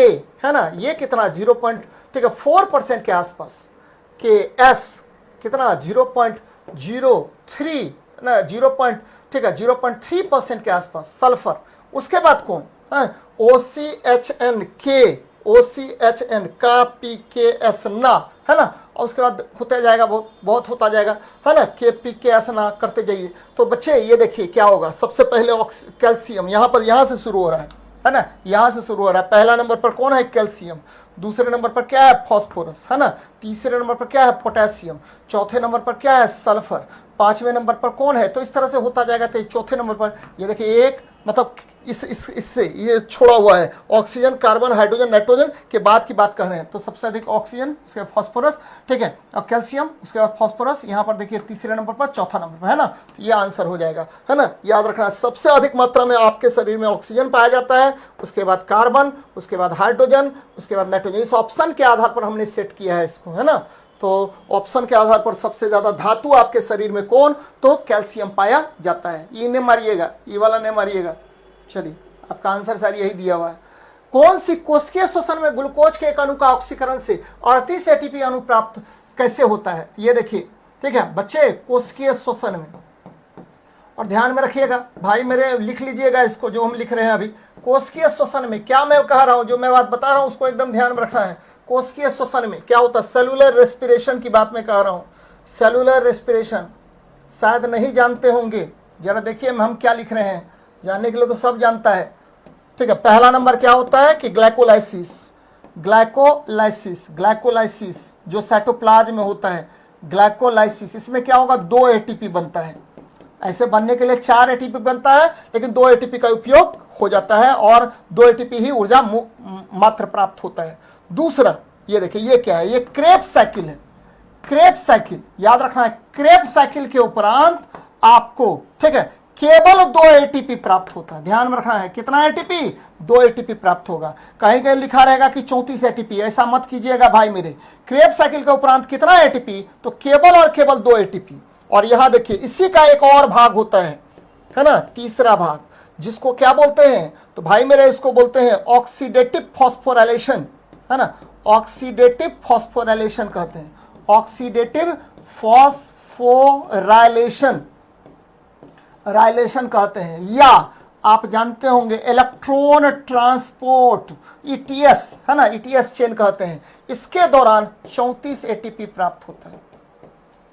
है ना, ये कितना 0.4% के आसपास, KS कितना 0.03 ना 0.3% के आसपास सल्फर। उसके बाद कौन है, OCHN का PKS ना, है ना, और उसके बाद होता जाएगा, बहुत होता जाएगा, है ना, KPKS ना करते जाइए। तो बच्चे ये देखिए क्या होगा, सबसे पहले कैल्शियम यहाँ से शुरू हो रहा है ना, यहाँ से शुरू हो रहा है। पहला नंबर पर कौन है, कैल्शियम। दूसरे नंबर पर क्या है, फास्फोरस, है ना। तीसरे नंबर पर क्या है, पोटेशियम। चौथे नंबर पर क्या है, सल्फर। पांचवें नंबर पर कौन है, तो इस तरह से होता जाएगा। तो चौथे नंबर पर ये देखिए एक मतलब इससे ये छोड़ा हुआ है, ऑक्सीजन, कार्बन, हाइड्रोजन, नाइट्रोजन के बाद की बात कर रहे हैं। तो सबसे अधिक ऑक्सीजन, उसके बाद फास्फोरस, ठीक है, और कैल्शियम, उसके बाद फास्फोरस, यहाँ पर देखिए तीसरे नंबर पर, चौथा नंबर पर, है ना। तो ये आंसर हो जाएगा, है ना। याद रखना सबसे अधिक मात्रा में आपके शरीर में ऑक्सीजन पाया जाता है, उसके बाद कार्बन, उसके बाद हाइड्रोजन, उसके बाद नाइट्रोजन। इस ऑप्शन के आधार पर हमने सेट किया है इसको, है ना। तो ऑप्शन के आधार पर सबसे ज्यादा धातु आपके शरीर में कौन, तो कैल्शियम पाया जाता है। ये नहीं मारिएगा, ये वाला नहीं मारिएगा। चलिए आपका आंसर शायद यही दिया हुआ है। कौन सी कोशिकीय श्वसन में ग्लूकोज के एक अणु का ऑक्सीकरण से 38 एटीपी अणु प्राप्त कैसे होता है, ये देखिए, ठीक है बच्चे, कोशिकीय श्वसन में। और ध्यान में रखिएगा भाई मेरे, लिख लीजिएगा इसको जो हम लिख रहे हैं अभी। कोशिकीय श्वसन में क्या मैं कह रहा हूं, जो मैं बात बता रहा हूं उसको एकदम ध्यान में रखना है। कोशिकीय श्वसन में क्या होता है, सेलुलर रेस्पिरेशन की बात मैं कह रहा हूं। सेलुलर रेस्पिरेशन शायद नहीं जानते होंगे, जरा देखिए हम क्या लिख रहे हैं, जानने के लिए तो सब जानता है, ठीक है। पहला नंबर क्या होता है कि ग्लाइकोलाइसिस, ग्लाइकोलाइसिस जो साइटोप्लाज्म में होता है, ग्लाइकोलाइसिस। इसमें क्या होगा, 2 एटीपी बनता है। ऐसे बनने के लिए 4 एटीपी बनता है, लेकिन 2 एटीपी का उपयोग हो जाता है और 2 एटीपी ही ऊर्जा मात्र प्राप्त होता है। दूसरा ये देखिए, ये क्या है, ये क्रेब्स साइकिल है। क्रेब्स साइकिल याद रखना है, क्रेब्स साइकिल के उपरांत आपको, ठीक है, केवल 2 एटीपी प्राप्त होता है। ध्यान में रखना है, कितना एटीपी, 2 एटीपी प्राप्त होगा। कहीं कहीं लिखा रहेगा कि 34 एटीपी, ऐसा मत कीजिएगा भाई मेरे। क्रेब्स साइकिल के उपरांत कितना एटीपी, तो केवल और केवल 2 एटीपी। और यहां देखिए इसी का एक और भाग होता है ना, तीसरा भाग, जिसको क्या बोलते हैं, तो भाई मेरे इसको बोलते हैं ऑक्सीडेटिव फॉस्फोराइलेशन, है ना। ऑक्सीडेटिव फॉस्फोराइलेशन कहते हैं, ऑक्सीडेटिव फॉस्फोराइलेशन कहते हैं। या आप जानते होंगे इलेक्ट्रॉन ट्रांसपोर्ट, ETS, है ना, ETS चेन कहते हैं। इसके दौरान 34 एटीपी प्राप्त होता है।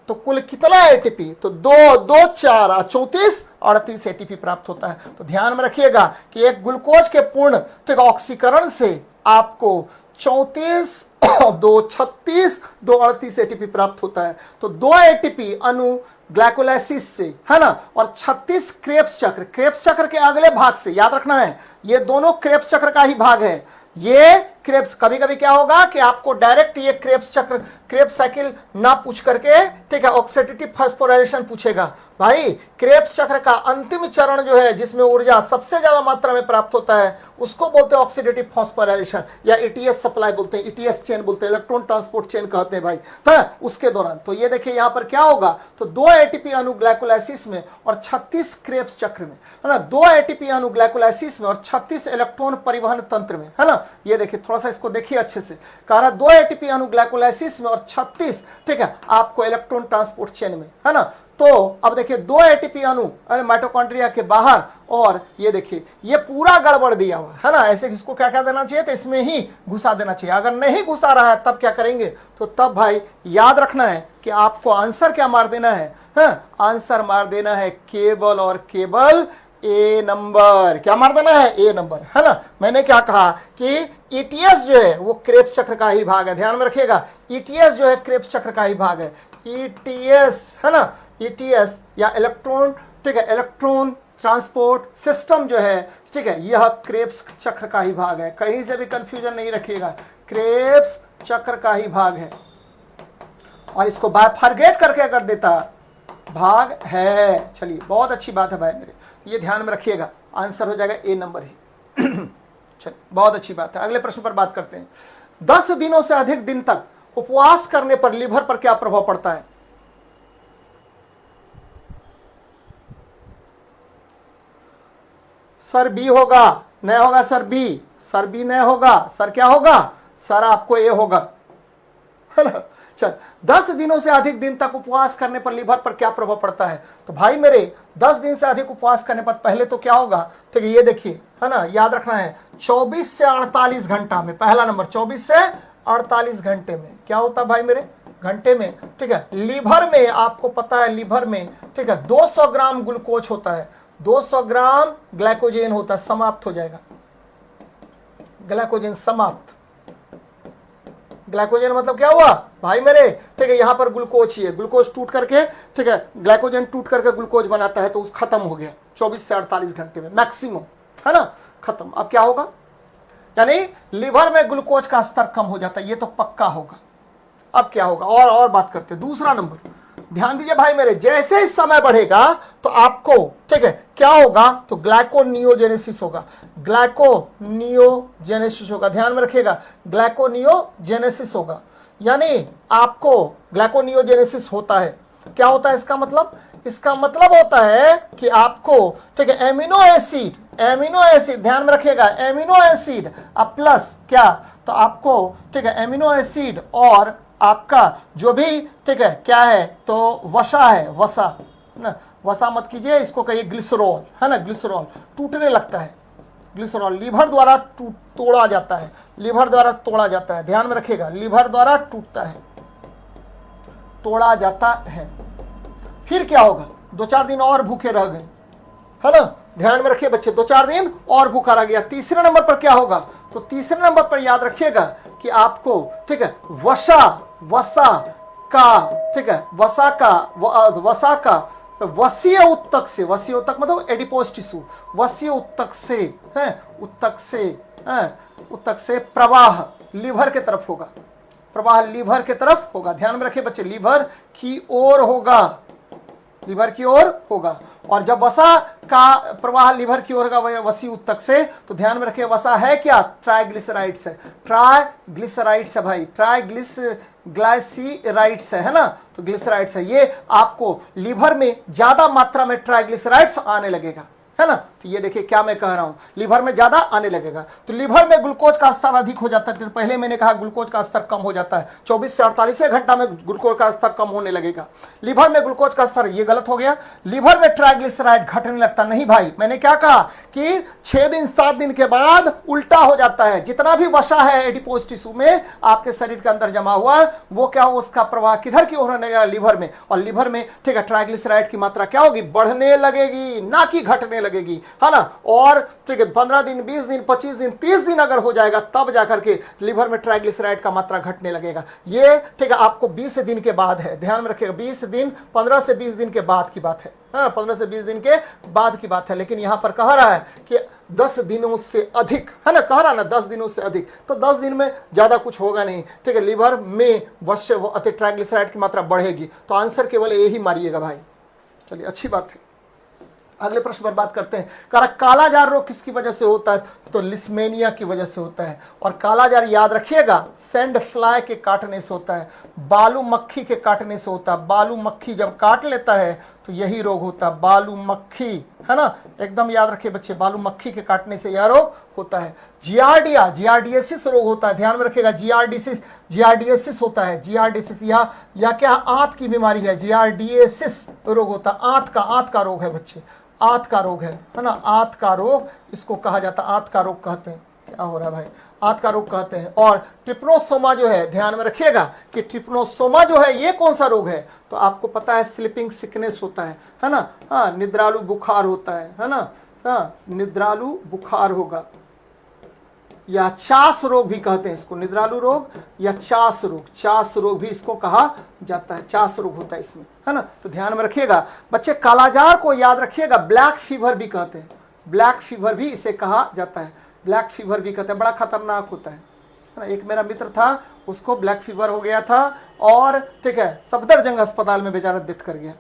तो कुल कितना एटीपी, तो 2 4 34 38 एटीपी प्राप्त होता है। तो ध्यान में रखिएगा कि एक ग्लूकोज के पूर्ण ठीक ऑक्सीकरण से आपको 34 2 36 2 38 एटीपी प्राप्त होता है। तो 2 एटीपी अणु ग्लाइकोलाइसिस से, है ना, और 36 क्रेब्स चक्र, क्रेब्स चक्र के अगले भाग से, याद रखना है ये दोनों क्रेब्स चक्र का ही भाग है। ये क्रेब्स, कभी कभी क्या होगा कि आपको डायरेक्ट ये क्रेब्स चक्र, क्रेब्स साइकिल ना पूछ करके, ठीक है, ऑक्सीडेटिव फास्फोराइलेशन पूछेगा। भाई क्रेब्स चक्र का अंतिम चरण जो है, जिसमें ऊर्जा सबसे ज्यादा मात्रा में प्राप्त होता है, उसको बोलते हैं ऑक्सीडेटिव फास्फोराइलेशन, या ETS सप्लाई बोलते हैं, ETS चेन बोलते हैं, इलेक्ट्रॉन ट्रांसपोर्ट चेन कहते हैं भाई, है उसके दौरान। तो ये देखिए यहां पर क्या होगा, तो 2 एटीपी अणु ग्लाइकोलाइसिस में और 36 क्रेब्स चक्र में, है ना, 2 एटीपी अणु ग्लाइकोलाइसिस में और 36 इलेक्ट्रॉन परिवहन तंत्र में, है ना। ये देखिए थोड़ा सा इसको देखिए अच्छे से, कह रहा 2 एटीपी अणु ग्लाइकोलाइसिस में और 36, ठीक है, आपको इलेक्ट्रॉन ट्रांसपोर्ट चेन में, है ना। तो अब देखिए 2 एटीपी अणु माइटोकॉन्ड्रिया के बाहर, और ये देखिए ये पूरा गड़बड़ दिया हुआ है ना। ऐसे इसको क्या क्या देना चाहिए, तो इसमें ही घुसा देना चाहिए। अगर नहीं घुसा रहा है तब क्या करेंगे, तो तब भाई याद रखना है कि आपको आंसर क्या मार देना है, आंसर मार देना है केवल और केवल ए नंबर। क्या मार देना है, ए नंबर, है ना। मैंने क्या कहा कि ETS जो है वो क्रेब्स चक्र का ही भाग है। ध्यान में रखिएगा, ETS जो है क्रेब्स चक्र का ही भाग है। ETS, है ना, ETS या इलेक्ट्रॉन, ठीक है, इलेक्ट्रॉन ट्रांसपोर्ट सिस्टम जो है, ठीक है, यह क्रेब्स चक्र का ही भाग है। कहीं से भी कंफ्यूजन नहीं रखिएगा, क्रेब्स चक्र का ही भाग है। और इसको बायफरगेट करके अगर देता भाग है, चलिए बहुत अच्छी बात है भाई मेरे, ये ध्यान में रखिएगा, आंसर हो जाएगा ए नंबर ही। चलिए बहुत अच्छी बात है, अगले प्रश्न पर बात करते हैं। 10 दिनों से अधिक दिन तक उपवास करने पर लीवर पर क्या प्रभाव पड़ता है। सर बी होगा, नहीं होगा सर बी, सर बी नहीं होगा, सर क्या होगा, सर आपको ए होगा, है ना। चल 10 दिनों से अधिक दिन तक उपवास करने पर लीवर पर क्या प्रभाव पड़ता है? तो भाई मेरे 10 दिन से अधिक उपवास करने पर पहले तो क्या होगा, ठीक है, ये देखिए, है ना, याद रखना है 24 से 48 घंटा में, पहला नंबर 24 से 48 घंटे में क्या होता है भाई मेरे, घंटे में, ठीक है, लीवर में आपको पता है, लीवर में, ठीक है, 200 ग्राम ग्लूकोज होता है, 200 ग्राम ग्लाइकोजन होता है, समाप्त हो जाएगा, ग्लाइकोजन समाप्त। ग्लाइकोजन मतलब क्या हुआ भाई मेरे, ठीक है, यहां पर ग्लूकोज ही है, ग्लूकोज टूट करके, ठीक है, ग्लाइकोजन टूट करके ग्लूकोज बनाता है, तो उस खत्म हो गया 24 से 48 घंटे में मैक्सिमम, है ना, खत्म। अब क्या होगा, यानी लीवर में ग्लूकोज का स्तर कम हो जाता है, ये तो पक्का होगा। अब क्या होगा, और बात करते हैं, दूसरा नंबर ध्यान दीजिए भाई मेरे, जैसे ही समय बढ़ेगा तो आपको, ठीक है, क्या होगा, तो ग्लाइकोनियोजेनेसिस होगा, ग्लाइकोनियोजेनेसिस होगा, ध्यान में रखिएगा, ग्लाइकोनियोजेनेसिस होगा, यानी आपको ग्लाइकोनियोजेनेसिस होता है, क्या होता है इसका मतलब, इसका मतलब होता है कि आपको, ठीक है, एमिनो एसिड ध्यान में रखिएगा, एमिनो एसिड अब प्लस क्या, तो आपको, ठीक है, एमिनो एसिड और आपका जो भी, ठीक है, क्या है, तो वसा है, वसा ना, वसा मत कीजिए, इसको कहिए ग्लिसरॉल, है ना, ग्लिसरॉल टूटने लगता है, ग्लिसरॉल लीवर द्वारा तोड़ा जाता है, लीवर द्वारा तोड़ा जाता है, ध्यान में रखिएगा, लीवर द्वारा टूटता है, तोड़ा जाता है। फिर क्या होगा, 2-4 दिन और भूखे रह गए, है ना, ध्यान में रखिए बच्चे, 2-4 दिन और भूखा रह गया। तीसरे नंबर पर क्या होगा, तो तीसरे नंबर पर याद रखिएगा कि आपको, ठीक है, वसा का, ठीक है, वसा का वसीय उत्तक से, वसीय उत्तक मतलब एडिपोज टिश्यू, वसीय उत्तक से है, उत्तक से प्रवाह लीवर के तरफ होगा, प्रवाह लीवर के तरफ होगा, ध्यान में रखिए बच्चे, लीवर की ओर होगा, लीवर की ओर होगा। और जब वसा का प्रवाह लीवर की ओर होगा वसी उत्तक से, तो ध्यान में रखिए वसा है क्या, ट्राइग्लिसराइड्स है, ट्राइग्लिसराइड्स है भाई, ग्लाइसराइड्स है ना, तो ग्लिसराइड्स है, ये आपको लीवर में ज्यादा मात्रा में ट्राइग्लिसराइड्स आने लगेगा, है ना। तो ये देखिए क्या मैं कह रहा हूं, लीवर में ज्यादा आने लगेगा, तो लीवर में ग्लूकोज का स्तर अधिक हो जाता है, तो पहले मैंने कहा ग्लूकोज का स्तर कम हो जाता है, 24 से 48 घंटा में ग्लूकोज का स्तर कम होने लगेगा, लीवर में ग्लूकोज का स्तर, ये गलत हो गया, लीवर में ट्राइग्लिसराइड घटने लगता नहीं भाई, मैंने क्या कहा कि 6 दिन 7 दिन के बाद उल्टा हो जाता है, जितना भी वसा है एडिपोज टिश्यू में आपके शरीर के अंदर जमा हुआ, वो क्या हो, उसका प्रवाह किधर की ओर होने लगेगा, लीवर में, और लीवर में, ठीक है, ट्राइग्लिसराइड की मात्रा क्या होगी, बढ़ने लगेगी, ना कि घटने लगेगी, है ना। और ठीक है 15 दिन 20 दिन 25 दिन 30 दिन अगर हो जाएगा तब जाकर के लीवर में ट्राइग्लिसराइड का मात्रा घटने लगेगा। ये ठीक है आपको 20 दिन के बाद है, ध्यान में रखिएगा, 20 दिन 15 से 20 दिन के बाद की बात है, हाँ 15 से 20 दिन के बाद की बात है। लेकिन यहां पर कह रहा है कि 10 दिनों से अधिक, है ना, कह रहा ना 10 दिनों से अधिक, तो 10 दिन में ज्यादा कुछ होगा नहीं, ठीक है, लीवर में अति ट्राइग्लिसराइड की मात्रा बढ़ेगी, तो आंसर केवल यही मारिएगा भाई। चलिए अच्छी बात है, अगले प्रश्न पर बात करते हैं। कालाजार रोग किसकी वजह से होता है, तो लिस्मेनिया की वजह से होता है। और कालाजार याद रखिएगा सैंड फ्लाई के काटने से होता है, बालू मक्खी के काटने से होता है। बालू मक्खी जब काट लेता है तो यही रोग होता है, बालू मक्खी, है ना, एकदम याद रखिए बच्चे, बालू मक्खी के काटने से यह रोग होता है। जियार्डिया, जियार्डियसिस रोग होता है, ध्यान में रखिएगा, जियार्डियसिस होता है, जियार्डियसिस या क्या आंत की बीमारी है, जियार्डियसिस रोग होता है, आंत का रोग है बच्चे, आंत का रोग है ना, आंत का रोग इसको कहा जाता है, आंत का रोग कहते हैं। क्या हो रहा है भाई, आंत का रोग कहते हैं। और ट्रिप्नोसोमा जो है, ध्यान में रखिएगा कि ट्रिप्नोसोमा जो है ये कौन सा रोग है, तो आपको पता है स्लीपिंग सिकनेस होता है ना, हाँ निद्रालु बुखार होता है ना, हाँ निद्रालु बुखार होगा, या चास रोग भी कहते हैं इसको, निद्रालु रोग या चास रोग भी इसको कहा जाता है, चास रोग होता है इसमें, है ना। तो ध्यान में रखिएगा बच्चे, कालाजार को याद रखिएगा ब्लैक फीवर भी कहते हैं, ब्लैक फीवर भी इसे कहा जाता है, ब्लैक फीवर भी कहते हैं, बड़ा खतरनाक होता है ना। एक मेरा मित्र था, उसको ब्लैक फीवर हो गया था और ठीक है सफदरजंग अस्पताल में बेचारा डेथ कर गया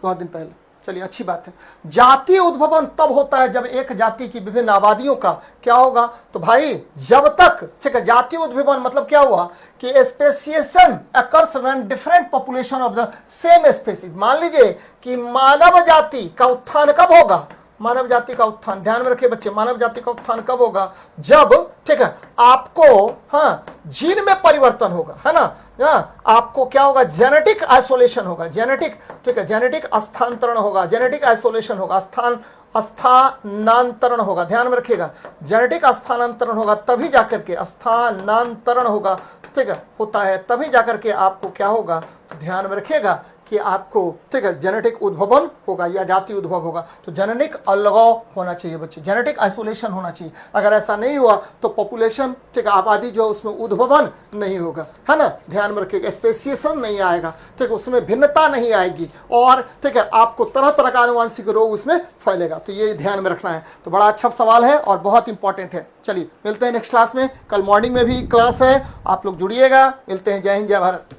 बहुत दिन पहले। चलिए अच्छी बात है। जातीय उद्भवन तब होता है जब एक जाति की विभिन्न आबादियों का क्या होगा, तो भाई जब तक, ठीक है, जातीय उद्भवन मतलब क्या हुआ कि speciation occurs when different population of the same species. मान लीजिए कि मानव जाति का उत्थान कब होगा, मानव जाति का उत्थान, ध्यान में रखिए बच्चे, मानव जाति का उत्थान कब होगा? जब, ठीक है, आपको, हाँ, जीन में परिवर्तन होगा, है ना, आपको क्या होगा? जेनेटिक आइसोलेशन होगा, जेनेटिक, ठीक है, जेनेटिक स्थानांतरण होगा, जेनेटिक आइसोलेशन होगा, स्थानांतरण होगा, ध्यान में रखिएगा, जेनेटिक स्थानांतरण होगा, तभी जाकर के स्थानांतरण होगा, ठीक है, होता है, तभी जाकर के आपको क्या होगा? ध्यान में रखिएगा कि आपको, ठीक है, जेनेटिक उद्भवन होगा या जाति उद्भव होगा। तो जेनेटिक अलगाव होना चाहिए बच्चे, जेनेटिक आइसोलेशन होना चाहिए। अगर ऐसा नहीं हुआ तो पॉपुलेशन, ठीक है, आबादी जो उसमें उद्भवन नहीं होगा, है ना, ध्यान में रखिएगा, स्पेसिएशन नहीं आएगा, ठीक है, उसमें भिन्नता नहीं आएगी, और ठीक है, आपको तरह तरह का आनुवांशिक रोग उसमें फैलेगा। तो ये ध्यान में रखना है। तो बड़ा अच्छा सवाल है और बहुत इंपॉर्टेंट है। चलिए मिलते हैं नेक्स्ट क्लास में, कल मॉर्निंग में भी क्लास है, आप लोग जुड़िएगा। मिलते हैं, जय हिंद, जय भारत।